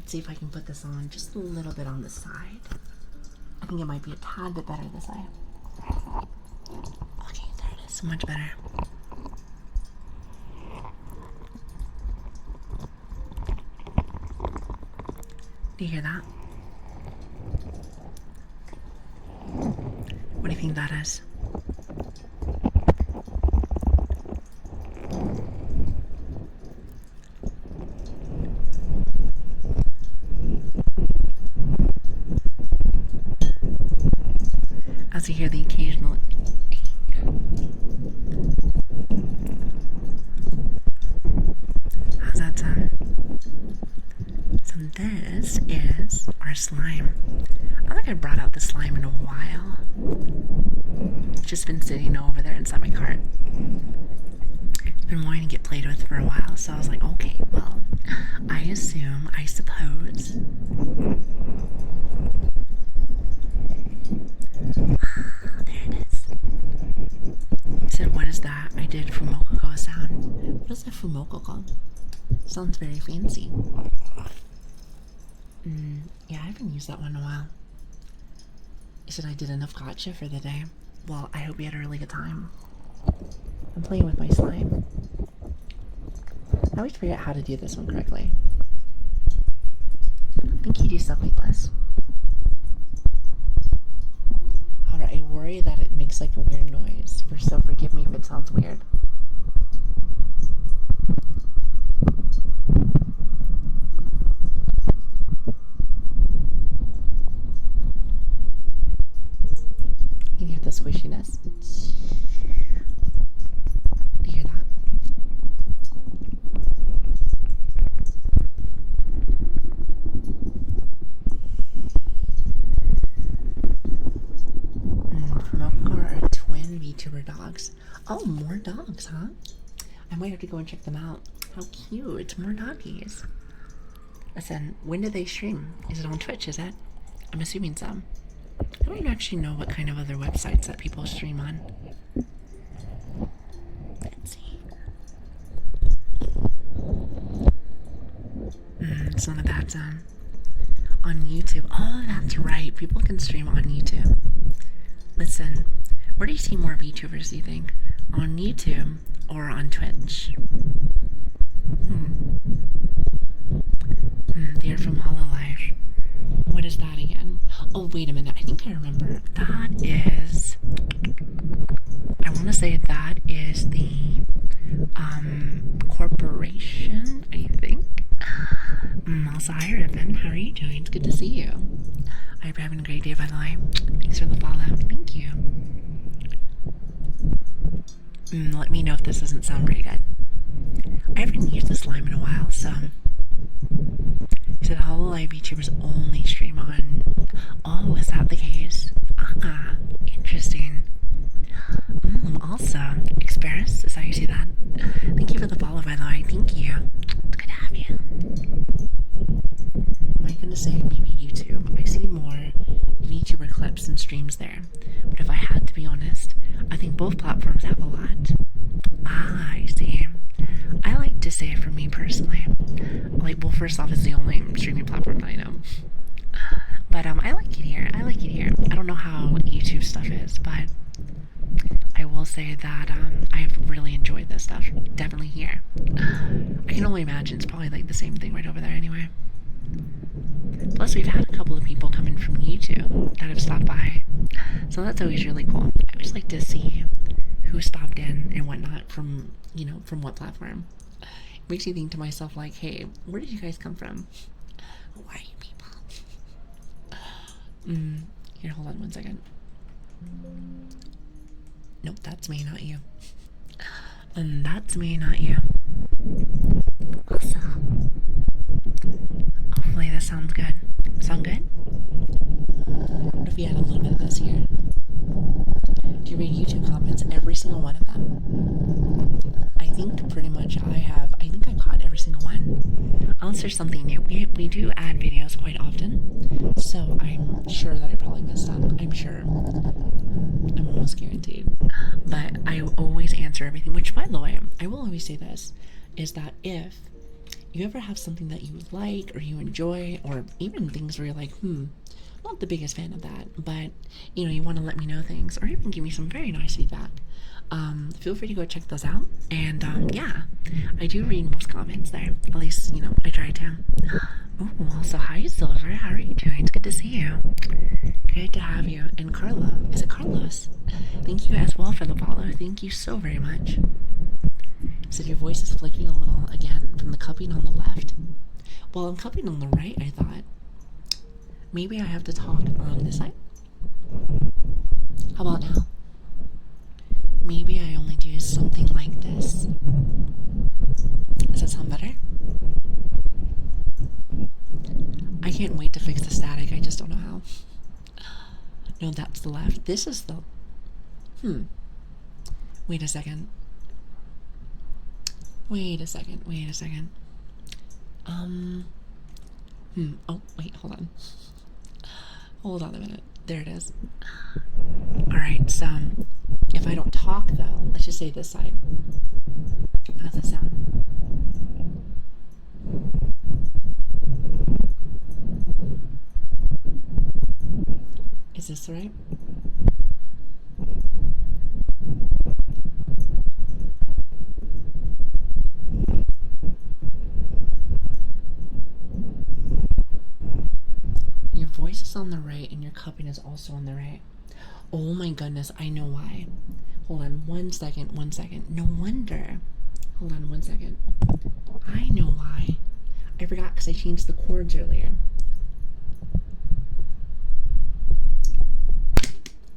A: See if I can put this on just a little bit on the side. I think it might be a tad bit better this side. Okay, there it is. So much better. Do you hear that? What do you think that is? As you hear the occasional how's that sound? So this is our slime. I don't think I brought out the slime in a while. It's just been sitting over there inside my cart. It's been wanting to get played with for a while, so I was like, okay, well, I suppose did Fumokoko sound. What is a Fumokoko? Sounds very fancy. Yeah, I haven't used that one in a while. I said I did enough gotcha for the day. Well, I hope you had a really good time. I'm playing with my slime. I always forget how to do this one correctly. I think you do stuff like this. However, I worry that it makes like a weird noise, so forgive me if it sounds weird. You can hear the squishiness. Do you hear that? Fumokoko are twin VTuber dogs. Oh, more dogs, huh? I might have to go and check them out. How cute, more doggies. Listen, when do they stream? Is it on Twitch, is it? I'm assuming so. I don't actually know what kind of other websites that people stream on. Let's see. It's not a bad sound. On YouTube. Oh, that's right. People can stream on YouTube. Listen, where do you see more VTubers, do you think? On YouTube or on Twitch? They're from Hullo. What is that again? Oh, wait a minute. I think I remember. That is... I want to say that is the corporation, I think. Also, hi, Ribbon. How are you doing? It's good to see you. I hope you're having a great day, by the way. Thanks for the follow. Thank you. Let me know if this doesn't sound pretty good. I haven't used the slime in a while, so... He said Hololive VTubers only stream on... Oh, is that the case? Ah, interesting. Also, Express, is that how you see that? Thank you for the follow, by the way. Thank you. It's good to have you. Am I gonna say maybe YouTube? I see more VTuber clips and streams there. But if I had to be honest, I think both platforms have a lot. Ah, I see. I like to say for me personally, like, well, first off, it's the only streaming platform that I know. But I like it here. I like it here. I don't know how YouTube stuff is, but I will say that I've really enjoyed this stuff. Definitely here. I can only imagine it's probably like the same thing right over there anyway. Plus, we've had a couple of people come in from YouTube that have stopped by, so that's always really cool. I always like to see who stopped in and whatnot from, you know, from what platform. It makes you think to myself, like, hey, where did you guys come from? Why are you people? Here, hold on one second. Nope, that's me, not you. And that's me, not you. Awesome. Hopefully this sounds good. Sound good? What if we had a little bit of this here? Do you read YouTube comments? Every single one of them. I think pretty much I think I caught every single one. Unless there's something new. We do add videos quite often, so I'm sure that I probably missed some. I'm sure. I'm almost guaranteed. But I always answer everything, which, by the way, I will always say this, is that if you ever have something that you like or you enjoy, or even things where you're like, not the biggest fan of that, but, you know, you want to let me know things, or even give me some very nice feedback, feel free to go check those out. And yeah, I do read most comments there. At least, you know, I try to. Oh, also, hi, Silver. How are you doing? It's good to see you. Great to have you. And Carlo. Is it Carlos? Thank you as well for the follow. Thank you so very much. So your voice is flicking a little again from the cupping on the left. Well, I'm cupping on the right, I thought. Maybe I have to talk on this side. How about now? Maybe I only do something like this. Does that sound better? I can't wait to fix the static. I just don't know how. No, that's the left. This is the... Wait a second. Wait a second. Oh, wait, hold on. Hold on a minute. There it is. Alright, so if if I don't talk though, let's just say this side. How's that sound? Is this right? Your voice is on the right and your cupping is also on the right. Oh my goodness, I know why. Hold on 1 second, 1 second. No wonder. Hold on 1 second. I know why. I forgot because I changed the chords earlier.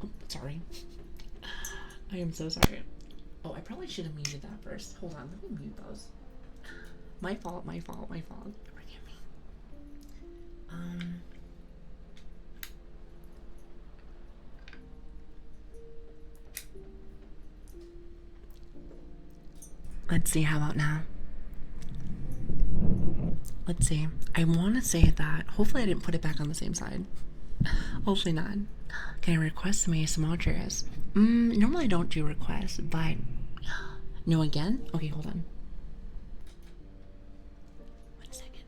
A: Oh, sorry. I am so sorry. Oh, I probably should have muted that first. Hold on, let me mute those. My fault, my fault, my fault. Forgive me. Let's see, how about now? Let's see. I want to say that. Hopefully I didn't put it back on the same side. Hopefully not. Can I request some ASMR triggers? Normally I don't do requests, but... No, again? Okay, hold on. 1 second.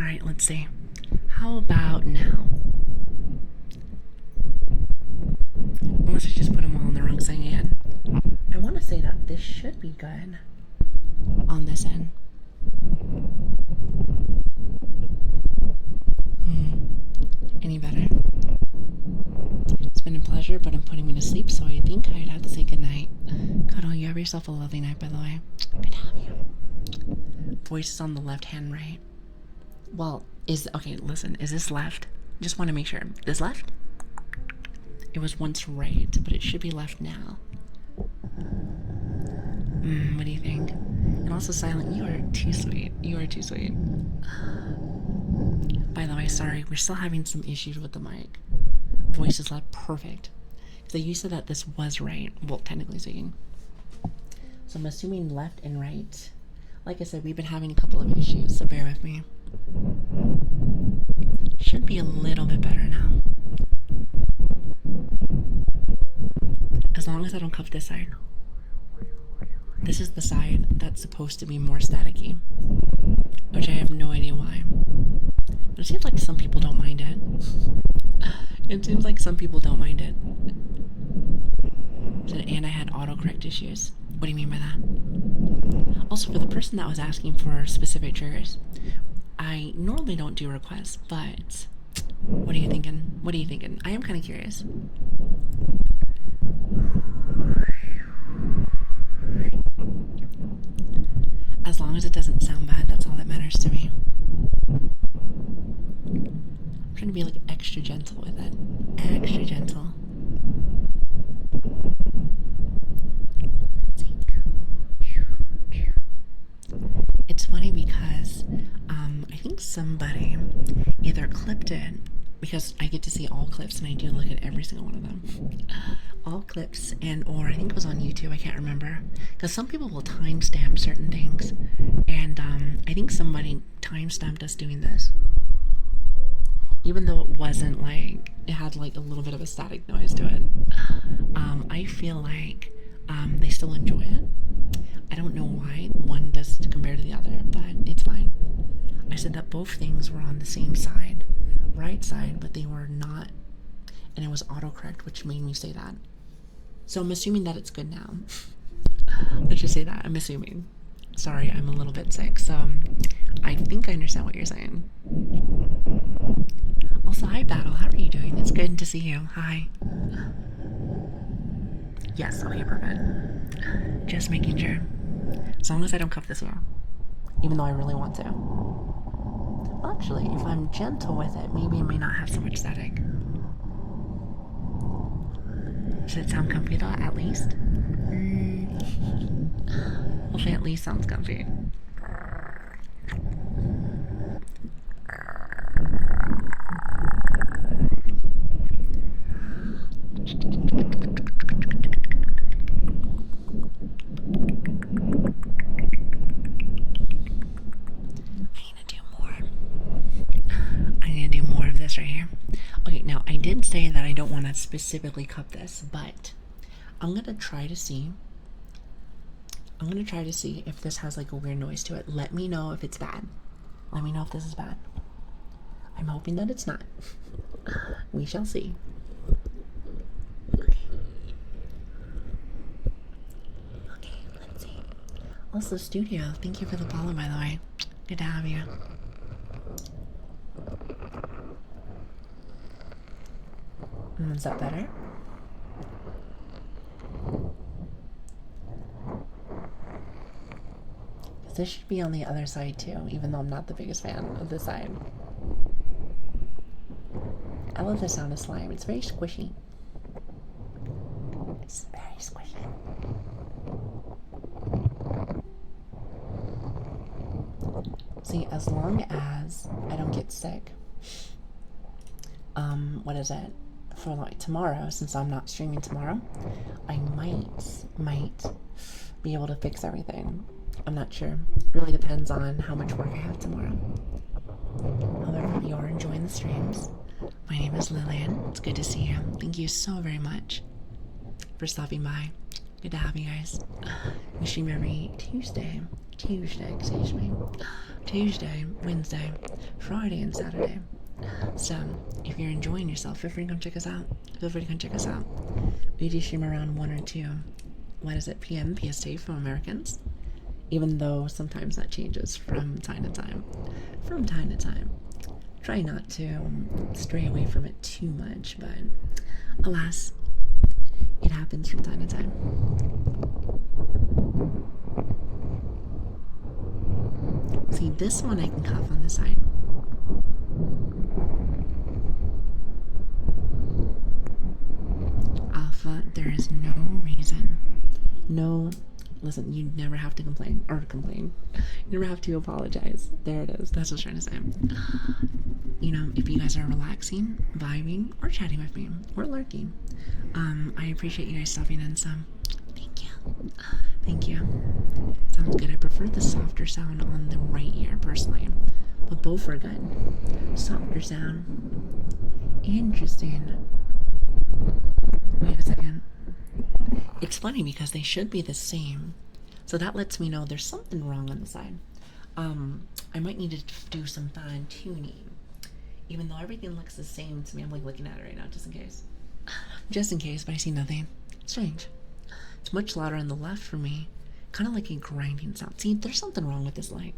A: Alright, let's see. How about now? Unless I just put them all on the wrong side again. I want to say that this should be good on this end. Any better? It's been a pleasure, but I'm putting me to sleep, so I think I'd have to say goodnight. Cuddle, you have yourself a lovely night, by the way. Good to have you. Voice is on the left hand, right? Well, okay, listen, is this left? Just want to make sure. This left? It was once right, but it should be left now. What do you think? And also, Silent, you are too sweet. You are too sweet. By the way, sorry, we're still having some issues with the mic. Voice is left, perfect. Because you said that this was right. Well, technically speaking. So I'm assuming left and right. Like I said, we've been having a couple of issues, so bear with me. Should be a little bit better now. As long as I don't cuff this side. This is the side that's supposed to be more staticky, which I have no idea why. But it seems like some people don't mind it. It seems like some people don't mind it. And I had autocorrect issues. What do you mean by that? Also, for the person that was asking for specific triggers, I normally don't do requests, but what are you thinking? What are you thinking? I am kind of curious. As long as it doesn't sound bad, that's all that matters to me. I'm trying to be like extra gentle with it. Extra gentle. It's funny because I think somebody either clipped it, because I get to see all clips and I do look at every single one of them. All clips, and or I think it was on YouTube, I can't remember, because some people will timestamp certain things, and I think somebody timestamped us doing this, even though it wasn't like, it had like a little bit of a static noise to it. I feel like they still enjoy it. I don't know why one does compare to the other, but it's fine. I said that both things were on the same side, right side, but they were not, and it was autocorrect, which made me say that. So I'm assuming that it's good now. Let's just say that. I'm assuming. Sorry, I'm a little bit sick, so I think I understand what you're saying. Also, hi Battle, how are you doing? It's good to see you. Hi. Yes, okay, perfect. Just making sure. As long as I don't cuff this ear. Even though I really want to. Well, actually, if I'm gentle with it, maybe it may not have so much static. Should it sound comfy though, at least? Hopefully at least sounds comfy. say that I don't want to specifically cut this, but I'm gonna try to see. I'm gonna try to see if this has like a weird noise to it. Let me know if it's bad. Let me know if this is bad. I'm hoping that it's not. We shall see. Okay. Okay, let's see. Also, studio, thank you for the follow, by the way. Good to have you. Is that better? This should be on the other side too, even though I'm not the biggest fan of this side. I love the sound of slime. It's very squishy. It's very squishy. See, as long as I don't get sick, what is it? For like tomorrow, since I'm not streaming tomorrow, I might be able to fix everything. I'm not sure. Really depends on how much work I have tomorrow. However, if you are enjoying the streams, my name is Lilian. It's good to see you. Thank you so very much for stopping by. Good to have you guys. We stream every Tuesday, excuse me. Tuesday, Wednesday, Friday, and Saturday. So, if you're enjoying yourself, feel free to come check us out. We do stream around 1 or 2, p.m. PST for Americans. Even though sometimes that changes from time to time. Try not to stray away from it too much, but alas, it happens from time to time. See, this one I can cough on the side. Alpha, there is no reason. No, listen, you never have to complain. You never have to apologize. There it is. That's what I was trying to say. You know, if you guys are relaxing, vibing, or chatting with me, or lurking, I appreciate you guys stopping in some. Thank you. Sounds good. I prefer the softer sound on the right ear, personally. But both are good. Softer sound. Interesting. Wait a second. It's funny because they should be the same. So that lets me know there's something wrong on the side. I might need to do some fine tuning. Even though everything looks the same to me, I'm like looking at it right now just in case. Just in case, but I see nothing. Strange. It's much louder on the left for me. Kind of like a grinding sound. See, there's something wrong with this light.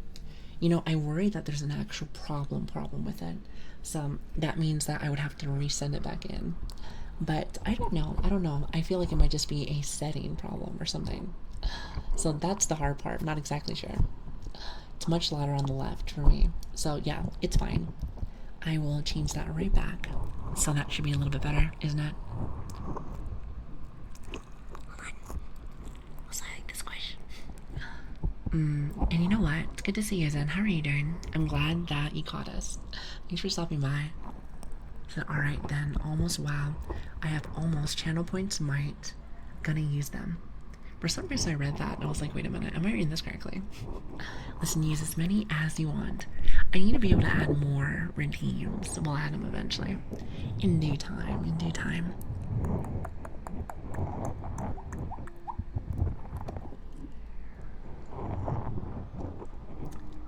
A: You know, I worry that there's an actual problem with it. So that means that I would have to resend it back in. But I don't know. I feel like it might just be a setting problem or something. So that's the hard part. I'm not exactly sure. It's much louder on the left for me. So yeah, it's fine. I will change that right back. So that should be a little bit better, isn't it? And you know what? It's good to see you, Zen. How are you doing? I'm glad that you caught us. Thanks for stopping by. So, alright then. Almost, wow. I have almost channel points might. Gonna use them. For some reason I read that and I was like, wait a minute, am I reading this correctly? Listen, use as many as you want. I need to be able to add more redeems. We'll add them eventually. In due time,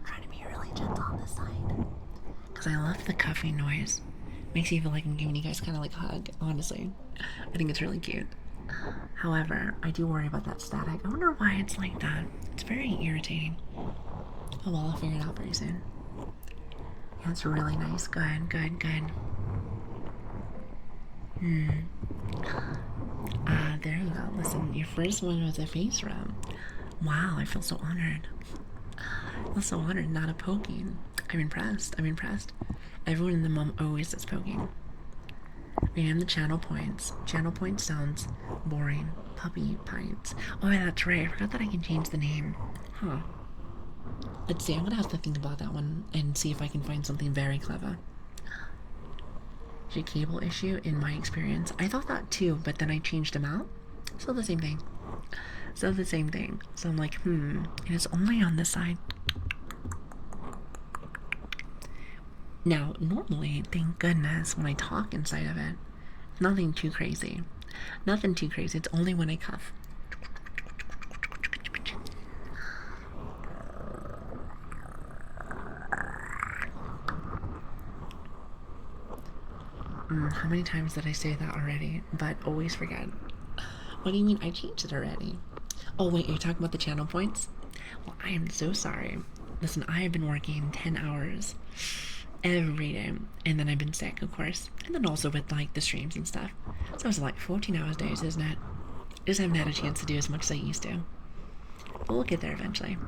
A: Trying to be really gentle on this side. Because I love the cuffing noise. Makes me feel like I'm giving you guys kind of like a hug, honestly. I think it's really cute. However, I do worry about that static. I wonder why it's like that. It's very irritating. Oh well, I'll figure it out very soon. Yeah, it's really nice. Good. There you go. Listen, your first one was a face rub. Wow, I feel so honored. I feel so honored, not a poking. I'm impressed. Everyone in the mom always says poking. And the channel points. Channel point sounds boring. Puppy pints. Oh yeah, that's right. I forgot that I can change the name. Huh. Let's see, I'm gonna have to think about that one and see if I can find something very clever. Is it a cable issue in my experience? I thought that too, but then I changed them out. Still the same thing. So I'm like, and it's only on this side. Now, normally, thank goodness, when I talk inside of it, Nothing too crazy. Nothing too crazy. It's only when I cough. How many times did I say that already? But always forget. What do you mean I changed it already? Oh wait, you're talking about the channel points? Well, I am so sorry. Listen, I have been working 10 hours every day, and then I've been sick, of course, and then also with like the streams and stuff. So it's like 14 hours days, isn't it? Just haven't had a chance to do as much as I used to. But we'll get there eventually.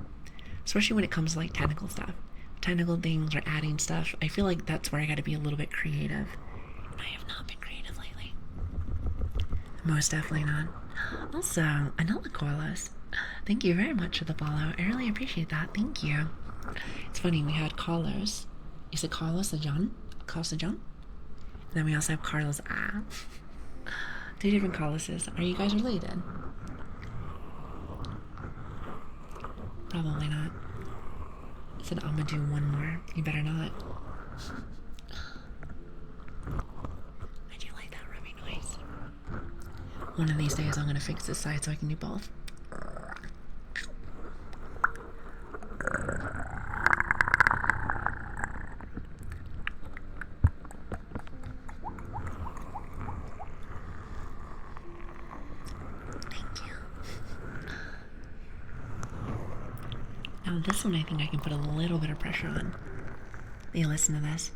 A: Especially when it comes to like technical stuff. Technical things or adding stuff. I feel like that's where I gotta be a little bit creative. I have not been creative lately. Most definitely not. Also, another Carlos. Thank you very much for the follow. I really appreciate that. Thank you. It's funny, we had Carlos. Is it Carlos the John? Carlos the John? And then we also have Carlos A. Two different Carloses. Are you guys related? Probably not. I said I'm gonna do one more. You better not. I do like that rubbing noise. One of these days I'm gonna fix this side so I can do both. Now this one I think I can put a little bit of pressure on. You listen to this.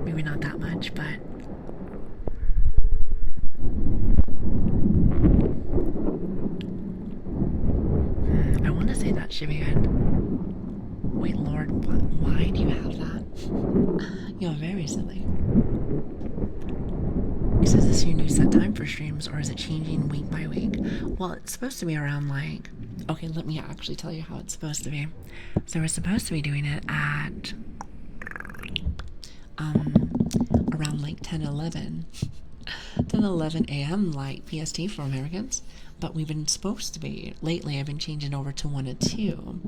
A: Maybe not that much, but I want to say that should be good. Wait, Lord, why do you have that? You're very silly. Is this your new set time for streams, or is it changing week by week? Well, it's supposed to be around like... Okay, let me actually tell you how it's supposed to be. So we're supposed to be doing it at... around like 10:11 a.m. like PST for Americans, but we've been supposed to be lately. I've been changing over to 1 to 2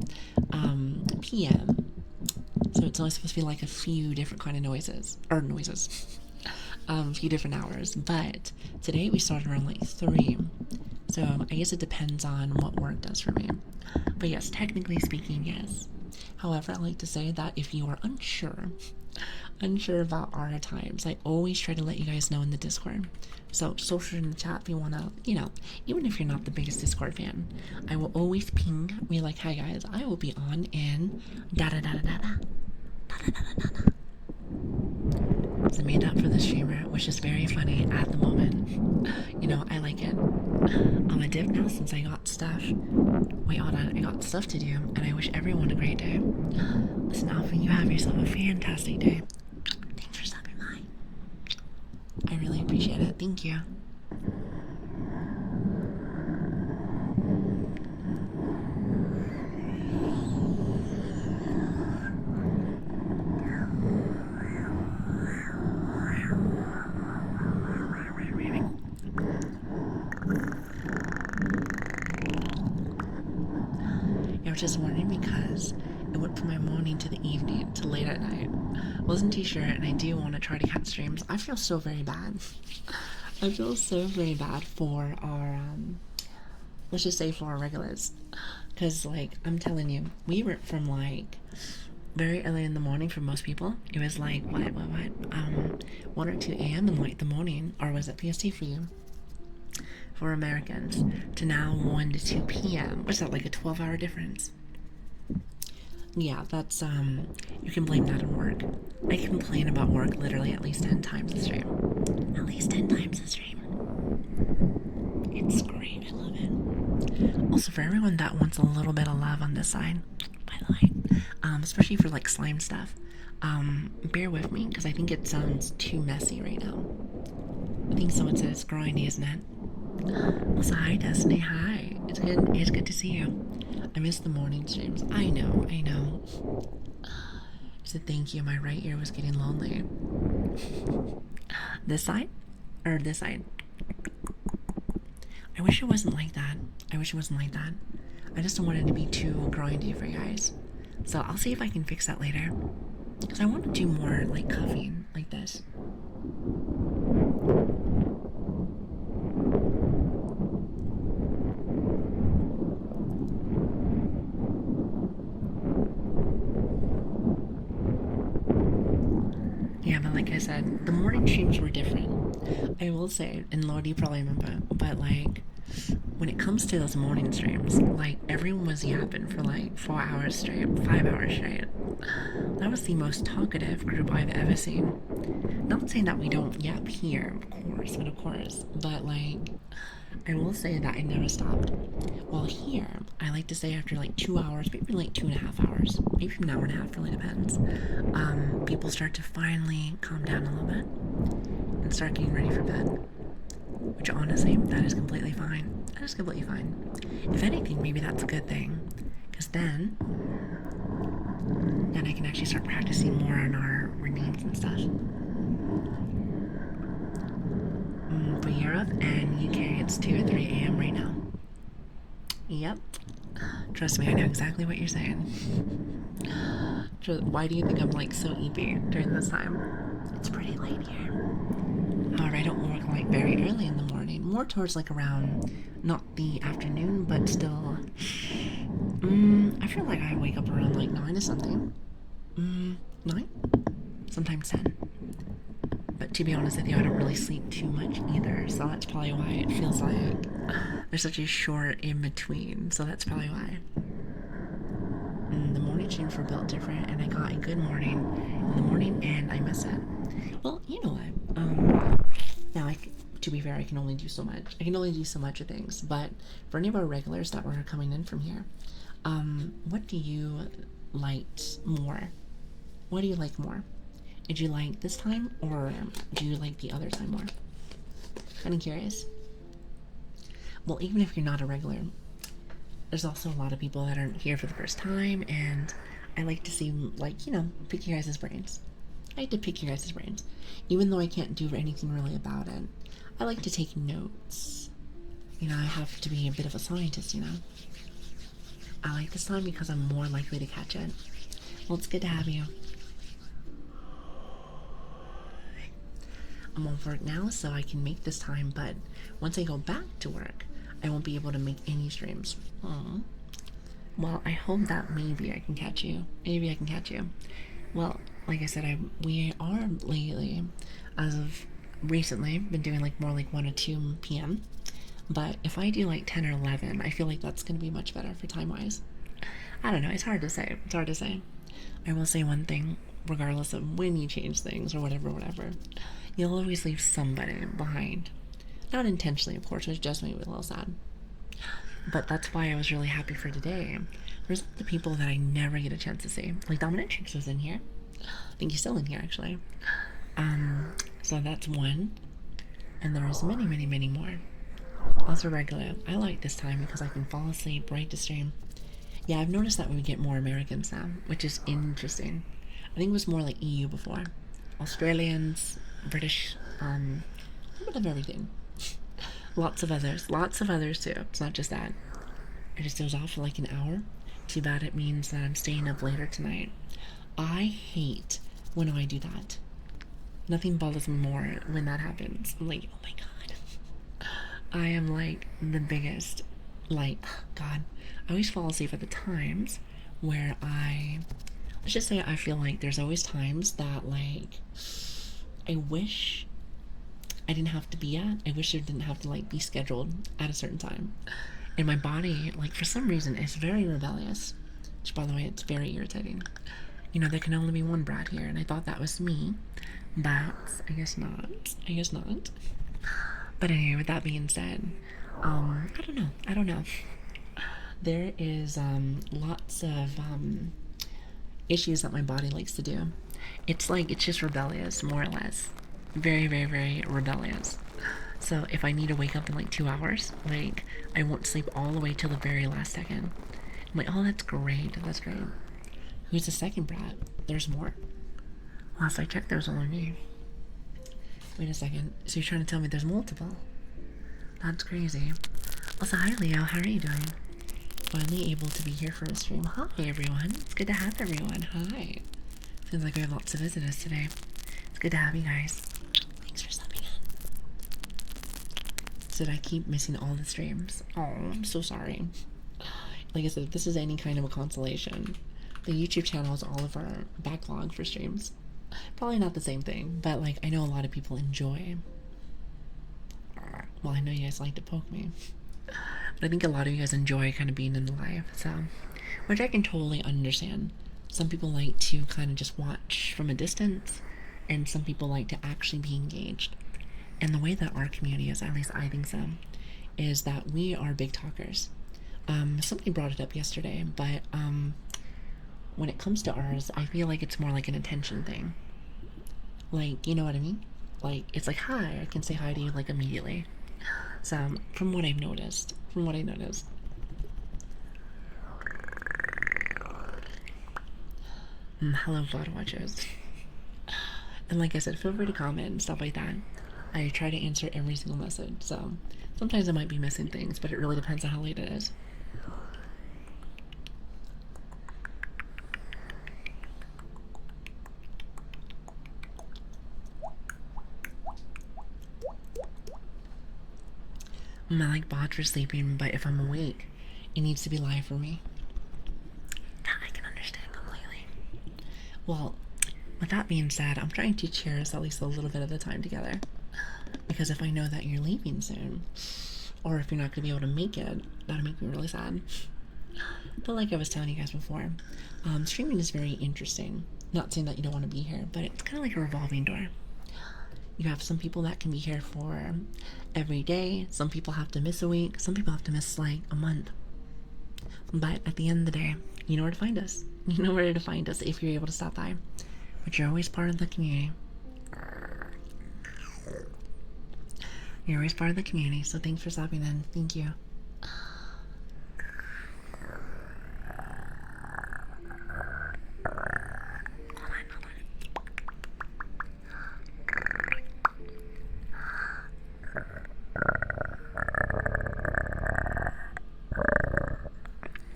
A: p.m. So it's only supposed to be like a few different kind of noises, a few different hours. But today we started around like 3, so I guess it depends on what work does for me. But yes, technically speaking, yes. However, I like to say that if you are unsure about our times, I always try to let you guys know in the Discord. So social in the chat if you want to, you know, even if you're not the biggest Discord fan, I will always ping, be like, hi guys, I will be on in da da da da da da da da da da. So made up for the streamer, which is very funny at the moment. You know, I like it. I'm a div now since I got stuff. Wait, hold on, I got stuff to do, and I wish everyone a great day. Listen, Alpha, you have yourself a fantastic day. Thanks for stopping by. I really appreciate it. Thank you. I was just wondering because it went from my morning to the evening to late at night. Wasn't too sure, and I do want to try to catch streams. I feel so very bad. I feel so very bad for our, let's just say for our regulars. Because, like, I'm telling you, we were from, like, very early in the morning for most people. It was like, 1 or 2 a.m. in, like, the morning. Or was it PST for you? For Americans, to now 1 to 2 p.m. What's that, like a 12-hour difference? Yeah, that's, you can blame that on work. I complain about work literally at least 10 times a stream. At least 10 times a stream. It's great, I love it. Also, for everyone that wants a little bit of love on this side, by the way, especially for, like, slime stuff, bear with me, because I think it sounds too messy right now. I think someone said it's grindy, isn't it? Also, hi Destiny, hi. It's good to see you. I miss the morning streams. I know. So thank you, my right ear was getting lonely. This side? Or this side? I wish it wasn't like that. I just don't want it to be too grindy for you guys. So I'll see if I can fix that later. because I want to do more like cuffing like this. Yeah, but like I said, the morning streams were different. I will say, and Lord, you probably remember, but like when it comes to those morning streams, like everyone was yapping for like 4 hours straight, 5 hours straight. That was the most talkative group I've ever seen. Not saying that we don't yap here, of course, but like I will say that I never stopped. While here, I like to say after like 2 hours, maybe like 2.5 hours, maybe an hour and a half, really depends. People start to finally calm down a little bit and start getting ready for bed. Which honestly, that is completely fine. That is completely fine. If anything, maybe that's a good thing, because then I can actually start practicing more on our routines and stuff. For Europe and UK, it's 2 or 3 a.m. right now. Yep. Trust me, I know exactly what you're saying. Why do you think I'm like so eepy during this time? It's pretty late here. However, I don't work like very early in the morning. More towards like around, not the afternoon, but still. I feel like I wake up around like 9 or something. 9? Sometimes 10. But to be honest with you, I don't really sleep too much either, so that's probably why it feels like there's such a short in between, so that's probably why. The morning streams were built different, and I got a good morning in the morning, and I miss it. Well, you know what? Now, to be fair, I can only do so much. I can only do so much of things, but for any of our regulars that were coming in from here, what do you like more? What do you like more? Did you like this time, or do you like the other time more? Kind of curious. Well, even if you're not a regular, there's also a lot of people that aren't here for the first time, and I like to see, like, you know, pick your guys' brains. I like to pick your guys' brains. Even though I can't do anything really about it, I like to take notes. You know, I have to be a bit of a scientist, you know. I like this time because I'm more likely to catch it. Well, it's good to have you. I'm off work now, so I can make this time, but once I go back to work, I won't be able to make any streams. Well, I hope that maybe I can catch you. Maybe I can catch you. Well, like I said, we are lately, as of recently, been doing like more like 1 or 2 p.m. But if I do like 10 or 11, I feel like that's going to be much better for time-wise. I don't know. It's hard to say. It's hard to say. I will say one thing, regardless of when you change things or whatever, you'll always leave somebody behind. Not intentionally, of course, which just made me a little sad. But that's why I was really happy for today. There's the people that I never get a chance to see. Like Dominatrix was in here. I think he's still in here, actually. So that's one. And there's many, many, many more. Also regular. I like this time because I can fall asleep right to stream. Yeah, I've noticed that we get more Americans now, which is interesting. I think it was more like EU before. Australians, British, a bit of everything. Lots of others too. It's not just that. I just goes off for like an hour. Too bad it means that I'm staying up later tonight. I hate when I do that. Nothing bothers me more when that happens. I'm like, oh my god. I am like the biggest, like, god. I always fall asleep at the times where let's just say I feel like there's always times that like I wish I didn't have to be at. I wish it didn't have to like be scheduled at a certain time. And my body, like for some reason, is very rebellious. Which, by the way, it's very irritating. You know, there can only be one brat here, and I thought that was me. But I guess not. I guess not. But anyway, with that being said, I don't know. There is lots of issues that my body likes to do. It's just rebellious, more or less. Very, very, very rebellious. So if I need to wake up in like 2 hours, like I won't sleep all the way till the very last second. I'm like, oh, that's great. That's great. Who's the second brat? There's more. Last I checked, there was only me. Wait a second. So you're trying to tell me there's multiple? That's crazy. Also, hi Leo. How are you doing? Finally able to be here for a stream. Hi everyone. It's good to have everyone. Hi. Seems like we have lots of visitors today. It's good to have you guys. Thanks for stopping in. So I keep missing all the streams. Oh, I'm so sorry. Like I said, if this is any kind of a consolation, the YouTube channel is all of our backlog for streams. Probably not the same thing, but like I know a lot of people enjoy. Well, I know you guys like to poke me, but I think a lot of you guys enjoy kind of being in the live, so which I can totally understand. Some people like to kind of just watch from a distance, and some people like to actually be engaged. And the way that our community is, at least I think so, is that we are big talkers. Somebody brought it up yesterday, but when it comes to ours, I feel like it's more like an attention thing. Like, you know what I mean? Like, it's like, hi, I can say hi to you, like, immediately. So, from what I've noticed. Hello, VOD watchers. And like I said, feel free to comment and stuff like that. I try to answer every single message, so sometimes I might be missing things, but it really depends on how late it is. I like bots for sleeping, but if I'm awake, it needs to be live for me. I can understand completely. Well, with that being said, I'm trying to cheer us at least a little bit of the time together. Because if I know that you're leaving soon, or if you're not going to be able to make it, that'll make me really sad. But like I was telling you guys before, streaming is very interesting. Not saying that you don't want to be here, but it's kind of like a revolving door. You have some people that can be here for every day. Some people have to miss a week. Some people have to miss like a month. But at the end of the day, you know where to find us. You know where to find us if you're able to stop by. But you're always part of the community. You're always part of the community, so thanks for stopping in. Thank you.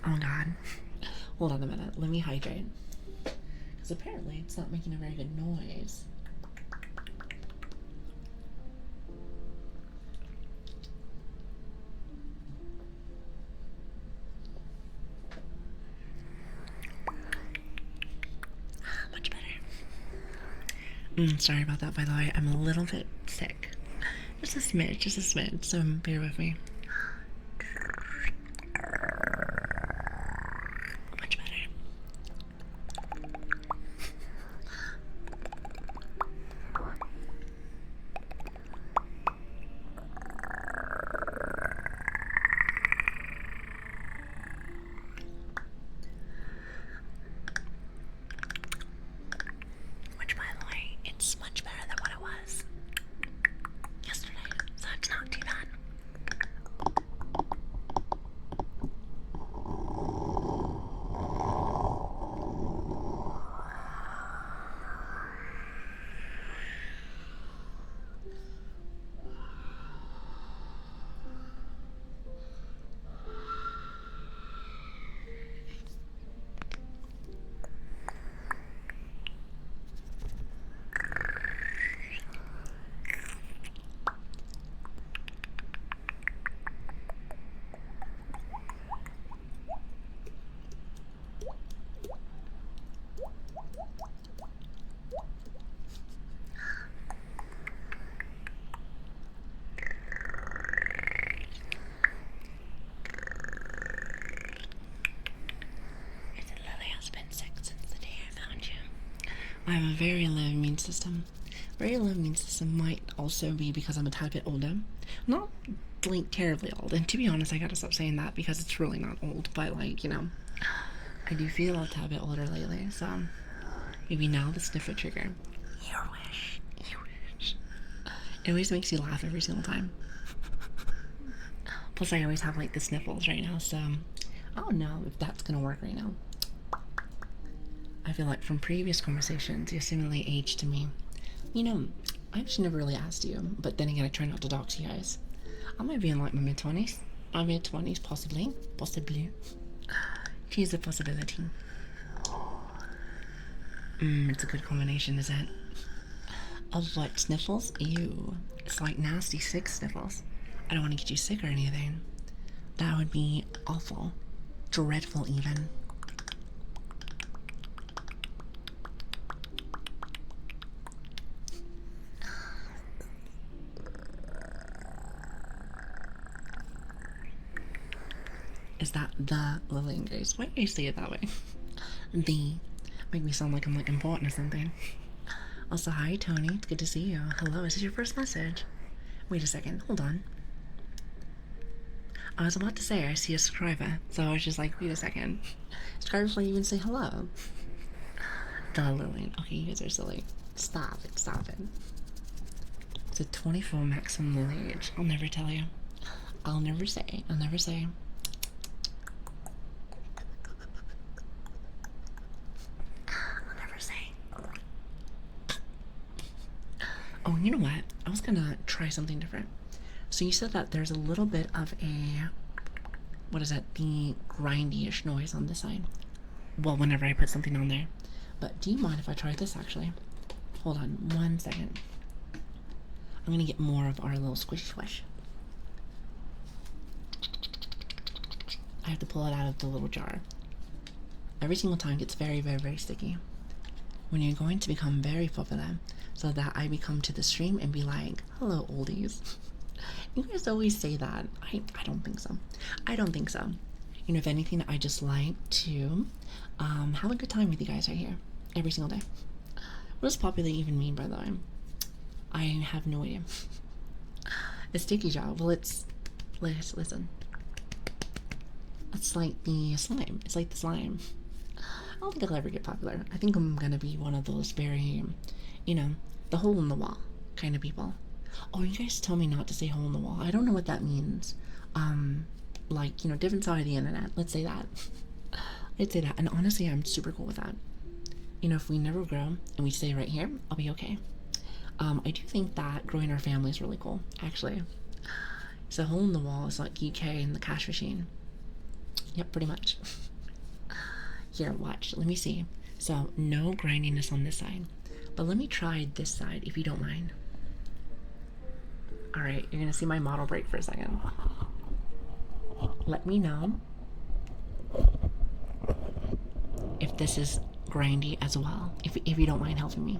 A: Oh god. Hold on a minute. Let me hydrate. Because apparently it's not making a very good noise. Much better. Sorry about that, by the way. I'm a little bit sick. Just a smidge, so bear with me. Much better. Which, by the way, it's much better than what it was yesterday, so it's not too bad. Lily has been sick since the day I found you. I have a very low immune system. Very low immune system might also be because I'm a tad bit older. Not like terribly old, and to be honest, I gotta stop saying that because it's really not old, but like, you know, I do feel a tad bit older lately, so maybe now the sniffer trigger. You wish. It always makes you laugh every single time. Plus, I always have like the sniffles right now, so I don't know if that's gonna work right now. I feel like from previous conversations, you're similarly aged to me. You know, I actually never really asked you, but then again, I try not to talk to you guys. I might be in like my mid-20s. My mid-20s, possibly. Possibly. She's a possibility. It's a good combination, is it? Of what? Sniffles? Ew. It's like nasty, sick sniffles. I don't want to get you sick or anything. That would be awful. Dreadful, even. Is that the Lilian Grace? Why do you say it that way? The. Make me sound like I'm like important or something. Also, hi Tony. It's good to see you. Hello, is this your first message? Wait a second. Hold on. I was about to say I see a subscriber, so I was just like, wait a second. Subscribers won't even say hello. Duh, Lilian. Okay, you guys are silly. Stop it. Stop it. It's a 24 maximum Lily age. I'll never tell you. I'll never say. I'll never say. Oh, you know what? I was gonna try something different. So you said that there's a little bit of a, what is it? The grindy-ish noise on this side. Well, whenever I put something on there. But do you mind if I try this actually? Hold on 1 second. I'm gonna get more of our little squish squish. I have to pull it out of the little jar. Every single time it gets very, very, very sticky. When you're going to become very popular, so that I become to the stream and be like, hello oldies. You guys always say that. I don't think so. I don't think so. You know, if anything, I just like to have a good time with you guys right here. Every single day. What does popular even mean, by the way? I have no idea. A sticky jar. Well, listen. It's like the slime. It's like the slime. I don't think I'll ever get popular. I think I'm gonna be one of those very, you know, the hole in the wall kind of people. Oh, you guys tell me not to say hole in the wall. I don't know what that means. Like, you know, different side of the internet. Let's say that. Let's say that. And honestly, I'm super cool with that. You know, if we never grow and we stay right here, I'll be okay. I do think that growing our family is really cool, actually. So hole in the wall is like UK and the cash machine. Yep, pretty much. Here, watch. Let me see. So, no grindiness on this side. But let me try this side, if you don't mind. Alright, you're gonna see my model break for a second. Let me know if this is grindy as well, if you don't mind helping me.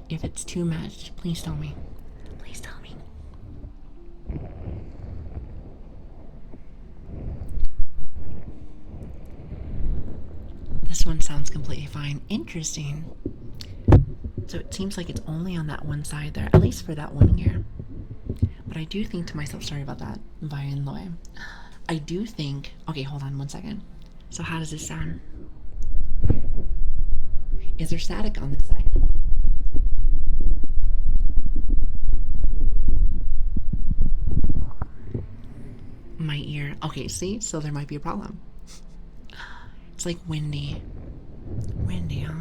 A: If it's too much, please tell me. Please tell me. This one sounds completely fine. Interesting. So it seems like it's only on that one side there, at least for that 1 year. But I do think to myself, sorry about that, by the way. I do think, okay, hold on 1 second. So how does this sound? Is there static on this side? My ear. Okay, see? So there might be a problem. It's like windy. Windy, huh?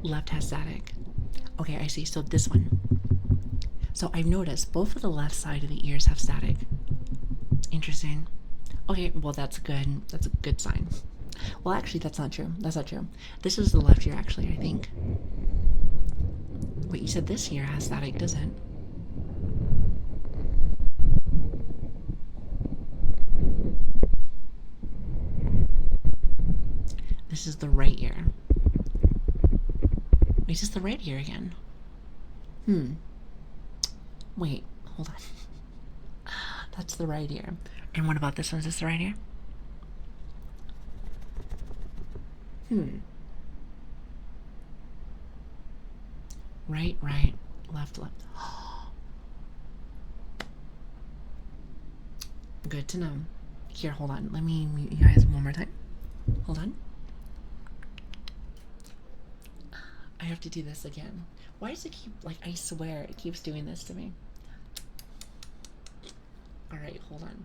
A: Left has static. Okay, I see. So this one. So I've noticed both of the left side of the ears have static. Interesting. Okay, well that's good. That's a good sign. Well, actually, that's not true. That's not true. This is the left ear, actually, I think. Wait, you said this ear has static, does it? This is the right ear. Wait, is this the right ear again? Wait, hold on. That's the right ear. And what about this one? Is this the right ear? Right, right, left, left. Good to know. Here, hold on. Let me mute you guys one more time. Hold on. I have to do this again. Why does it keep, like, I swear it keeps doing this to me. Alright, hold on.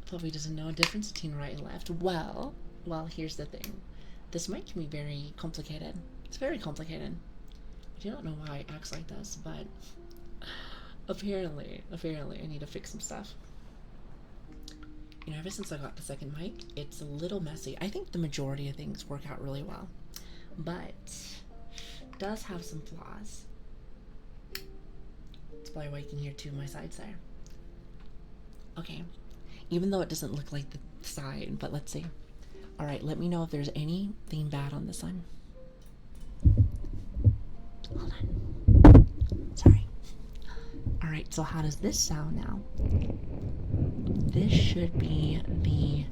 A: Probably doesn't know a difference between right and left. Well, here's the thing. This mic can be very complicated. It's very complicated. I do not know why it acts like this, but apparently I need to fix some stuff. You know, ever since I got the second mic, it's a little messy. I think the majority of things work out really well, but it does have some flaws. That's probably why you can hear two of my sides there. Okay, even though it doesn't look like the side, but let's see. All right, let me know if there's anything bad on this one. Hold on. Sorry. All right, so how does this sound now? This should be the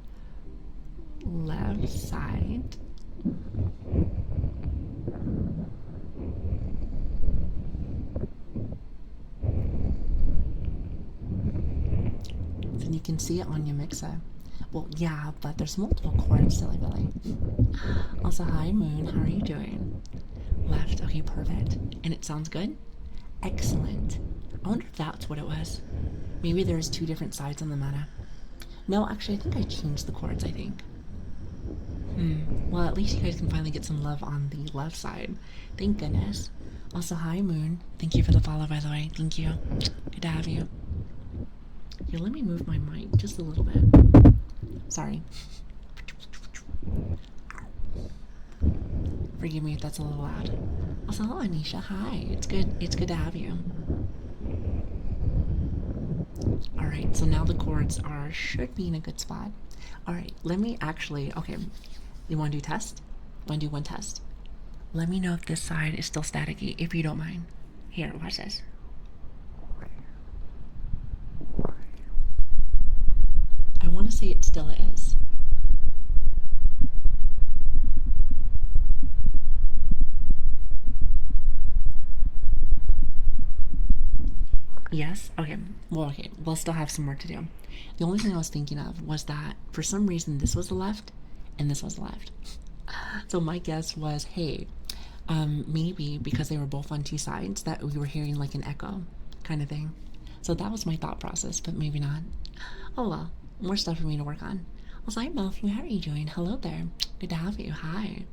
A: left side. And you can see it on your mixer. Well, yeah, but there's multiple chords, silly Billy. Also, hi, Moon. How are you doing? Left. Okay, perfect. And it sounds good? Excellent. I wonder if that's what it was. Maybe there's two different sides on the meta. No, actually, I think I changed the chords, I think. Well, at least you guys can finally get some love on the left side. Thank goodness. Also, hi, Moon. Thank you for the follow, by the way. Thank you. Good to have you. Here, let me move my mic just a little bit. Sorry. Forgive me if that's a little loud. Also, hello, Anisha. Hi. It's good to have you. Alright, so now the chords should be in a good spot. Alright, let me actually, okay, you want to do test? Want to do one test? Let me know if this side is still staticky, if you don't mind. Here, watch this. I want to say it still is. Yes? Okay. Well, okay. We'll still have some work to do. The only thing I was thinking of was that for some reason this was the left and this was the left. So my guess was, hey, maybe because they were both on two sides that we were hearing like an echo kind of thing. So that was my thought process, but maybe not. Oh well, more stuff for me to work on. Also, hi Matthew, how are you doing? Hello there. Good to have you. Hi.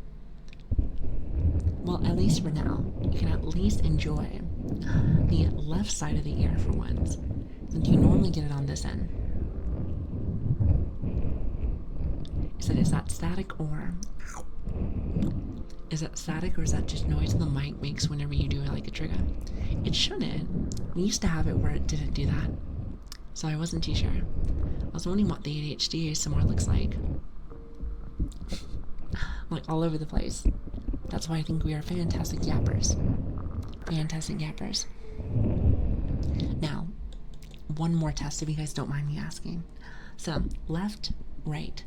A: Well, at least for now, you can at least enjoy the left side of the ear for once, since you normally get it on this end. So is that static or is that just noise the mic makes whenever you do like a trigger? It shouldn't. We used to have it where it didn't do that, so I wasn't too sure. I was wondering what the ADHD ASMR looks like. Like all over the place. That's why I think we are fantastic yappers. Fantastic yappers. Now, one more test if you guys don't mind me asking. So, left, right.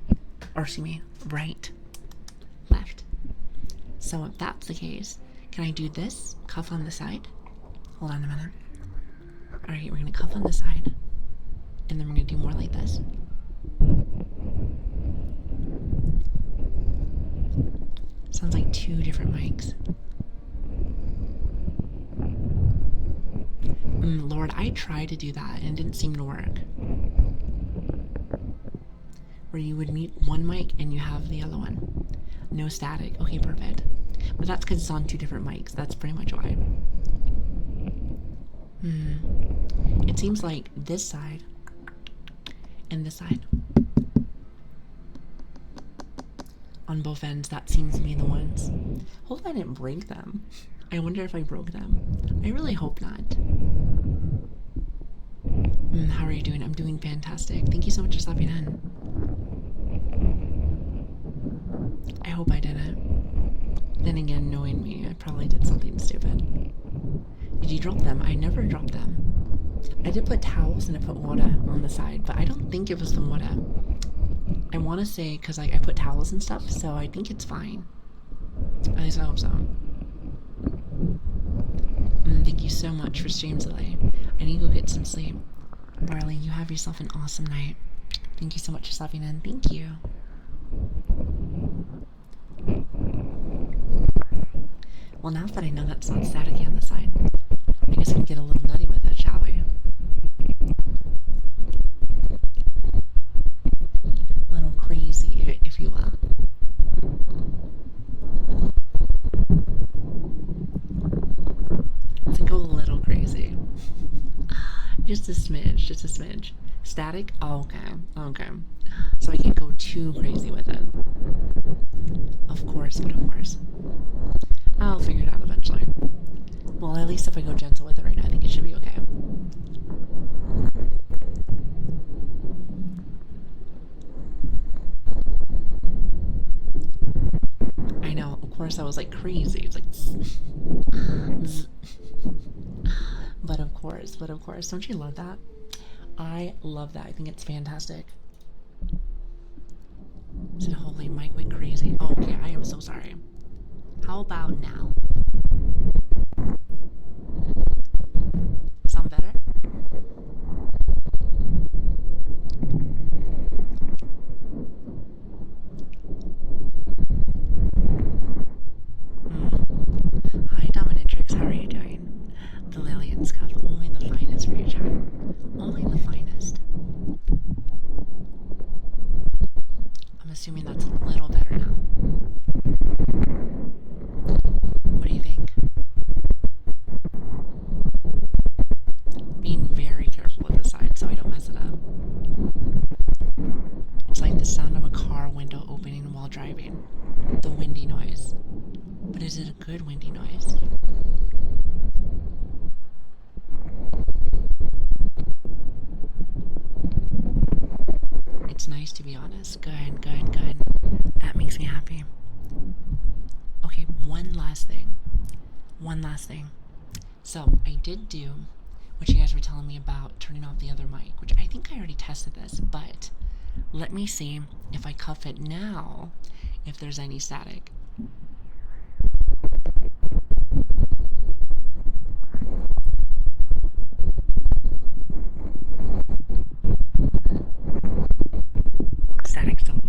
A: Or excuse me, right, left. So if that's the case, can I do this? Cuff on the side? Hold on a minute. Alright, we're going to cuff on the side. And then we're going to do more like this. Sounds like two different mics. Lord, I tried to do that and it didn't seem to work. Where you would mute one mic and you have the other one. No static. Okay, perfect. But that's because it's on two different mics. That's pretty much why. It seems like this side and this side. On both ends, that seems to be the ones. Hope I didn't break them. I wonder if I broke them. I really hope not. How are you doing? I'm doing fantastic. Thank you so much for stopping in. I hope I didn't. Then again, knowing me, I probably did something stupid. Did you drop them? I never dropped them. I did put towels and I put water on the side, but I don't think it was the water. I want to say because I put towels and stuff, so I think it's fine. At least I hope so. Thank you so much for stream delay. I need to go get some sleep. Barley, you have yourself an awesome night. Thank you so much for stopping in. Thank you. Well, now that I know that's not staticky on the side, I guess we can get a little nutty with it, shall we? A little crazy, if you will. To go a little crazy. Just a smidge, just a smidge. Static? Oh, okay. Okay. So I can't go too crazy with it. Of course, but of course. I'll figure it out eventually. Well, at least if I go gentle with it right now, I think it should be okay. I know, of course, I was like crazy. It's like, zzz, zzz. But of course, don't you love that? I love that. I think it's fantastic. Said, holy, Mike went crazy. Oh, okay, I am so sorry. How about now? Sound better? Hi, Dominatrix. How are you doing? The Lilian scuff. Only the finest for you, chat. Only the finest. I'm assuming that's a little better now. What do you think? Being very careful with the side so I don't mess it up. It's like the sound of a car window opening while driving. The windy noise. But is it a good windy noise? It's nice to be honest. Good, good, good. That makes me happy. Okay, one last thing. One last thing. So, I did do what you guys were telling me about turning off the other mic, which I think I already tested this, but let me see if I cuff it now, if there's any static. Static still.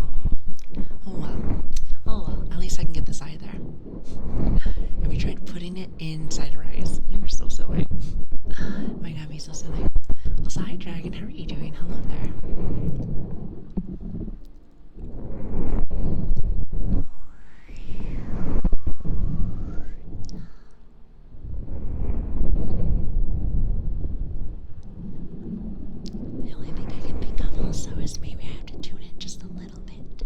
A: Oh well. Oh well. At least I can get this eye there. Have you tried putting it inside her eyes? You were so silly. Oh my god, be so silly. Also, hi Dragon. How are you doing? Hello there. The only thing I can think of also is maybe I have to tune it just a little bit.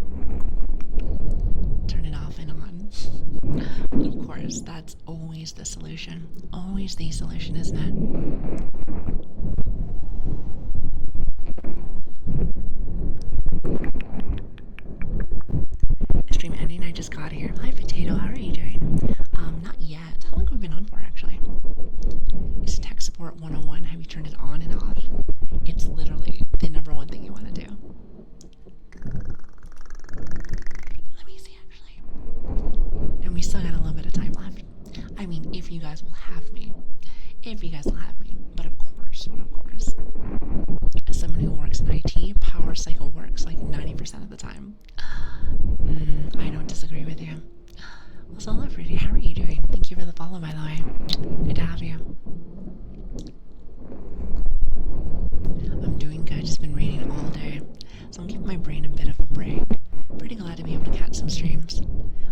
A: Turn it off and on. But of course, that's always the solution. Always the solution, isn't it? Stream ending, I just got here. Hi Potato, how are you doing? Not yet. How long have we been on for actually? It's tech support 101. Have you turned it on and off? It's literally the number one thing you want to do. Let me see actually. And we still got a little bit of time left. I mean, if you guys will have me. If you guys will have me. But of course, as someone who works in IT, power cycle works like 90% of the time. I don't disagree with you. Also, hello, Fruity. How are you doing? Thank you for the follow, by the way. Good to have you. I'm doing good. Just been reading all day. So I'm giving my brain a bit of a break. Pretty glad to be able to catch some streams.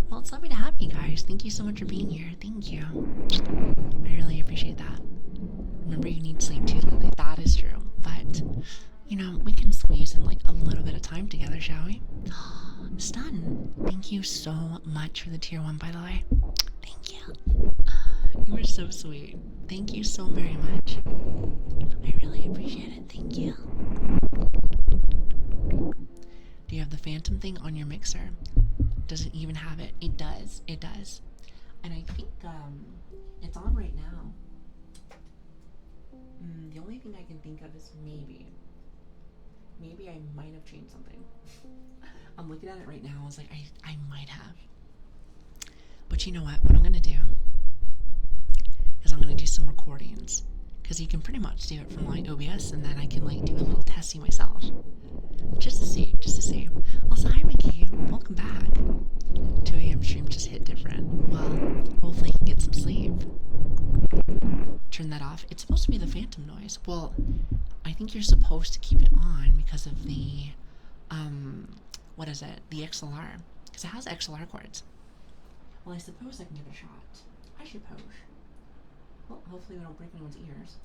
A: Well, it's lovely to have you guys. Thank you so much for being here. Thank you. I really appreciate that. Remember, you need sleep too, Lily. That is true. But, you know, we can squeeze in like a little bit of time together, shall we? Stun. Thank you so much for the tier 1, by the way. Thank you. You were so sweet. Thank you so very much. I really appreciate it. Thank you. Do you have the phantom thing on your mixer? Does it even have it? It does. It does. And I think it's on right now. The only thing I can think of is maybe I might have changed something. I'm looking at it right now. I was like, I might have. But you know what? What I'm going to do is I'm going to do some recordings. Because you can pretty much do it from like OBS, and then I can like do a little testing myself. Just to see. Also, hi Mickey. Welcome back. 2 a.m. stream just hit different. Well, hopefully you can get some sleep. Turn that off. It's supposed to be the phantom noise. Well, I think you're supposed to keep it on because of the, what is it? The XLR. Because it has XLR cords. Well, I suppose I can give it a shot. I suppose. Well, hopefully we don't break anyone's ears.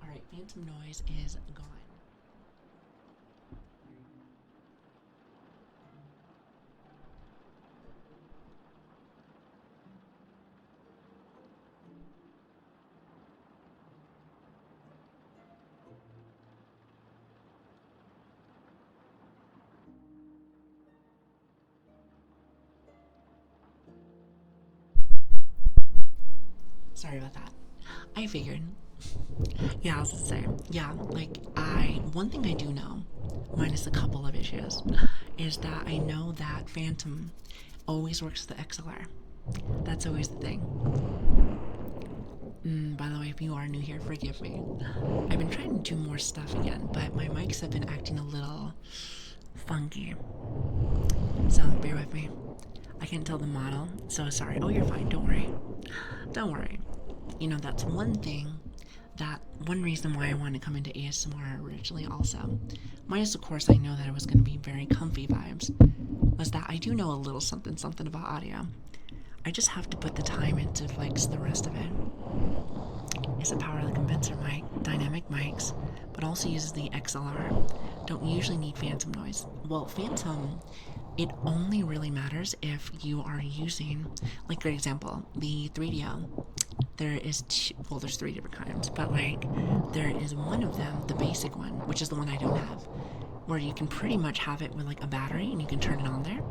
A: Alright, phantom noise is gone. Sorry about that. I figured. Yeah, I was gonna say. Yeah, like one thing I do know, minus a couple of issues, is that I know that Phantom always works with the XLR. That's always the thing. By the way, if you are new here, forgive me. I've been trying to do more stuff again, but my mics have been acting a little funky. So bear with me. I can't tell the model, so sorry. Oh, you're fine. Don't worry. Don't worry. You know, that's one thing, that one reason why I wanted to come into ASMR originally also, minus of course I know that it was going to be very comfy vibes, was that I do know a little something about audio. I just have to put the time in to fix the rest of it. It's a power of the condenser mic, dynamic mics, but also uses the XLR. Don't usually need phantom noise. Well, phantom, it only really matters if you are using, like for example, the 3DO. There is there's 3 different kinds, but like there is one of them, the basic one, which is the one I don't have, where you can pretty much have it with like a battery and you can turn it on there,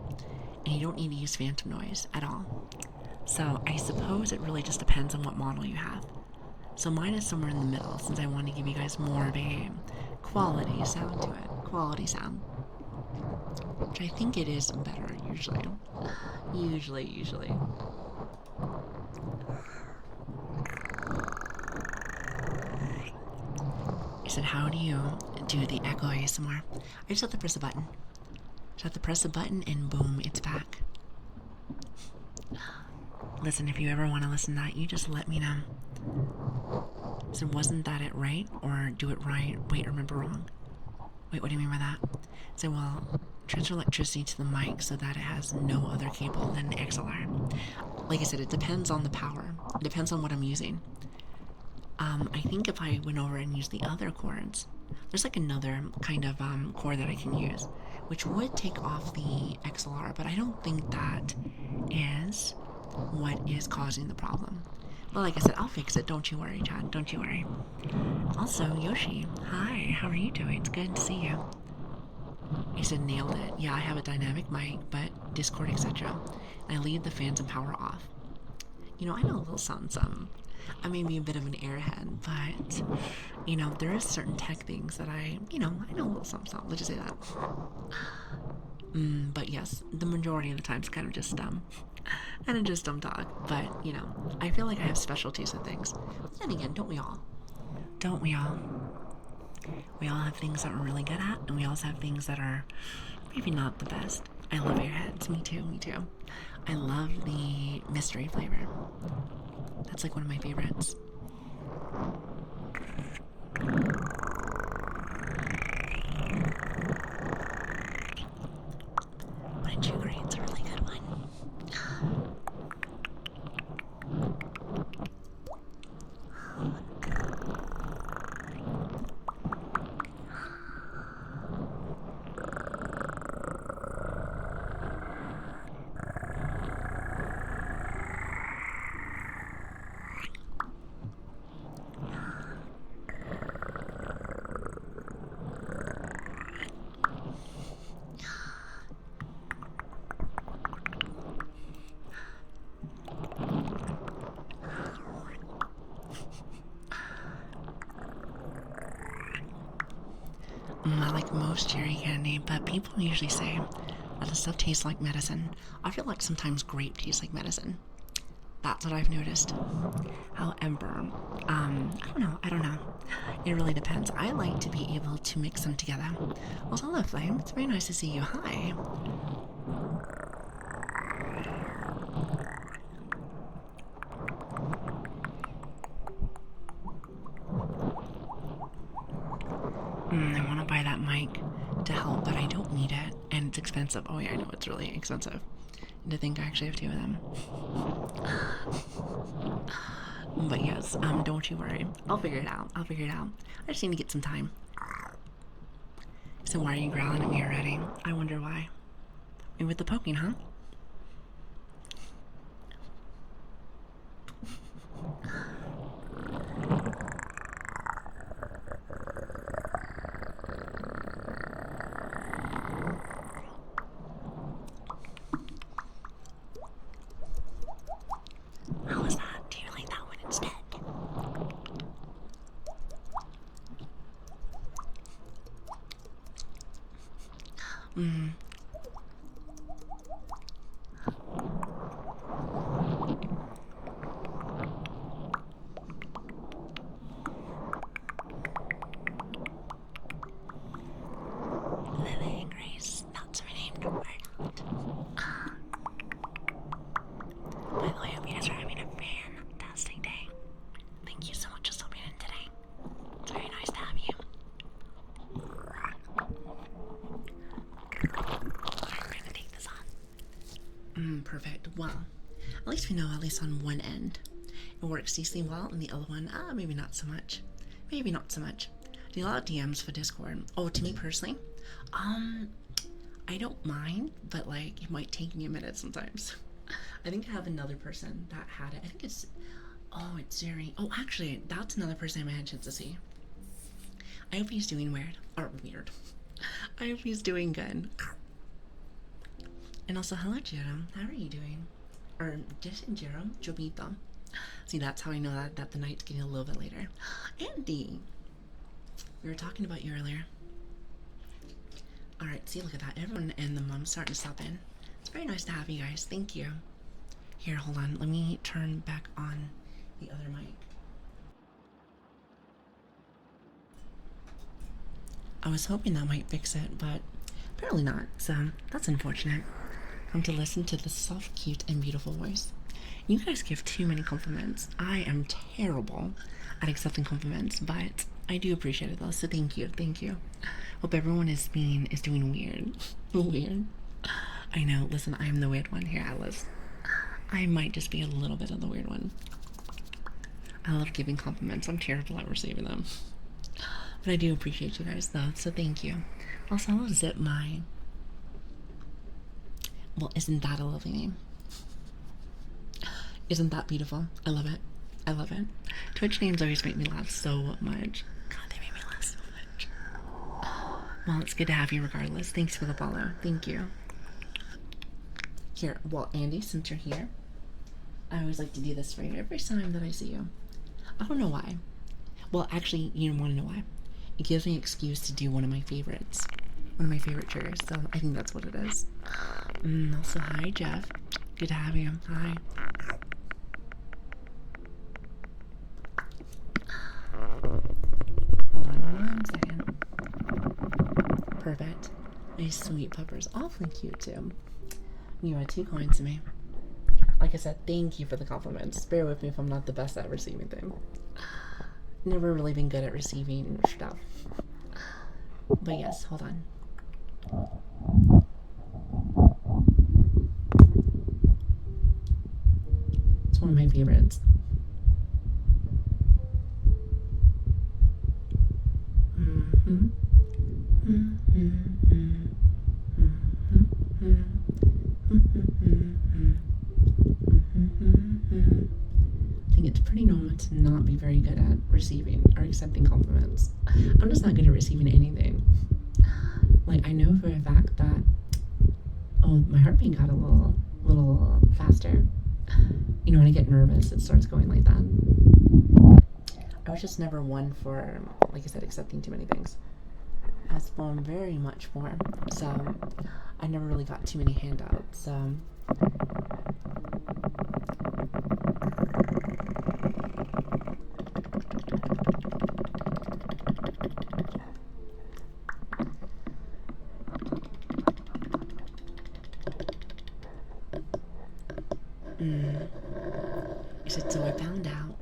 A: and you don't need to use phantom noise at all. So I suppose it really just depends on what model you have. So mine is somewhere in the middle, since I want to give you guys more of a quality sound to it. Quality sound. Which I think it is better, usually. Usually. I said, how do you do the echo ASMR? I just have to press a button. Just have to press a button and boom, it's back. Listen, if you ever want to listen to that, you just let me know. So wasn't that it right? Or do it right? Wait, remember wrong. Wait, what do you mean by that? So, well, transfer electricity to the mic so that it has no other cable than the XLR. Like I said, it depends on the power. It depends on what I'm using. I think if I went over and used the other cords, there's like another kind of cord that I can use, which would take off the XLR, but I don't think that is what is causing the problem. But like I said, I'll fix it. Don't you worry, Chad. Don't you worry. Also, Yoshi, hi. How are you doing? It's good to see you. He said, nailed it. Yeah, I have a dynamic mic, but Discord, etc. I leave the fans and power off. You know, I know a little something. I may be a bit of an airhead, but, you know, there is certain tech things that I know a little something. Let's just say that. But yes, the majority of the time it's kind of just dumb talk. But, you know, I feel like I have specialties in things. Then again, don't we all? Don't we all? We all have things that we're really good at, and we also have things that are maybe not the best. I love airheads. Me too. I love the mystery flavor. That's like one of my favorites. What did you agree? It's a really good one. I like most cherry candy, but people usually say that the stuff tastes like medicine. I feel like sometimes grape tastes like medicine. That's what I've noticed. However, I don't know. It really depends. I like to be able to mix them together. Well, hello, Flame. It's very nice to see you. Hi. I want to buy that mic to help, but I don't need it, and it's expensive. Oh yeah, I know it's really expensive. And to think I actually have 2 of them. But yes, don't you worry. I'll figure it out. I just need to get some time. So why are you growling at me already? I wonder why. Maybe with the poking, huh? How was that? Do you like that one instead? Mm. Liliiangrace, that's her name, don't worry not. By the way, I hope you guys are having a fantastic day. Thank you so much for stopping in today. It's very nice to have you. I'm gonna take this off. Perfect. Well, at least we know, at least on one end, it works decently well, and the other one, maybe not so much. Maybe not so much. Do a lot of DMs for Discord. Oh, to me personally, I don't mind, but like it might take me a minute sometimes. I think I have another person that had it. I think it's Zeri. Oh, actually, that's another person I had a chance to see. I hope he's doing weird. I hope he's doing good. And also, hello, Jerome. How are you doing? Or just in Jerome, Jobito. See, that's how I know that the night's getting a little bit later. Andy, we were talking about you earlier. All right, see, look at that. Everyone and the mom's starting to stop in. It's very nice to have you guys. Thank you. Here, hold on. Let me turn back on the other mic. I was hoping that might fix it, but apparently not. So that's unfortunate. Come to listen to the soft, cute, and beautiful voice. You guys give too many compliments. I am terrible at accepting compliments, but I do appreciate it though. So thank you. Hope everyone is doing weird. Weird. I know. Listen, I am the weird one here, Alice. I might just be a little bit of the weird one. I love giving compliments. I'm terrible at receiving them. But I do appreciate you guys though, so thank you. Also, I'll zip mine. Well, isn't that a lovely name? Isn't that beautiful? I love it. I love it. Twitch names always make me laugh so much. God, they make me laugh so much. Well, it's good to have you regardless. Thanks for the follow. Thank you. Here, well, Andy, since you're here, I always like to do this for you every time that I see you. I don't know why. Well, actually, you don't want to know why. It gives me an excuse to do one of my favorites. One of my favorite triggers, so I think that's what it is. Also, hi, Jeff. Good to have you. Hi. Hold on 1 second. Perfect. Nice sweet peppers. Awfully cute, too. You are too kind to me. Like I said, thank you for the compliments. Bear with me if I'm not the best at receiving them. Never really been good at receiving stuff. But yes, hold on. It's one of my favorites. I think it's pretty normal to not be very good at receiving or accepting compliments. I'm just not good at receiving anything. Like, I know for a fact that, oh, my heartbeat got a little faster. You know, when I get nervous, it starts going like that. I was just never one for, like I said, accepting too many things. I was born very much more, so I never really got too many handouts. Is it so I found out?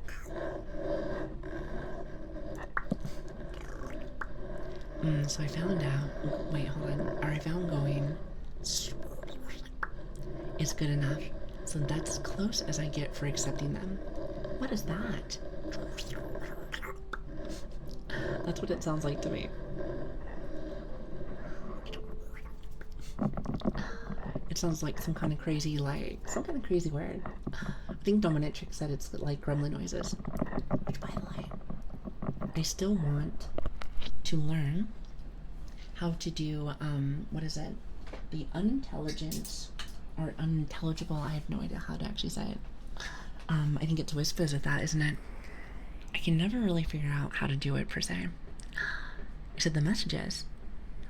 A: So I found out. Wait, hold on. I found going is good enough. So that's as close as I get for accepting them. What is that? That's what it sounds like to me. It sounds like some kind of crazy word. I think Dominatrix said it's like gremlin noises. Which, by the way, I still want to learn how to do, what is it? The unintelligent or unintelligible, I have no idea how to actually say it. I think it's whispers with that, isn't it? I can never really figure out how to do it per se. I said the messages.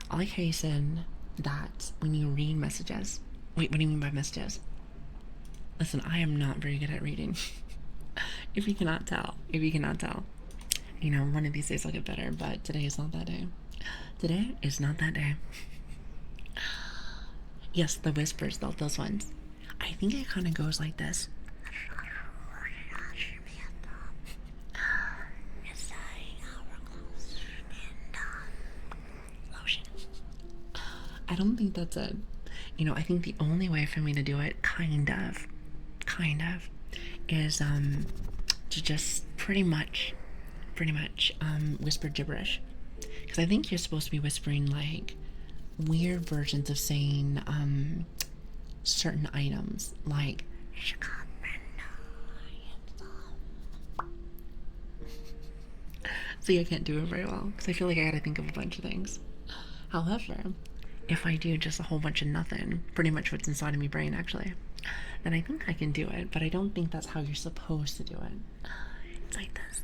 A: I like how you said that when you read messages, wait, what do you mean by messages? Listen, I am not very good at reading. If you cannot tell, one of these days I'll get better, but today is not that day. Today is not that day. Yes, the whispers, though, those ones. I think it kind of goes like this. I don't think that's it. I think the only way for me to do it, kind of, is to just pretty much whisper gibberish. Because I think you're supposed to be whispering like weird versions of saying certain items, like see, I can't do it very well because I feel like I gotta think of a bunch of things. However, if I do just a whole bunch of nothing, pretty much what's inside of my brain actually, then I think I can do it, but I don't think that's how you're supposed to do it. It's like this.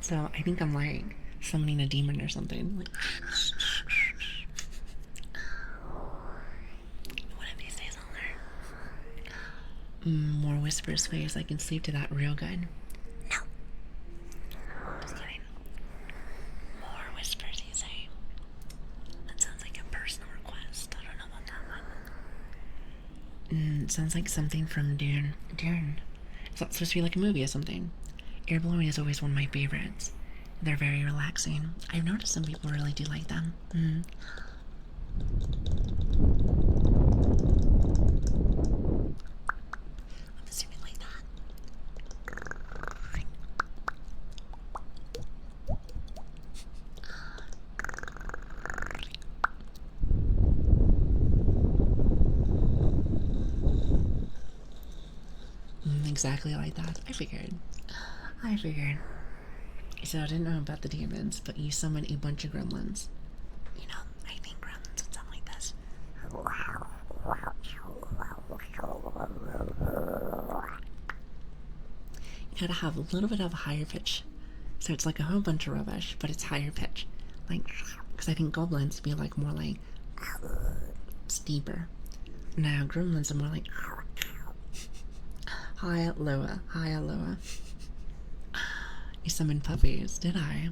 A: So I think I'm like summoning a demon or something. Like, one of these days I'll learn. More whispers, please. I can sleep to that real good. No. Just kidding. More whispers, you say? That sounds like a personal request. I don't know about that one. It sounds like something from Dune. Dune. Is that supposed to be like a movie or something? Air blowing is always one of my favorites. They're very relaxing. I've noticed some people really do like them. I'm assuming like that. Exactly like that. I figured. So I didn't know about the demons, but you summon a bunch of gremlins. I think gremlins would sound like this. You gotta have a little bit of a higher pitch. So it's like a whole bunch of rubbish, but it's higher pitch. Like, because I think goblins would be like more like steeper. Now gremlins are more like higher, lower, higher, lower. You summoned puppies, did I?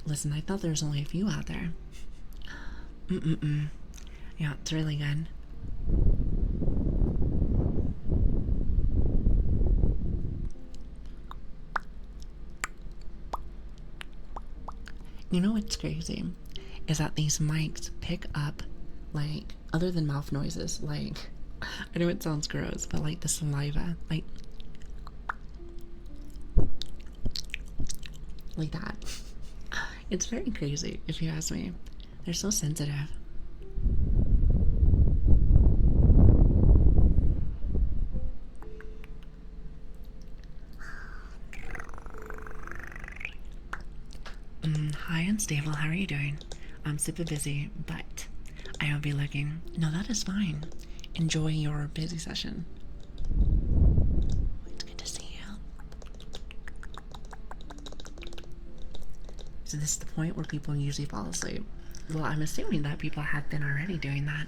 A: Listen, I thought there was only a few out there. Yeah, it's really good. You know what's crazy? Is that these mics pick up, like, other than mouth noises, like, I know it sounds gross, but like the saliva, like that. It's very crazy, if you ask me. They're so sensitive. Hi, Unstable. How are you doing? I'm super busy, but I will be looking. No, that is fine. Enjoy your busy session. It's good to see you. So this is the point where people usually fall asleep. Well, I'm assuming that people have been already doing that.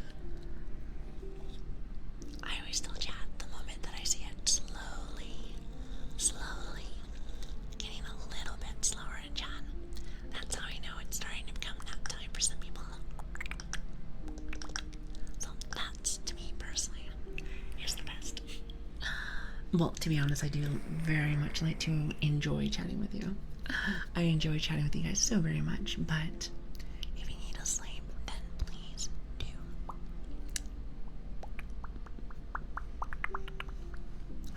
A: I always still chat the moment that I see it slowly getting a little bit slower in chat. That's how I know it's starting to become nap time for some people. So that's, to me personally, is the best. Well, to be honest, I do very much like to enjoy chatting with you. I enjoy chatting with you guys so very much, but if you need to sleep, then please do.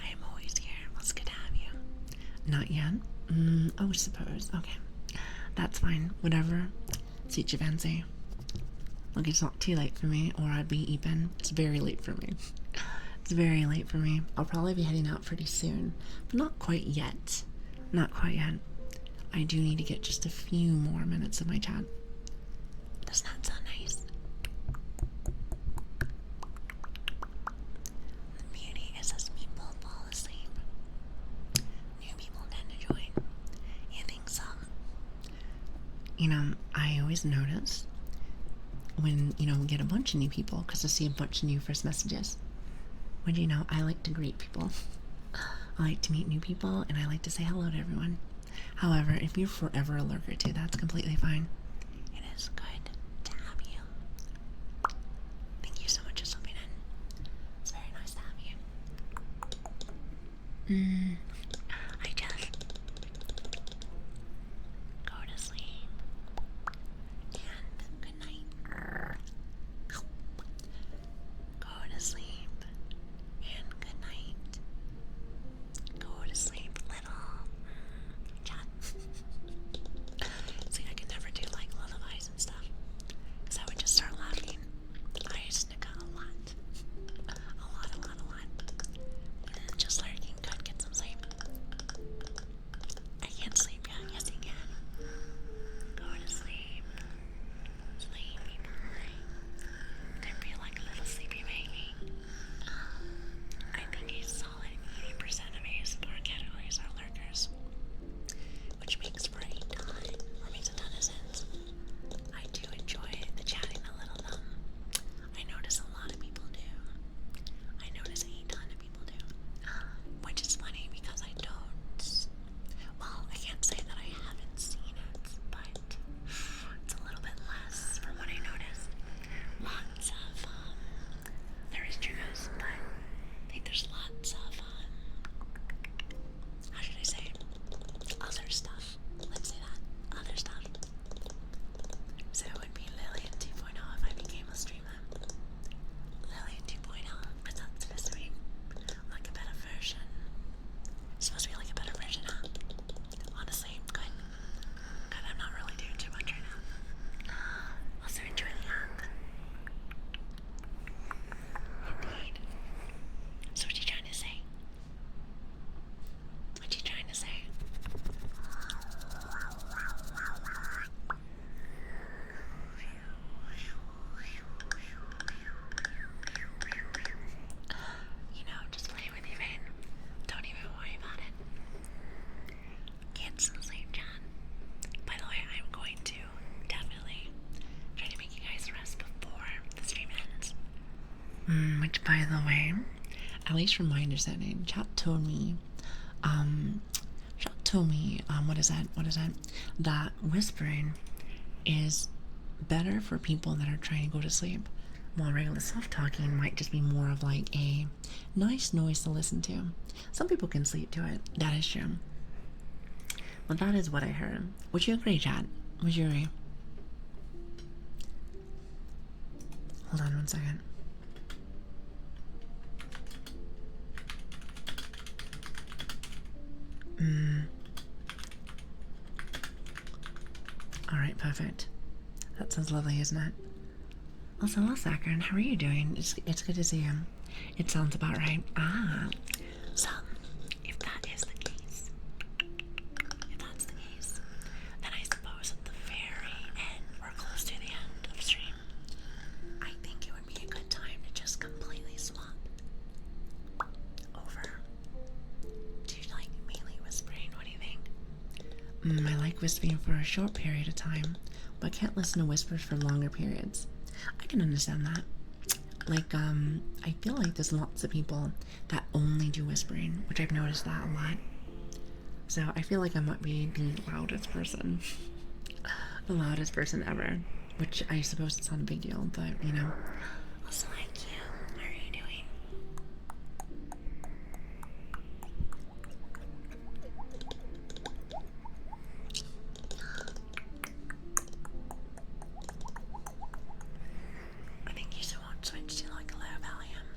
A: I am always here. It's good to have you. Not yet? I would suppose. Okay. That's fine. Whatever. Suit your fancy. Look, it's not too late for me, or I'd be eating. It's very late for me. It's very late for me. I'll probably be heading out pretty soon, but not quite yet. Not quite yet. I do need to get just a few more minutes of my chat. Does that sound nice? The beauty is as people fall asleep, new people tend to join. You think so? I always notice when, we get a bunch of new people, because I see a bunch of new first messages. When I like to greet people. I like to meet new people, and I like to say hello to everyone. However, if you're forever a lurker too, that's completely fine. It is good to have you. Thank you so much for stopping in. It's very nice to have you. I just go to sleep. And good night. Go to sleep. And good night. Go to sleep, little chat. See, I can never do like lullabies and stuff, because I would just start laughing. I snicker a lot. A lot. Just lurking. Good, get some sleep. I can't sleep yet. Yes, you can. Go to sleep. Sleepy boy. Don't be like a little sleepy baby. I think a solid 80% of ASMR categories are lurkers, which makes for a ton, or makes a ton of sense. I do enjoy the chatting a little though. I notice a lot of people do. I notice a ton of people do. Which is funny because I don't. Well, I can't say that I haven't seen it, but it's a little bit less from what I noticed. Lots of, there is triggers, but I think there's lots of, how should I say, other stuff. Let's say that. Other stuff. So it would be Lilian 2.0 if I became a streamer. Lilian 2.0, but that's supposed to be like a better version. It's supposed to be like a better version, huh? Honestly, good. Good, I'm not really doing too much right now. Also enjoying that. Indeed. So what you trying to say? What you trying to say? Just play with your vein. Don't even worry about it. Get some sleep, John. By the way, I'm going to definitely try to make you guys rest before the stream ends. Which, by the way, at least from my understanding, chat told me, what is that? That whispering is better for people that are trying to go to sleep, while regular self-talking might just be more of like a nice noise to listen to. Some people can sleep to it. That is true. But that is what I heard. Would you agree, chat? Would you agree? Hold on one second. Alright, perfect. That sounds lovely, isn't it? Also, hello, Saccharine. How are you doing? It's good to see you. It sounds about right. So, if that's the case, then I suppose at the very end, or close to the end of stream, I think it would be a good time to just completely swap over to like mainly whispering. What do you think? I like whispering for a short period of time, but can't listen to whispers for longer periods. I can understand that. Like, I feel like there's lots of people that only do whispering, which I've noticed that a lot. So I feel like I might be the loudest person. The loudest person ever. Which I suppose it's not a big deal, but, Also, like you. How are you doing? I think you should switch to like a low volume.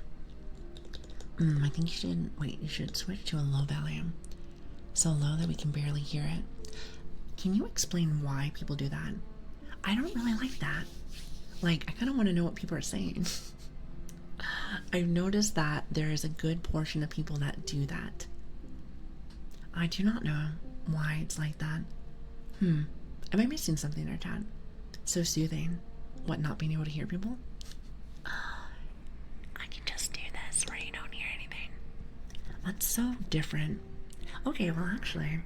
A: I think you should switch to a low volume. So low that we can barely hear it. Can you explain why people do that? I don't really like that. Like, I kind of want to know what people are saying. I've noticed that there is a good portion of people that do that. I do not know why it's like that. Am I missing something in our chat? So soothing. What, not being able to hear people? I can just do this where you don't hear anything. That's so different. Okay, well actually,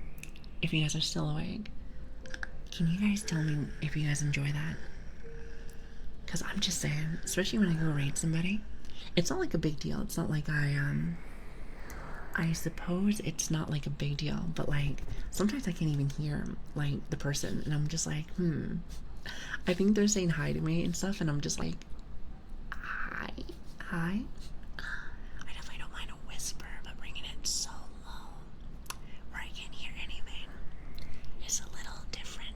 A: if you guys are still awake, Can you guys tell me if you guys enjoy that? Because I'm just saying, especially when I go raid somebody, it's not like a big deal. It's not like I suppose it's not like a big deal, but like sometimes I can't even hear like the person, and I'm just like, I think they're saying hi to me and stuff, and I'm just like, hi, hi. I definitely don't mind a whisper, but bringing it so low where I can't hear anything is a little different.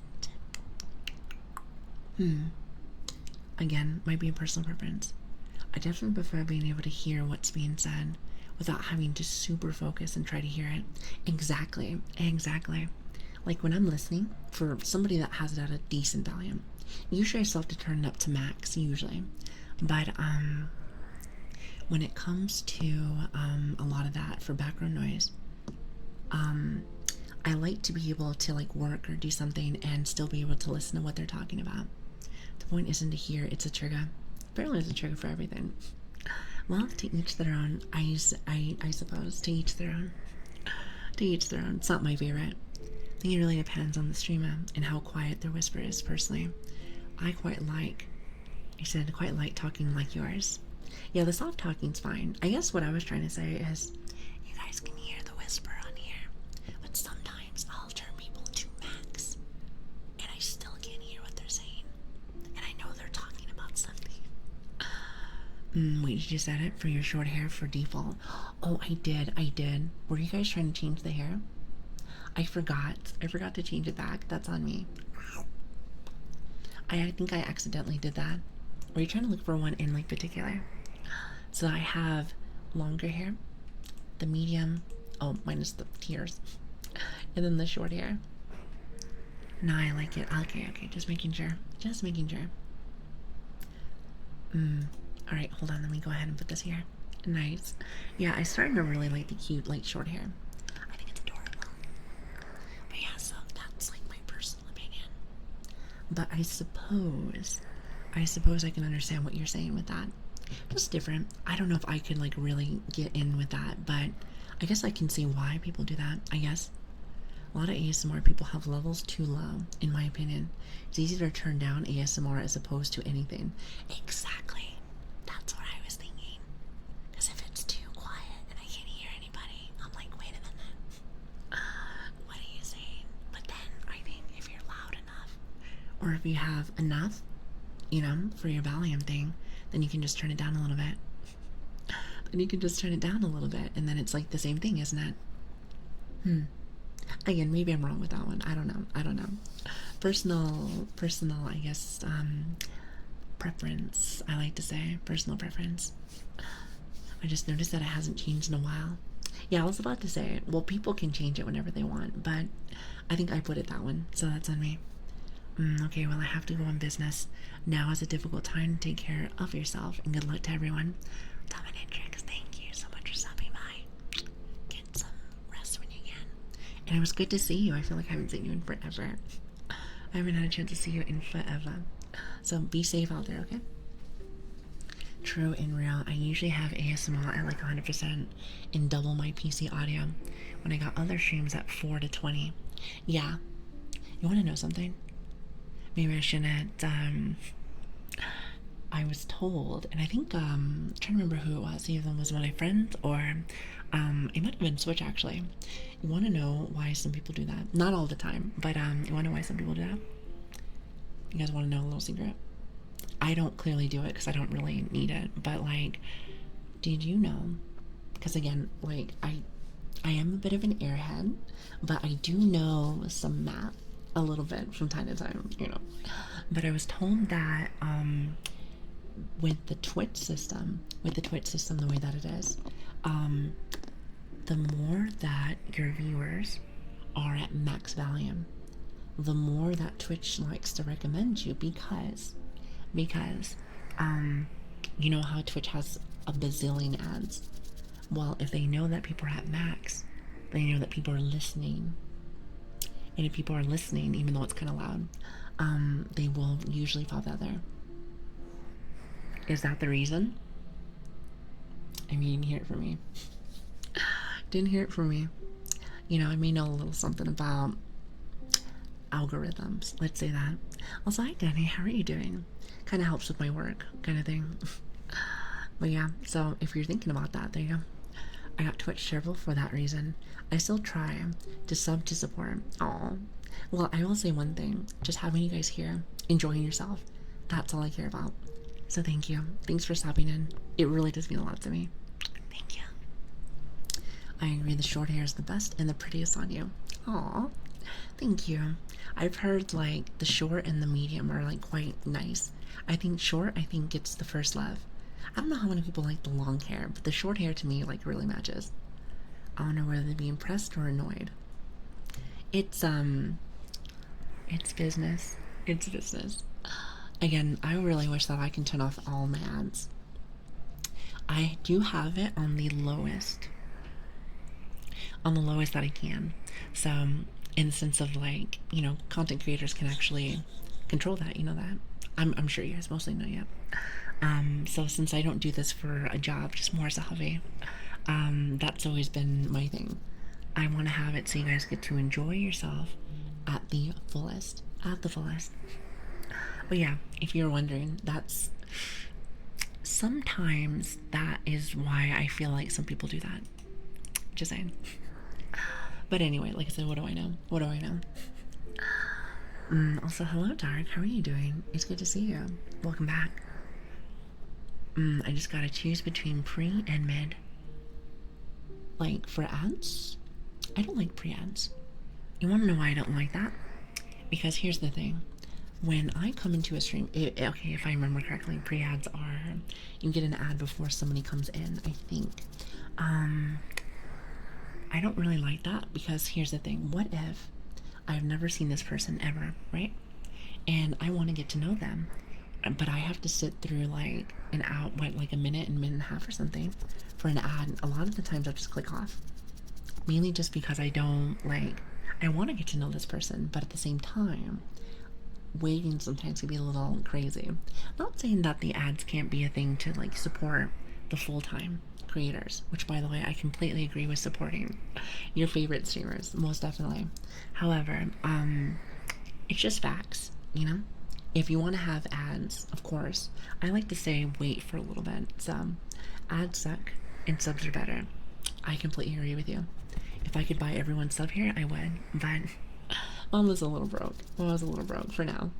A: Again, might be a personal preference. I definitely prefer being able to hear what's being said without having to super focus and try to hear it. Exactly, exactly. Like when I'm listening, for somebody that has it at a decent volume, usually I still have to turn it up to max, usually. But when it comes to a lot of that for background noise, I like to be able to like work or do something and still be able to listen to what they're talking about. The point isn't to hear, it's a trigger. Apparently it's a trigger for everything. Well, to each their own, I suppose. To each their own. To each their own. It's not my favorite. I think it really depends on the streamer and how quiet their whisper is, personally. I quite like talking like yours. Yeah, the soft talking's fine. I guess what I was trying to say is, you guys can hear the whisper on here, but sometimes I'll turn people to max, and I still can't hear what they're saying, and I know they're talking about something. Wait, did you set it for your short hair for default? Oh, I did. Were you guys trying to change the hair? I forgot to change it back. That's on me. I think I accidentally did that. Were you trying to look for one in like particular? So I have longer hair, the medium, minus the tears, and then the short hair. No, I like it. Okay, just making sure. Alright, hold on, let me go ahead and put this here. Nice. Yeah, I started to really like the cute, like, short hair. I think it's adorable. But yeah, so that's like my personal opinion. But I suppose I can understand what you're saying with that. Just different. I don't know if I could like really get in with that, but I guess I can see why people do that. I guess a lot of ASMR people have levels too low, in my opinion. It's easier to turn down ASMR as opposed to anything. Exactly. That's what I was thinking. Because if it's too quiet and I can't hear anybody, I'm like, wait a minute. What are you saying? But then I think if you're loud enough, or if you have enough, you know, for your volume thing, then you can just turn it down a little bit. And then it's like the same thing, isn't it? Again, maybe I'm wrong with that one. I don't know. Personal, I guess, preference, I like to say. Personal preference. I just noticed that it hasn't changed in a while. Yeah, I was about to say, well, people can change it whenever they want, but I think I put it that one, so that's on me. Okay, well, I have to go on business. Now is a difficult time to take care of yourself, and good luck to everyone. Dominatrix, thank you so much for stopping by. Get some rest when you can. And it was good to see you. I feel like I haven't seen you in forever. I haven't had a chance to see you in forever. So be safe out there, okay? True and real. I usually have ASMR at like 100% and double my PC audio when I got other streams at 4 to 20. Yeah. You want to know something? Maybe I shouldn't. I was told, and I think I'm trying to remember who it was. Either them was one of my friends, or it might have been Switch actually. You want to know why some people do that? Not all the time, but you want to know why some people do that? You guys want to know a little secret? I don't clearly do it because I don't really need it, but like, did you know? Because again, like I am a bit of an airhead, but I do know some math a little bit from time to time, you know. But I was told that with the Twitch system, the way that it is, the more that your viewers are at max volume, the more that Twitch likes to recommend you, because you know how Twitch has a bazillion ads. Well, if they know that people are at max, they know that people are listening. And if people are listening, even though it's kind of loud, they will usually pop out there. Is that the reason? I mean, you didn't hear it from me. Didn't hear it from me. You know, I may know a little something about algorithms. Let's say that. Also, hi Danny, how are you doing? Kind of helps with my work, kind of thing. But yeah, so if you're thinking about that, there you go. I got Twitch terrible for that reason. I still try to sub to support. Oh, well, I will say one thing. Just having you guys here, enjoying yourself, that's all I care about. So thank you. Thanks for stopping in. It really does mean a lot to me. Thank you. I agree the short hair is the best and the prettiest on you. Aw, thank you. I've heard like the short and the medium are like quite nice. I think short, I think it's the first love. I don't know how many people like the long hair, but the short hair to me like really matches. I don't know whether to be impressed or annoyed. It's business. It's business. Again, I really wish that I can turn off all my ads. I do have it on the lowest that I can. So, in the sense of like, content creators can actually control that, that. I'm sure you guys mostly know, yeah. So since I don't do this for a job, just more as a hobby, that's always been my thing. I want to have it so you guys get to enjoy yourself at the fullest. At the fullest. But yeah, if you're wondering, that's sometimes that is why I feel like some people do that. Just saying. But anyway, like I said, what do I know? What do I know? Also, hello, Dark. How are you doing? It's good to see you. Welcome back. I just gotta choose between pre and mid. Like, for ads, I don't like pre-ads. You wanna know why I don't like that? Because here's the thing. When I come into a stream, okay, if I remember correctly, pre-ads are, you get an ad before somebody comes in, I think. I don't really like that because here's the thing. What if I've never seen this person ever, right? And I want to get to know them, but I have to sit through like like a minute and a half or something for an ad. A lot of the times I just click off, mainly just because I don't like, I want to get to know this person, but at the same time, waiting sometimes can be a little crazy. Not saying that the ads can't be a thing to like support the full-time creators, which by the way I completely agree with supporting your favorite streamers, most definitely. However, it's just facts, if you want to have ads, of course, I like to say wait for a little bit. So ads suck and subs are better. I completely agree with you. If I could buy everyone's sub here, I would, but Mom was a little broke. Mom was a little broke for now.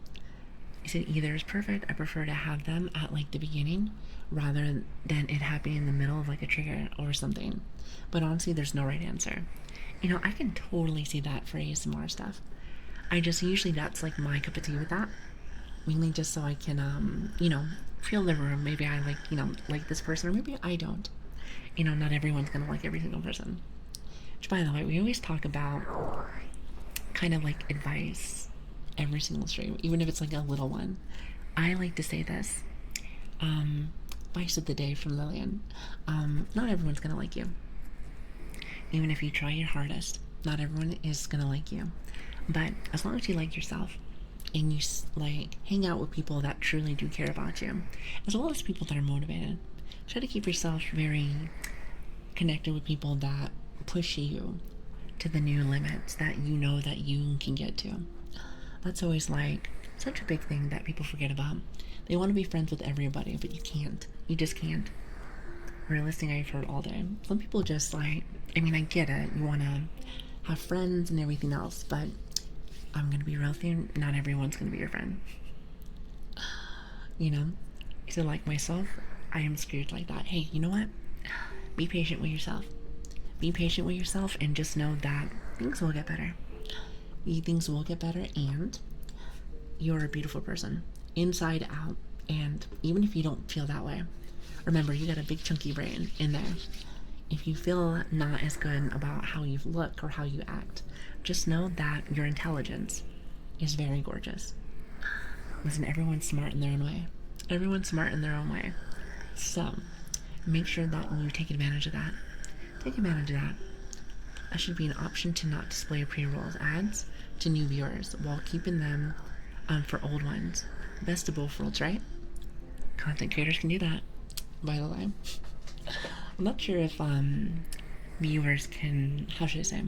A: I said either is perfect. I prefer to have them at like the beginning rather than it happening in the middle of like a trigger or something. But honestly, there's no right answer. I can totally see that for ASMR stuff. I just usually that's like my cup of tea with that. Mainly just so I can, feel the room. Maybe I like, like this person or maybe I don't. Not everyone's gonna like every single person. Which by the way, we always talk about kind of like advice every single stream, even if it's like a little one. I like to say this. Advice of the day from Lilian. Not everyone's gonna like you. Even if you try your hardest, not everyone is gonna like you. But as long as you like yourself and you like hang out with people that truly do care about you, as well as people that are motivated, try to keep yourself very connected with people that push you to the new limits that you know that you can get to. That's always like such a big thing that people forget about. They want to be friends with everybody, but you can't. You just can't. Realistically, I've heard all day. Some people just like, I get it. You want to have friends and everything else, but I'm going to be real with you. Not everyone's going to be your friend. So like myself, I am screwed like that. Hey, you know what? Be patient with yourself. Be patient with yourself and just know that things will get better. Things will get better, and you're a beautiful person, inside out. And even if you don't feel that way, remember you got a big chunky brain in there. If you feel not as good about how you look or how you act, just know that your intelligence is very gorgeous. Listen, everyone's smart in their own way. Everyone's smart in their own way. So make sure that you take advantage of that. Take advantage of that. That should be an option to not display pre-rolls ads to new viewers while keeping them for old ones. Best of both worlds, right? Content creators can do that, by the way. I'm not sure if viewers can, how should I say,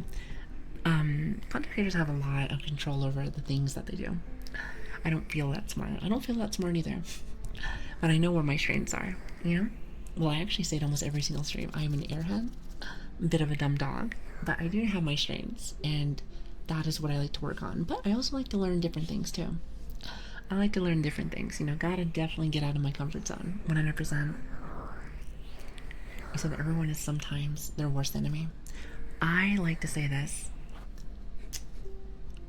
A: Content creators have a lot of control over the things that they do. I don't feel that smart. I don't feel that smart either. But I know where my strengths are, you know? Well, I actually say it almost every single stream. I am an airhead, a bit of a dumb dog, but I do have my strengths, and that is what I like to work on. But I also like to learn different things too. I like to learn different things, you know, gotta definitely get out of my comfort zone, 100%. I said that everyone is sometimes their worst enemy. I like to say this: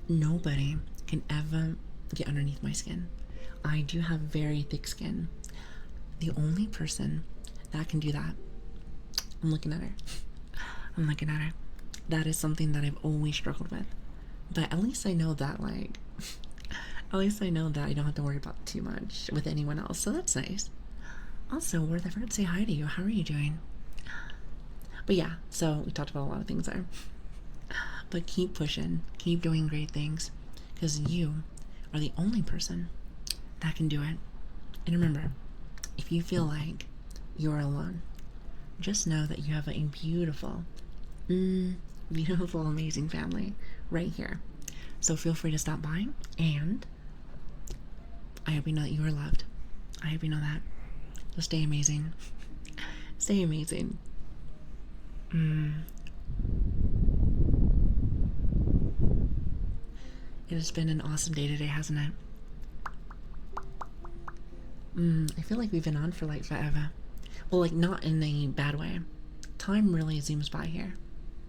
A: nobody can ever get underneath my skin. I do have very thick skin. The only person that can do that, I'm looking at her. I'm looking at her. That is something that I've always struggled with. But at least I know that, like, at least I know that I don't have to worry about too much with anyone else. So that's nice. Also, Worth, I forgot to say hi to you. How are you doing? But yeah, so we talked about a lot of things there. But keep pushing. Keep doing great things. Because you are the only person that can do it. And remember, if you feel like you're alone, just know that you have a beautiful, beautiful, amazing family right here. So feel free to stop by, and I hope you know that you are loved. I hope you know that. So stay amazing. Stay amazing. It has been an awesome day today, hasn't it? I feel like we've been on for like forever. Well, like not in a bad way. Time really zooms by here.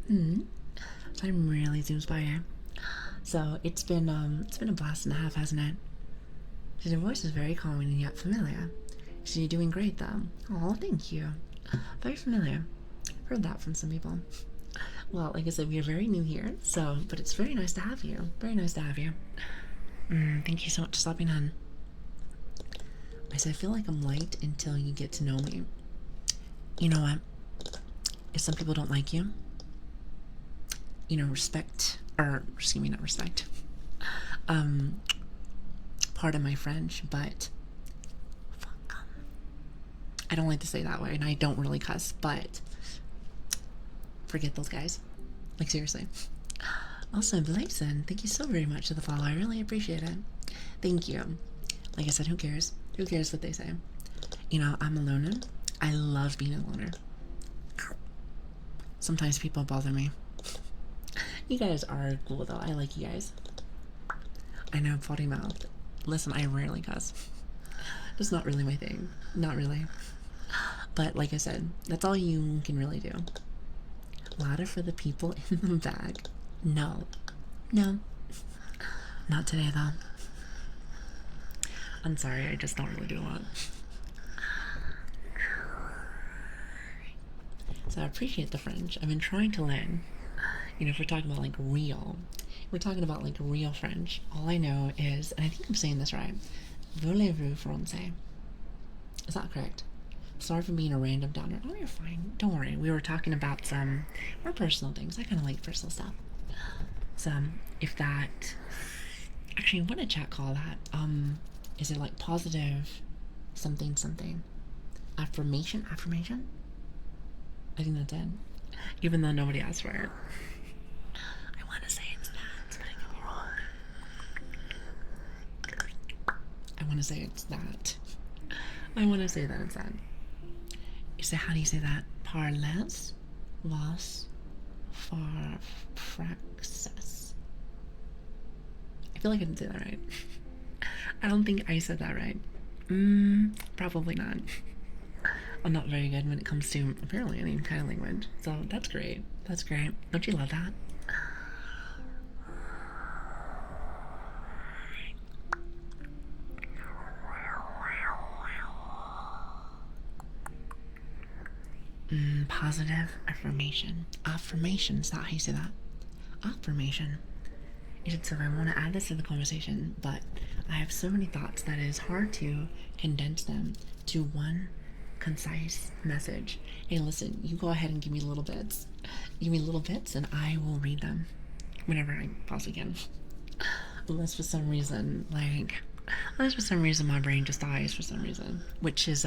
A: Time really zooms by here. So it's been a blast and a half, hasn't it? Your voice is very calming and yet familiar. So you're doing great though. Oh, thank you. Very familiar. Heard that from some people. Well, like I said, we are very new here, so but it's very nice to have you. Very nice to have you. Thank you so much for stopping in. I said I feel like I'm light until you get to know me. You know what? If some people don't like you, you know, respect, or excuse me, not respect. Pardon my French, but fuck 'em. I don't like to say that way, and I don't really cuss, but forget those guys. Like, seriously. Also, Blazen, thank you so very much for the follow. I really appreciate it. Thank you. Like I said, who cares? Who cares what they say? You know, I'm a loner. I love being a loner. Sometimes people bother me. You guys are cool, though. I like you guys. I know, potty mouth. Listen, I rarely cuss. It's not really my thing. Not really. But like I said, that's all you can really do. Louder for the people in the bag. No. No. Not today, though. I'm sorry, I just don't really do a lot. So I appreciate the French. I've been trying to learn. You know, if we're talking about like real, we're talking about like real French. All I know is, and I think I'm saying this right, voulez-vous français? Is that correct? Sorry for being a random downer. Oh, you're fine. Don't worry. We were talking about some more personal things. I kind of like personal stuff. So, if that... Actually, what did chat call that? Is it like positive something something? Affirmation? Affirmation? I think that's it. Even though nobody asked for it. I want to say it's that, but I could be wrong. I want to say it's that. I want to say that it's that. So how do you say that? Parles vos far praxis. I feel like I didn't say that right. I don't think I said that right. Probably not. I'm not very good when it comes to apparently any kind of language. So that's great. That's great. Don't you love that? Positive affirmation. Affirmation, is that how you say that? Affirmation. So I want to add this to the conversation, but I have so many thoughts that it is hard to condense them to one concise message. Hey, listen, you go ahead and give me little bits. Give me little bits and I will read them whenever I possibly can. Unless for some reason, my brain just dies for some reason, which is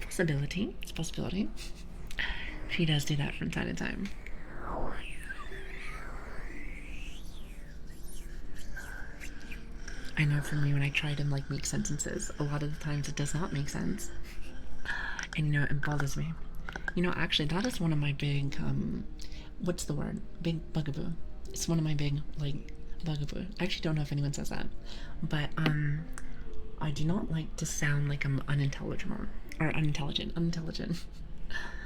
A: possibility. It's a possibility. She does do that from time to time. I know for me when I try to like make sentences, a lot of the times it does not make sense. And you know, it bothers me. You know, actually, that is one of my big, what's the word? Big bugaboo. It's one of my big, like, bugaboo. I actually don't know if anyone says that. But, I do not like to sound like I'm unintelligible. Or unintelligent.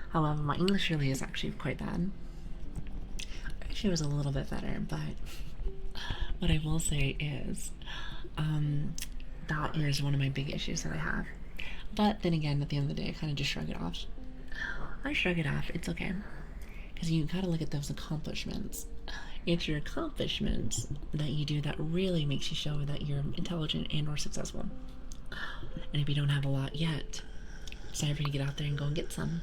A: However, my English really is actually quite bad. Actually, it was a little bit better, but what I will say is, that is one of my big issues that I have. But then again, at the end of the day, I kind of just shrug it off. I shrug it off. It's okay. Because you gotta look at those accomplishments. It's your accomplishments that you do that really makes you show that you're intelligent and or successful. And if you don't have a lot yet, it's time for you to get out there and go and get some.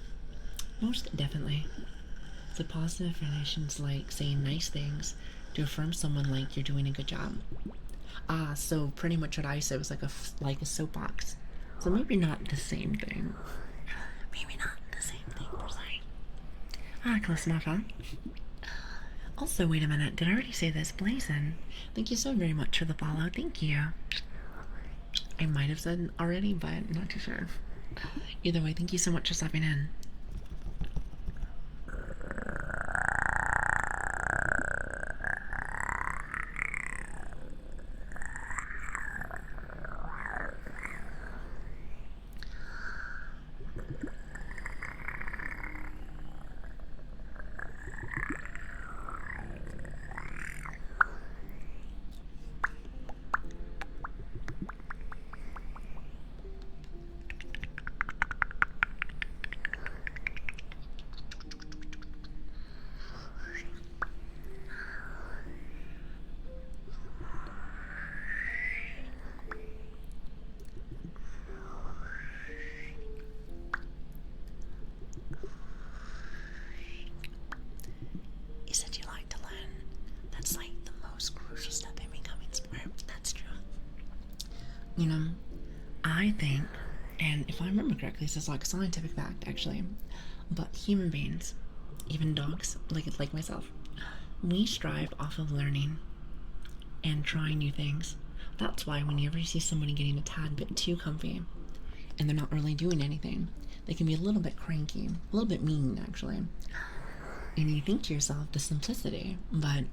A: Most definitely. So positive affirmations like saying nice things to affirm someone like you're doing a good job. So pretty much what I said was like a soapbox. So maybe not the same thing. Maybe not the same thing per se. Close enough, huh? Also, wait a minute. Did I already say this? Blazin'. Thank you so very much for the follow. Thank you. I might have said already, but not too sure. Either way, thank you so much for stopping in. You said you like to learn. That's like the most crucial step in becoming smart. That's true. You know, I think, and if I remember correctly, this is like a scientific fact actually, but human beings, even dogs, like myself, we strive off of learning and trying new things. That's why whenever you see somebody getting a tad bit too comfy and they're not really doing anything, they can be a little bit cranky, a little bit mean actually. And you think to yourself, the simplicity, but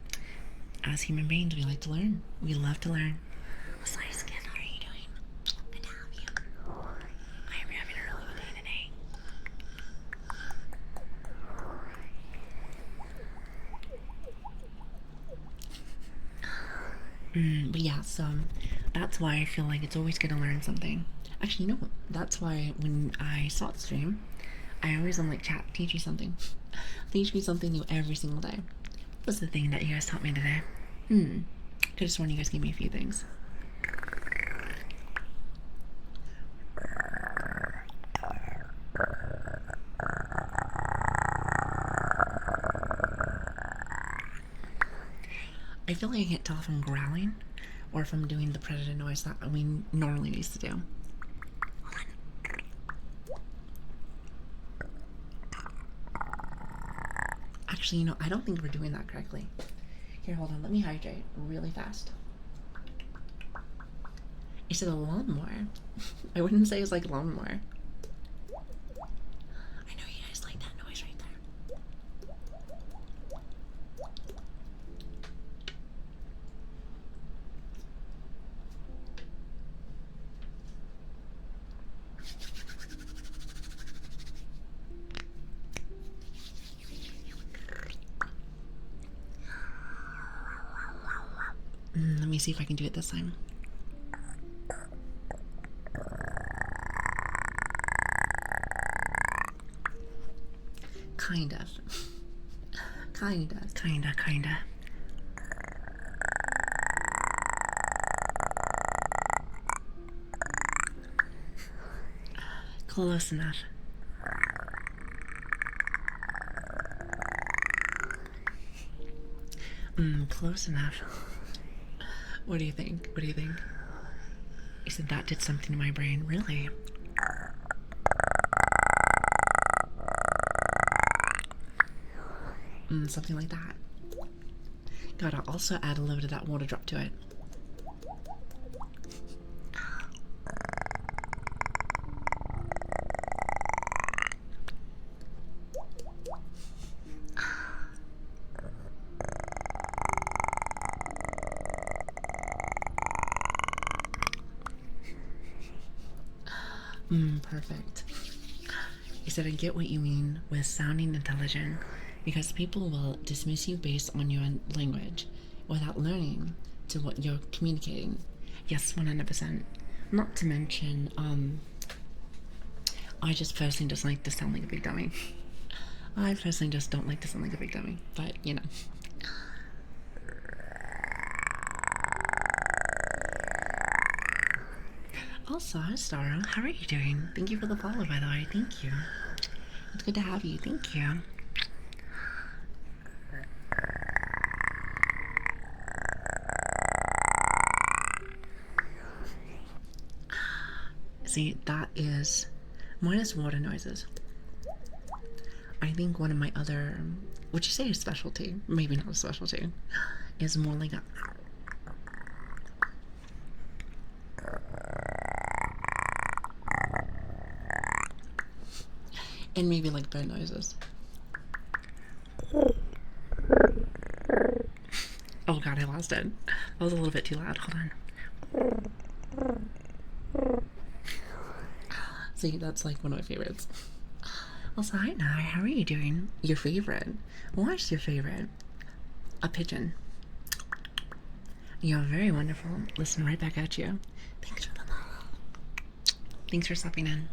A: as human beings, we like to learn. We love to learn. Sorry, Skin, how are you doing? Good to have you. I am having a really good day today. But yeah, so that's why I feel like it's always good to learn something. Actually, you know what? That's why when I saw the stream, I always am like, chat, teach me something. Teach me something new every single day. What's the thing that you guys taught me today? Could have sworn you guys gave me a few things. I feel like I can't tell if I'm growling or if I'm doing the predator noise that we normally used to do. Actually, you know, I don't think we're doing that correctly. Here, hold on. Let me hydrate really fast. I said a lawnmower. I wouldn't say it's like lawnmower. I know you guys like that noise right there. Let me see if I can do it this time. Kind of. Kinda. Close enough. Close enough. What do you think? You said that did something to my brain. Really? Something like that. Gotta also add a little bit of that water drop to it. Perfect. He said, I get what you mean with sounding intelligent because people will dismiss you based on your language without learning to what you're communicating. Yes, 100%. Not to mention, I just personally just like to sound like a big dummy. I personally just don't like to sound like a big dummy, but you know. Also, Stara, how are you doing? Thank you for the follow, by the way. Thank you. It's good to have you. Thank you. See, that is minus water noises. I think one of my other, would you say a specialty? Maybe not a specialty. Is more like a. And maybe like bird noises. Oh god, I lost it. That was a little bit too loud. Hold on. See, that's like one of my favorites. Also, hi Nai, how are you doing? Your favorite? What's your favorite? A pigeon. You're very wonderful. Listen right back at you. Thanks for the love. Thanks for stopping in.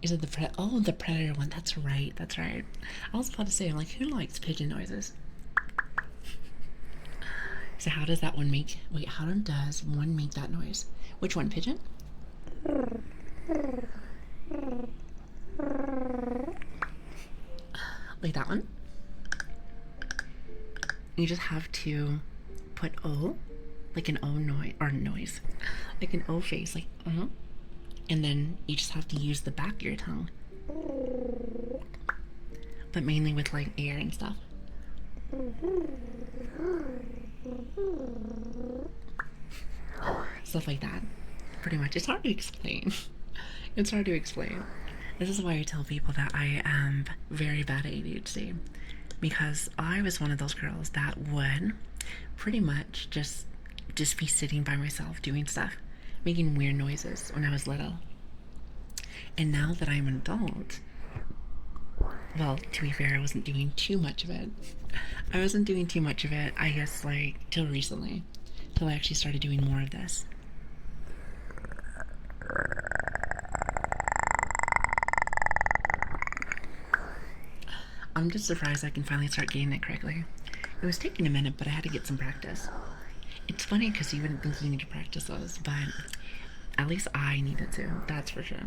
A: Is it the oh, the predator one? That's right. That's right. I was about to say, like, who likes pigeon noises? So how does that one make? Wait, how does one make that noise? Which one, pigeon? Like that one? You just have to put O, like an O noise, like an O face, like and then you just have to use the back of your tongue, but mainly with like air and stuff. Stuff like that. Pretty much. It's hard to explain. It's hard to explain. This is why I tell people that I am very bad at ADHD. Because I was one of those girls that would pretty much just be sitting by myself doing stuff, making weird noises when I was little. And now that I'm an adult, well, to be fair, I wasn't doing too much of it. I guess, like, till recently. Till I actually started doing more of this. I'm just surprised I can finally start getting it correctly. It was taking a minute, but I had to get some practice. It's funny because you wouldn't think you need to practice those, but at least I needed to, that's for sure.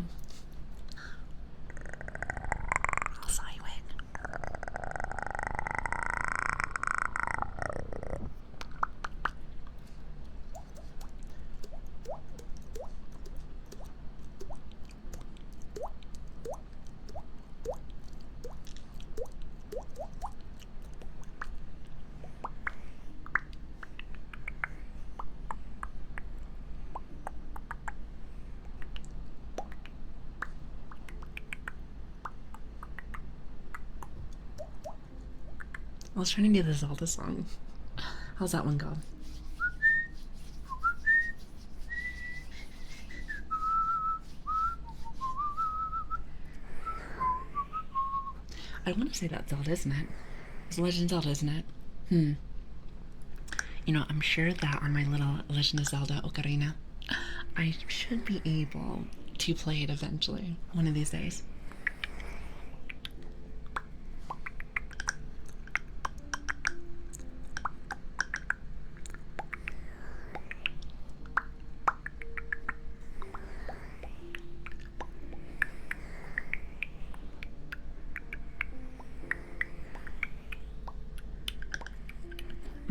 A: I was trying to do the Zelda song. How's that one go? I want to say that's Zelda, isn't it? It's Legend of Zelda, isn't it? You know, I'm sure that on my little Legend of Zelda Ocarina, I should be able to play it eventually, one of these days.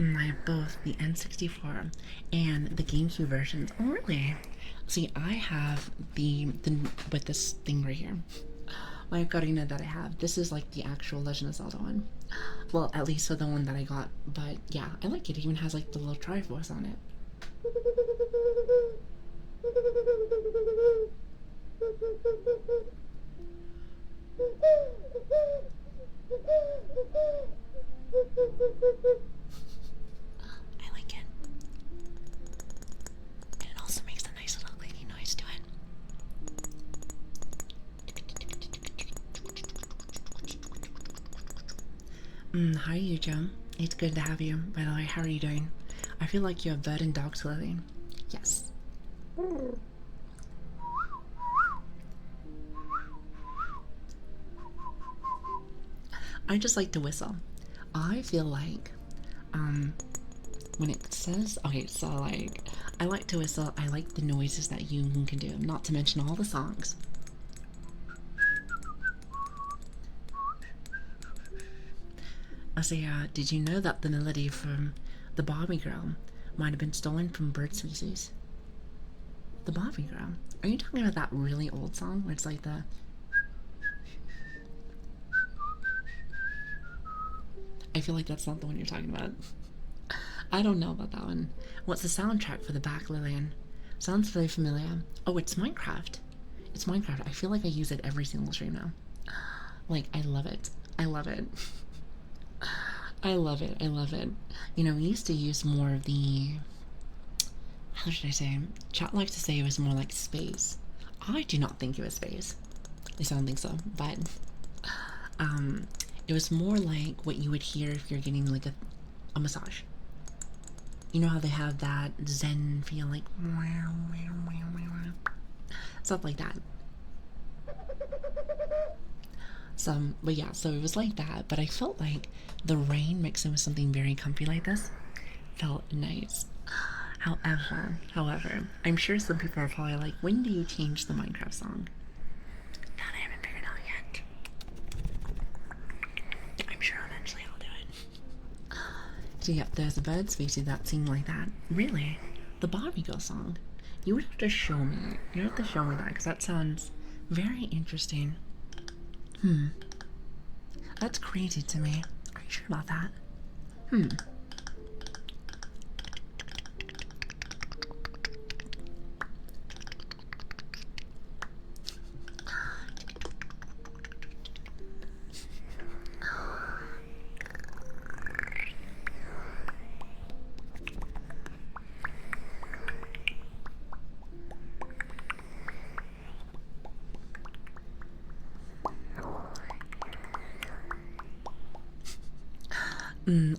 A: I have both the N64 and the GameCube versions. Oh, really? See, I have the with this thing right here. My ocarina that I have. This is like the actual Legend of Zelda one. Well, at least for the one that I got. But yeah, I like it. It even has like the little Triforce on it. Hi, you, Joe. It's good to have you. By the way, how are you doing? I feel like you have bird and dog clothing. Yes. I just like to whistle. I feel like, when it says, okay, so like, I like to whistle. I like the noises that you can do, not to mention all the songs. I say, did you know that the melody from the Barbie Girl might have been stolen from bird species? The Barbie Girl? Are you talking about that really old song where it's like the... I feel like that's not the one you're talking about. I don't know about that one. What's the soundtrack for the back, Lilian? Sounds very familiar. Oh, it's Minecraft. It's Minecraft. I feel like I use it every single stream now. Like, I love it. I love it. I love it. I love it. You know, we used to use more of the... How should I say? Chat likes to say it was more like space. I do not think it was space. At least I don't think so. But, it was more like what you would hear if you're getting like a massage. You know how they have that zen feel, like stuff like that. But yeah, so it was like that, but I felt like the rain mixing with something very comfy like this felt nice. However, I'm sure some people are probably like, when do you change the Minecraft song? That I haven't figured out yet. I'm sure eventually I'll do it. So yeah, there's a bird species that seemed like that. Really? The Barbie Girl song? You would have to show me. You have to show me that, because that sounds very interesting. That's crazy to me. Are you sure about that?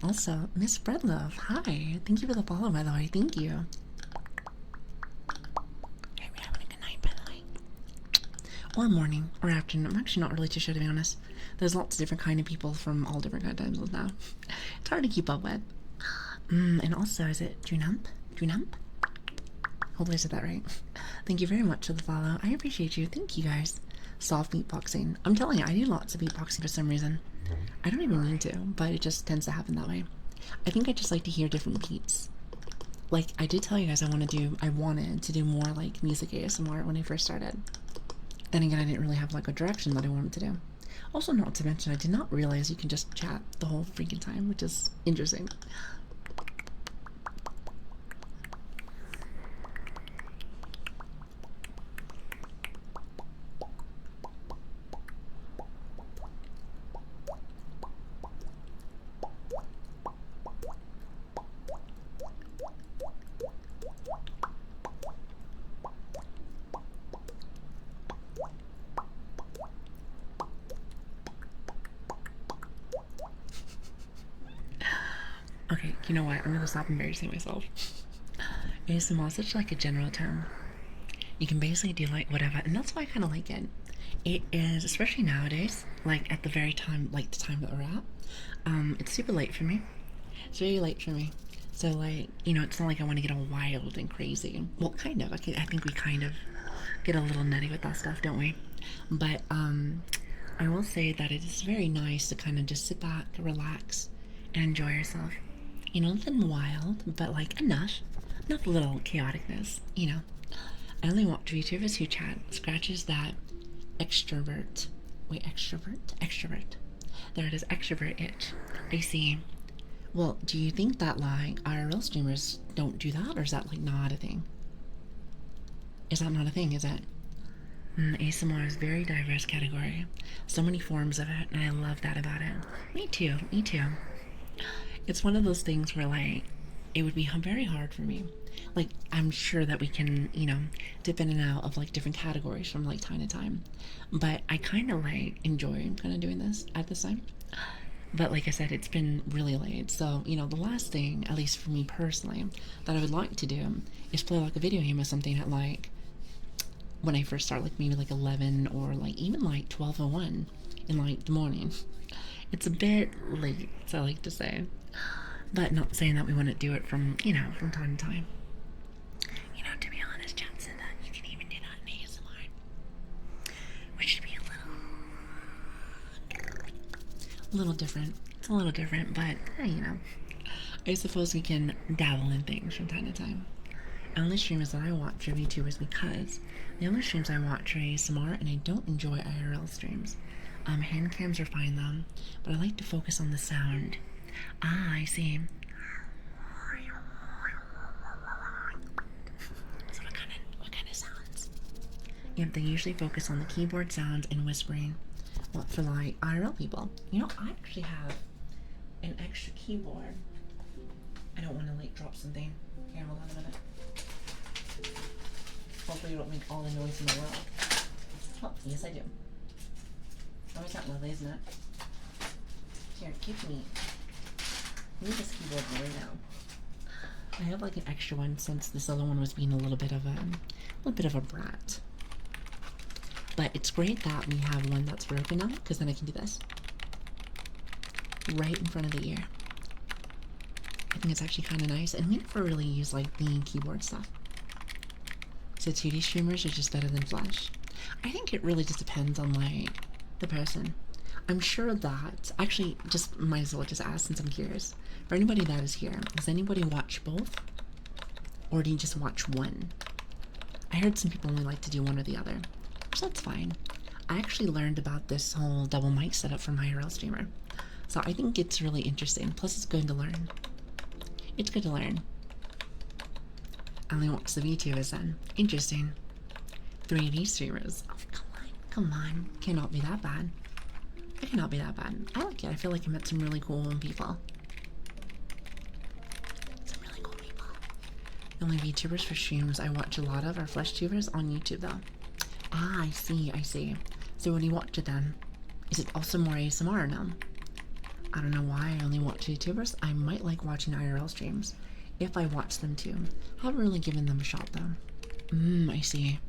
A: Also, Miss Breadlove, hi. Thank you for the follow, by the way. Thank you. Are we having a good night, by the way? Or morning, or afternoon. I'm actually not really too sure, to be honest. There's lots of different kind of people from all different kind of time zones now. It's hard to keep up with. And also, is it Junump? Junump? Hopefully I said that right. Thank you very much for the follow. I appreciate you. Thank you, guys. Soft beatboxing. I'm telling you, I do lots of beatboxing for some reason. I don't even mean to, but it just tends to happen that way. I think I just like to hear different beats. Like, I did tell you guys I wanted to do more, like, music ASMR when I first started. Then again, I didn't really have, like, a direction that I wanted to do. Also, not to mention, I did not realize you can just chat the whole freaking time, which is interesting. Okay, you know what? I'm gonna stop embarrassing myself. ASMR is such like a general term. You can basically do like whatever, and that's why I kind of like it. It is, especially nowadays, like at the very time, like the time that we're at. It's super late for me. It's very late for me. So like, you know, it's not like I want to get all wild and crazy. Well, kind of. I think we kind of get a little nutty with that stuff, don't we? But I will say that it is very nice to kind of just sit back, relax, and enjoy yourself. You know, nothing wild, but like enough little chaoticness, you know. I only watch VTubers who chat scratches that extrovert. Wait, extrovert. There it is, extrovert itch. I see. Well, do you think that like IRL streamers don't do that, or is that like not a thing? Is that not a thing? Is it? ASMR is a very diverse category. So many forms of it, and I love that about it. Me too. Me too. It's one of those things where like it would be very hard for me. Like, I'm sure that we can, you know, dip in and out of like different categories from like time to time, but I kind of like enjoy kind of doing this at this time. But like I said, it's been really late. So, you know, the last thing, at least for me personally, that I would like to do is play like a video game or something at like when I first start, like maybe like 11 or like even like 12:01 in like the morning. It's a bit late, so I like to say. But not saying that we wouldn't do it from, you know, from time to time. You know, to be honest, Jen said that you can even do that in ASMR. Which should be a little different. It's a little different, but you know, I suppose we can dabble in things from time to time. Only streamers that I watch are VTubers because the only streams I watch are ASMR and I don't enjoy IRL streams. Hand cams are fine though, but I like to focus on the sound. Ah, I see. So what kind of sounds? Yep, they usually focus on the keyboard sounds and whispering. Well, for like IRL people. You know, I actually have an extra keyboard. I don't want to like drop something. Here, hold on a minute. Hopefully you don't make all the noise in the world. Oh, yes I do. Always that lovely, isn't it? Here, give me. I need this keyboard right now. I have like an extra one since this other one was being a little bit of a brat. But it's great that we have one that's broken now, because then I can do this. Right in front of the ear. I think it's actually kind of nice, and we never really use like the keyboard stuff. So 2D streamers are just better than Flash. I think it really just depends on like the person. I'm sure that actually just might as well just ask since I'm curious. For anybody that is here, does anybody watch both? Or do you just watch one? I heard some people only like to do one or the other. So that's fine. I actually learned about this whole double mic setup from my IRL streamer. So I think it's really interesting. Plus it's good to learn. It's good to learn. I only watch the VTubers then. Interesting. 3D streamers. Oh, come on. Cannot be that bad. It cannot be that bad. I like it. I feel like I met some really cool people. Some really cool people. The only VTubers for streams I watch a lot of are Flesh Tubers on YouTube though. Ah, I see, I see. So when you watch it then, is it also more ASMR or no? I don't know why I only watch YouTubers. I might like watching IRL streams if I watch them too. Haven't really given them a shot though. I see.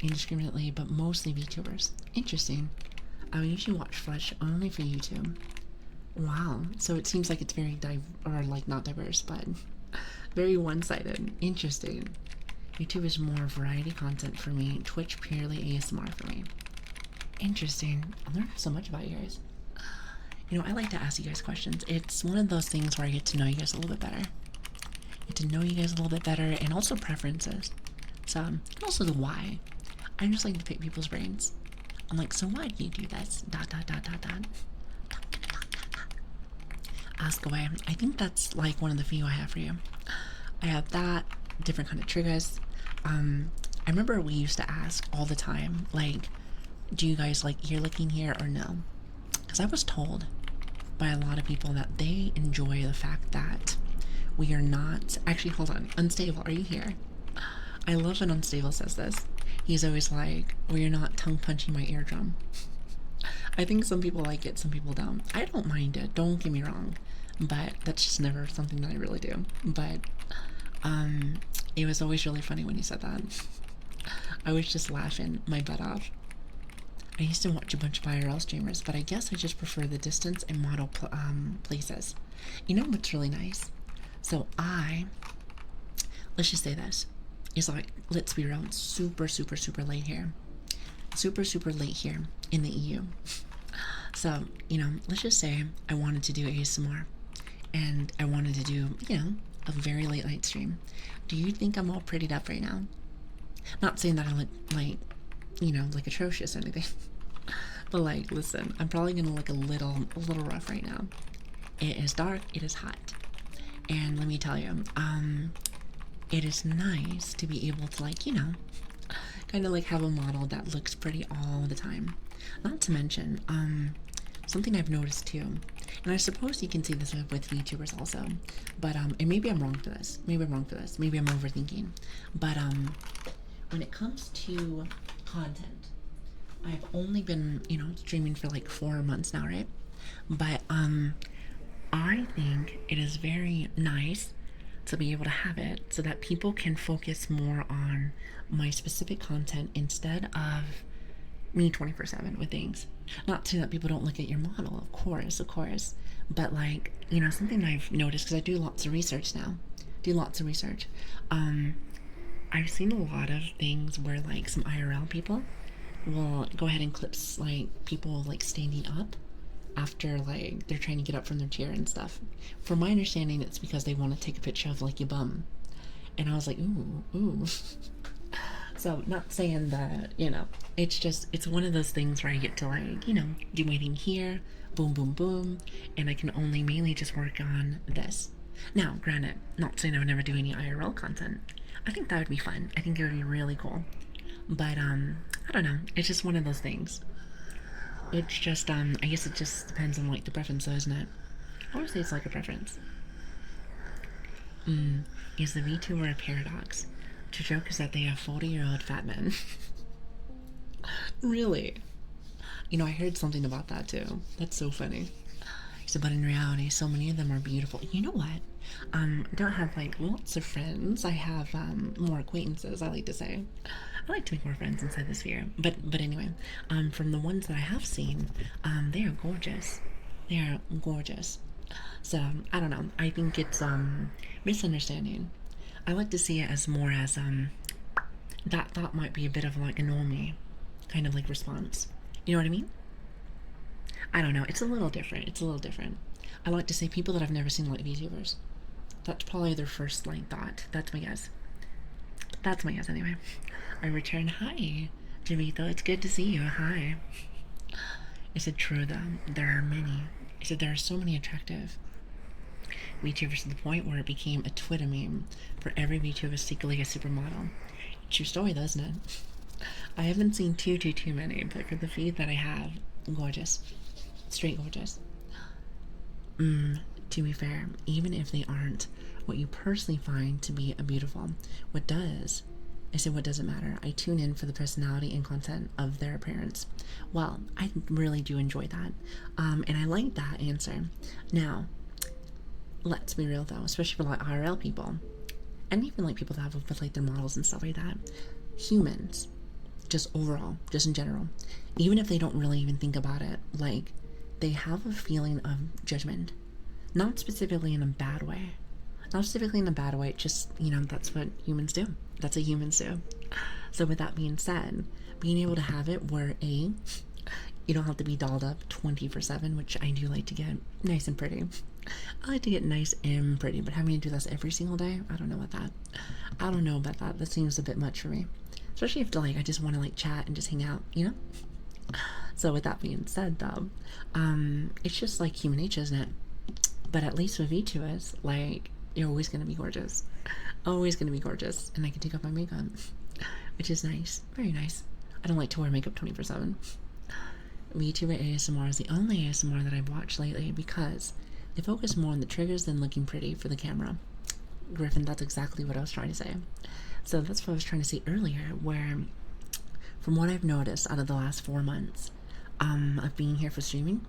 A: Indiscriminately, but mostly VTubers. Interesting. I usually watch Flesh only for YouTube. Wow. So it seems like it's very not diverse, but very one-sided. Interesting. YouTube is more variety content for me. Twitch purely ASMR for me. Interesting. I learned so much about you guys. You know, I like to ask you guys questions. It's one of those things where I get to know you guys a little bit better. Get to know you guys a little bit better, and also preferences. So, and also the why. I just like to pick people's brains. I'm like, so why do you do this? Dot. Ask away. I think that's like one of the few I have for you. I have that, different kind of triggers. I remember we used to ask all the time, like, do you guys like ear licking here or no? Because I was told by a lot of people that they enjoy the fact that we are not actually, hold on, Unstable, are you here? I love when Unstable says this. He's always like, well, you're not tongue punching my eardrum. I think some people like it, some people don't. I don't mind it, don't get me wrong, but that's just never something that I really do. But it was always really funny when he said that. I was just laughing my butt off. I used to watch a bunch of IRL streamers, but I guess I just prefer the distance and model places. You know what's really nice? So let's just say this. It's like, let's be real, it's super late here. Super late here in the EU. So, you know, let's just say I wanted to do ASMR and I wanted to do, you know, a very late night stream. Do you think I'm all prettied up right now? Not saying that I look like, you know, like atrocious or anything. But like, listen, I'm probably gonna look a little rough right now. It is dark, it is hot. And let me tell you, it is nice to be able to, like, you know, kind of like have a model that looks pretty all the time. Not to mention, something I've noticed too, and I suppose you can see this with VTubers also, but and maybe I'm wrong for this. Maybe I'm overthinking. But when it comes to content, I've only been, you know, streaming for like 4 months now, right? But I think it is very nice to be able to have it so that people can focus more on my specific content instead of me 24/7 with things. Not to that people don't look at your model, of course. But like, something I've noticed because I do lots of research now. Do lots of research. I've seen a lot of things where like some IRL people will go ahead and clips like people like standing up after like they're trying to get up from their chair and stuff. From my understanding, it's because they want to take a picture of like your bum. And I was like, ooh. So not saying that, it's one of those things where I get to like, do waiting here, boom, boom, boom, and I can only mainly just work on this. Now, granted, not saying I would never do any IRL content. I think that would be fun. I think it would be really cool. But I don't know. It's just one of those things. It's just I guess it just depends on like the preference, though, isn't it? I would say it's like a preference. Is the VTuber a paradox? The joke is that they have 40-year-old fat men. Really? I heard something about that too. That's so funny. He said, but in reality, so many of them are beautiful. You know what? I don't have like lots of friends. I have more acquaintances, I like to say. I like to make more friends inside the sphere. But anyway, from the ones that I have seen, they are gorgeous. They are gorgeous. So I don't know. I think it's misunderstanding. I like to see it as more as that thought might be a bit of like a normie kind of like response. You know what I mean? I don't know. It's a little different. I like to say people that I've never seen like VTubers. That's probably their first like thought. That's my guess. Anyway. I return hi, Jamito. It's good to see you. Hi. Is it true though? There are many. I said there are so many attractive VTubers to the point where it became a Twitter meme for every VTuber secretly a supermodel. True story, though, isn't it? I haven't seen too many, but for the feed that I have, gorgeous. Straight gorgeous. To be fair, even if they aren't what you personally find to be a beautiful, what does it matter? I tune in for the personality and content of their appearance. Well, I really do enjoy that. And I like that answer. Now, let's be real though, especially for like IRL people, and even like people that have with like their models and stuff like that. Humans, just overall, just in general, even if they don't really even think about it, like they have a feeling of judgment. Not specifically in a bad way. Just, that's what humans do. That's what humans do. So with that being said, being able to have it where you don't have to be dolled up 24/7, which I do like to get nice and pretty. I like to get nice and pretty, but having to do this every single day, I don't know about that. That seems a bit much for me. Especially if I just want to like chat and just hang out, So with that being said though, it's just like human nature, isn't it? But at least with VTubers, like, you're always going to be gorgeous. Always going to be gorgeous. And I can take off my makeup, which is nice. Very nice. I don't like to wear makeup 24/7. VTuber ASMR is the only ASMR that I've watched lately because they focus more on the triggers than looking pretty for the camera. Griffin, that's exactly what I was trying to say. So that's what I was trying to say earlier, where from what I've noticed out of the last 4 months of being here for streaming,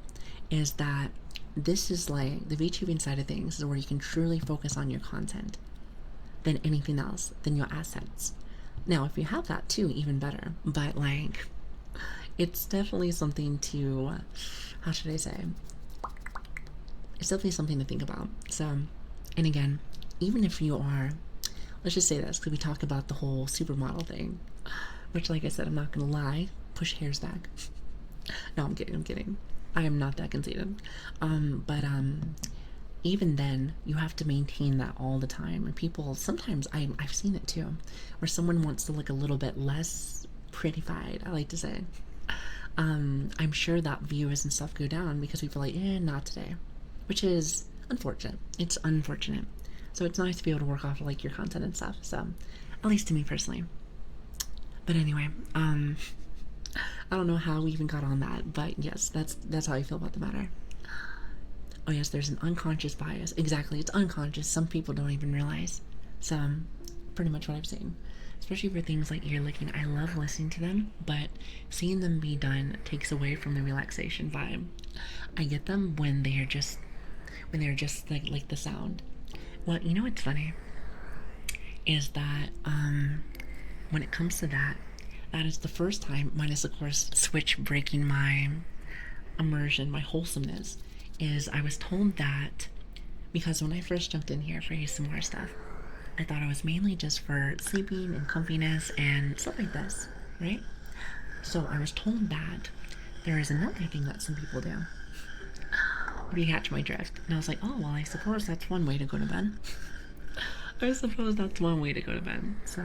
A: is that this is like the VTubing side of things is where you can truly focus on your content than anything else, than your assets. Now, if you have that too, even better. But like, it's definitely something to, how should I say? It's definitely something to think about. So, and again, even if you are, let's just say this, because we talk about the whole supermodel thing, which, like I said, I'm not gonna lie, push hairs back. No, I'm kidding. I am not that conceited. But even then, you have to maintain that all the time. And people, sometimes, I've seen it too, where someone wants to look a little bit less prettified, I like to say. I'm sure that viewers and stuff go down because people are like, not today. Which is unfortunate. It's unfortunate. So it's nice to be able to work off of like your content and stuff. So, at least to me personally. But anyway, I don't know how we even got on that, but yes, that's how I feel about the matter. Oh yes, there's an unconscious bias. Exactly, it's unconscious. Some people don't even realize. So, pretty much what I've seen. especially for things like ear licking. I love listening to them, but seeing them be done takes away from the relaxation vibe. I get them when they're just like the sound. Well, you know what's funny is that when it comes to that, that is the first time, minus of course Switch breaking my immersion, my wholesomeness, is I was told that because when I first jumped in here for ASMR stuff, I thought it was mainly just for sleeping and comfiness and stuff like this, right? So I was told that there is another thing that some people do. If you catch my drift. And I was like, oh, well, I suppose that's one way to go to bed. I suppose that's one way to go to bed. So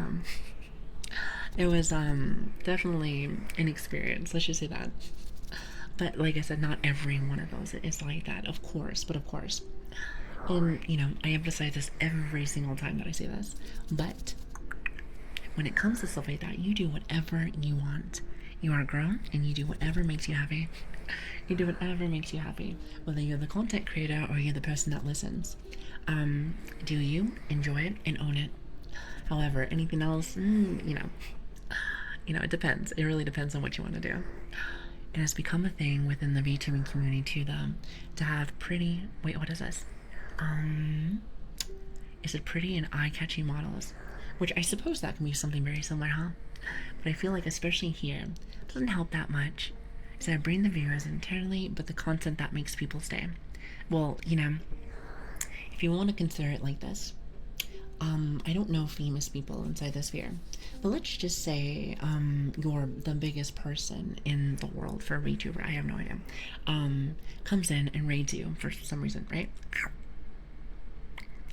A: it was definitely an experience, let's just say that. But like I said, not every one of those is like that, of course, but of course. And, you know, I emphasize this every single time that I say this, but when it comes to stuff like that, you do whatever you want. You are grown and you do whatever makes you happy. You do whatever makes you happy, whether you're the content creator or you're the person that listens. Do you enjoy it and own it? However, anything else, it depends. It really depends on what you want to do. It has become a thing within the VTubing community to have pretty. Wait, what is this? Is it pretty and eye-catchy models? Which I suppose that can be something very similar, huh? But I feel like especially here, it doesn't help that much. So I bring the viewers internally, but the content that makes people stay. Well, if you want to consider it like this, I don't know famous people inside the sphere, but let's just say you're the biggest person in the world for a VTuber, I have no idea, comes in and raids you for some reason, right?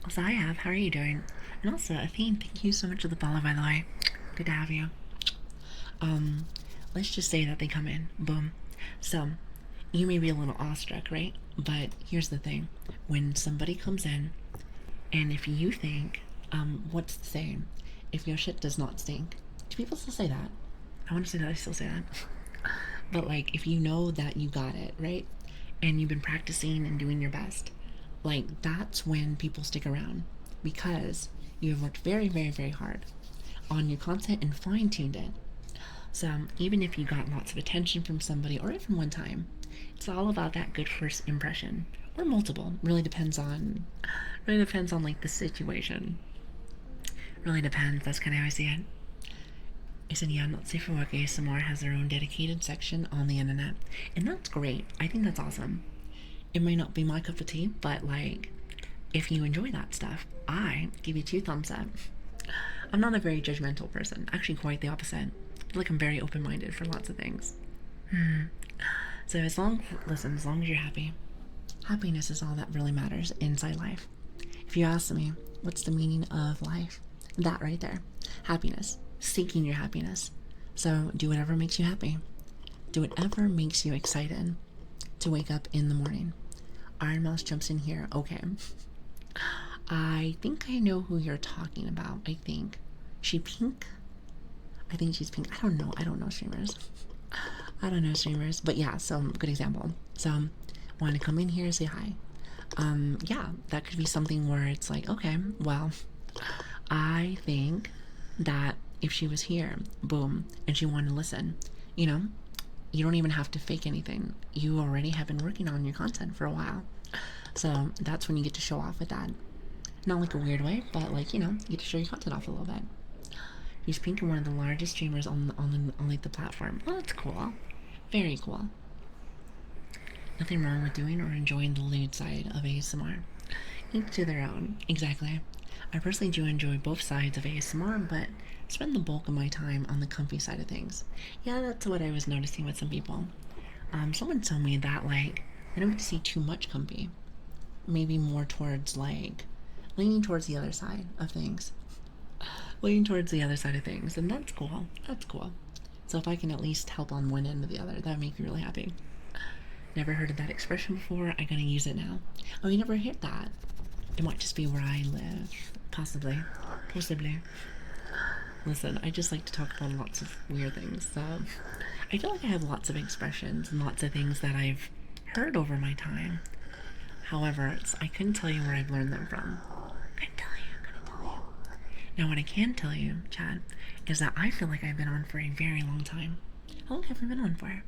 A: Also, I have. How are you doing? And also, Athene, thank you so much for the follow, by the way. Good to have you. Let's just say that they come in. Boom. So, you may be a little awestruck, right? But here's the thing. When somebody comes in, and if you think, what's the saying? If your shit does not stink. Do people still say that? I want to say that I still say that. But, like, if you know that you got it, right? And you've been practicing and doing your best, like, that's when people stick around, because you've worked very, very, very hard on your content and fine-tuned it. So even if you got lots of attention from somebody, or even one time, it's all about that good first impression, or multiple. Really depends on like the situation. Really depends. That's kind of how I see it. I said, yeah, not safe for work. ASMR has their own dedicated section on the internet, and that's great. I think that's awesome. It may not be my cup of tea, but like, if you enjoy that stuff, I give you 2 thumbs up. I'm not a very judgmental person. Actually, quite the opposite. I feel like I'm very open-minded for lots of things. So as long as you're happy, happiness is all that really matters inside life. If you ask me, what's the meaning of life? That right there. Happiness. Seeking your happiness. So do whatever makes you happy. Do whatever makes you excited to wake up in the morning. Iron Mouse jumps in here. Okay. I think I know who you're talking about. I think. She pink? I think she's pink. I don't know streamers. But yeah, so good example. So want to come in here and say hi. Yeah, that could be something where it's like, okay, well, I think that if she was here, boom, and she wanted to listen, you don't even have to fake anything. You already have been working on your content for a while. So that's when you get to show off with that. Not like a weird way, but like, you get to show your content off a little bit. He's pink and one of the largest streamers on like the platform. Well, that's cool. Very cool. Nothing wrong with doing or enjoying the lewd side of ASMR. Each to their own. Exactly. I personally do enjoy both sides of ASMR, but spend the bulk of my time on the comfy side of things. Yeah, that's what I was noticing with some people. Someone told me that, like, I don't get to see too much comfy. Maybe more towards, like, leaning towards the other side of things. And that's cool. So if I can at least help on one end or the other, that would make me really happy. Never heard of that expression before. I'm gonna use it now. Oh, you never heard that? It might just be where I live. Possibly. Listen, I just like to talk about lots of weird things, so I feel like I have lots of expressions and lots of things that I've heard over my time. However, I couldn't tell you where I've learned them from. Couldn't tell you. Now, what I can tell you, Chad, is that I feel like I've been on for a very long time. How long have we been on for?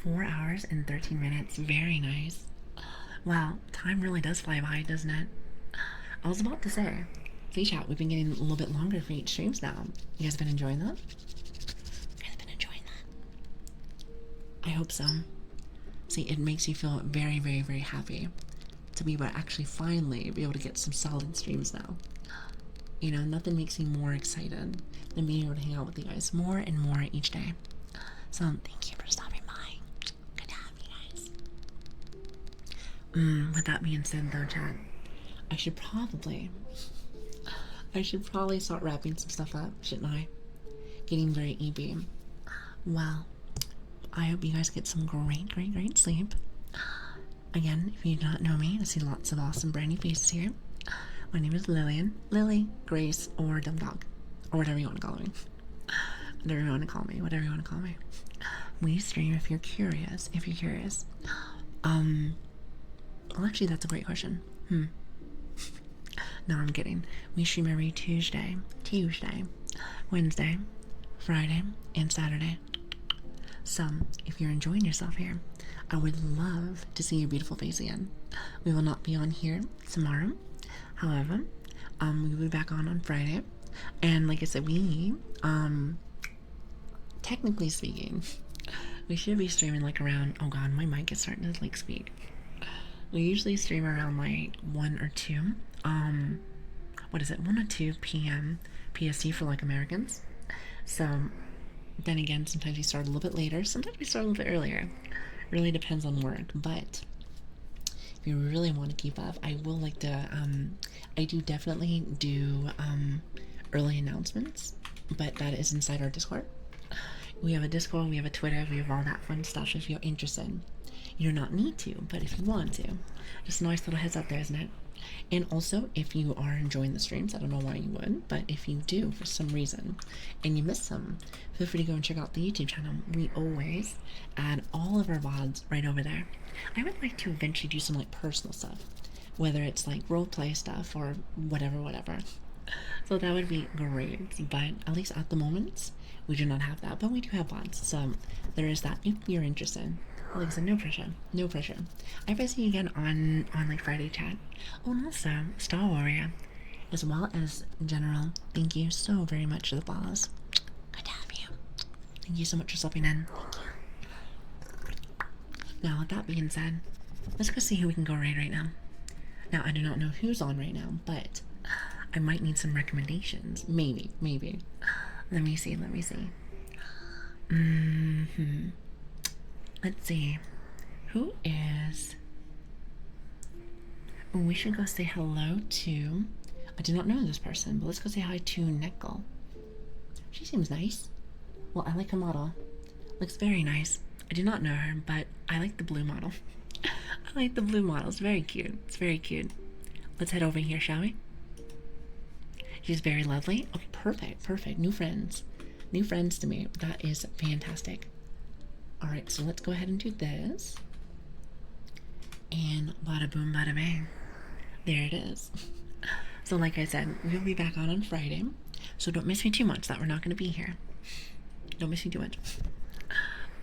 A: 4 hours and 13 minutes. Very nice. Wow, time really does fly by, doesn't it? I was about to say, see, chat, we've been getting a little bit longer for each streams now. You guys been enjoying that? You guys been enjoying that? I hope so. See, it makes you feel very, very, very happy to be able to actually finally be able to get some solid streams now. You know, nothing makes me more excited than being able to hang out with you guys more and more each day. So, thank you for stopping by. Good to have you guys. With that being said, though, chat, I should probably start wrapping some stuff up, shouldn't I? Getting very EB. Well, I hope you guys get some great, great, great sleep. Again, if you do not know me, I see lots of awesome brand new faces here. My name is Lilian, Lili, Grace, or Dumb Dog, or whatever you want to call me. Whatever you want to call me, whatever you want to call me. We stream if you're curious. Well, actually, that's a great question. No, I'm kidding. We stream every Tuesday, Wednesday, Friday, and Saturday. So, if you're enjoying yourself here, I would love to see your beautiful face again. We will not be on here tomorrow. However, we will be back on Friday. And like I said, technically speaking, we should be streaming like around, oh god, my mic is starting to like squeak. We usually stream around like 1 or 2, 1 or 2 p.m. PST for like Americans. So then again, sometimes we start a little bit later, sometimes we start a little bit earlier. Really depends on work, but if you really want to keep up, I will like to, I do definitely do early announcements, but that is inside our Discord. We have a Discord, we have a Twitter, we have all that fun stuff if you're interested. You do not need to, but if you want to, just a nice little heads up there, isn't it? And also, if you are enjoying the streams, I don't know why you would, but if you do for some reason and you miss some, feel free to go and check out the YouTube channel. We always add all of our VODs right over there. I would like to eventually do some like personal stuff, whether it's like roleplay stuff or whatever. So that would be great, but at least at the moment, we do not have that, but we do have VODs, so there is that if you're interested. Like I said, no pressure. I will see you again on like Friday chat. Oh, and also Star Warrior, as well as General. Thank you so very much for the follows. Good to have you. Thank you so much for stopping in. Thank you. Now, with that being said, let's go see who we can go raid right now. Now, I do not know who's on right now, but I might need some recommendations. Maybe. Let me see. Let's see. Who is... Oh, we should go say hello to... I do not know this person, but let's go say hi to Nickel. She seems nice. Well, I like her model. Looks very nice. I do not know her, but I like the blue model. I like the blue model. It's very cute. Let's head over here, shall we? She's very lovely. Okay, perfect. New friends to me. That is fantastic. Alright, so let's go ahead and do this. And bada boom, bada bang. There it is. So like I said, we'll be back on Friday. So don't miss me too much that we're not going to be here. Don't miss me too much.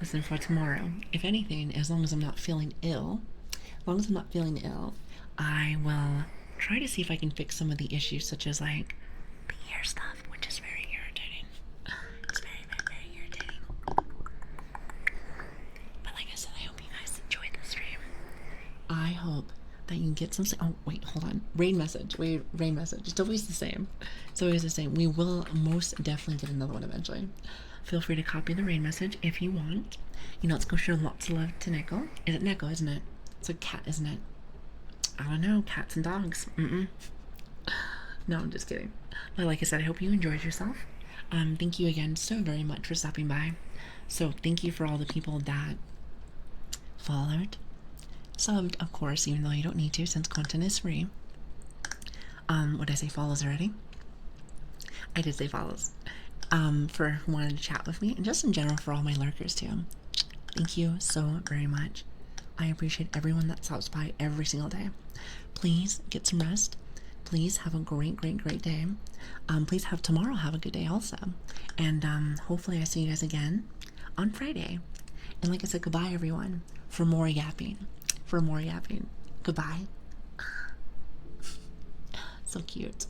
A: Listen, for tomorrow, if anything, as long as I'm not feeling ill, I will try to see if I can fix some of the issues, such as like the ear stuff, which is very irritating. It's very, very, very irritating. But like I said, I hope you guys enjoyed the stream. I hope that you can get some... Oh, wait, hold on. Raid message. It's always the same. We will most definitely get another one eventually. Feel free to copy the raid message if you want. You know, let's go show lots of love to Nickel. Is it Nickel, isn't it? It's a cat, isn't it? I don't know. Cats and dogs. No, I'm just kidding. But like I said, I hope you enjoyed yourself. Thank you again so very much for stopping by. So thank you for all the people that followed, subbed, of course, even though you don't need to since content is free. What did I say? Follows already? I did say follows. For who wanted to chat with me, and just in general for all my lurkers too. Thank you so very much. I appreciate everyone that stops by every single day. Please get some rest. please have a great, great, great day. Please have tomorrow have a good day also. And hopefully I see you guys again on Friday. And like I said, goodbye everyone for more yapping. For more yapping. Goodbye. So cute.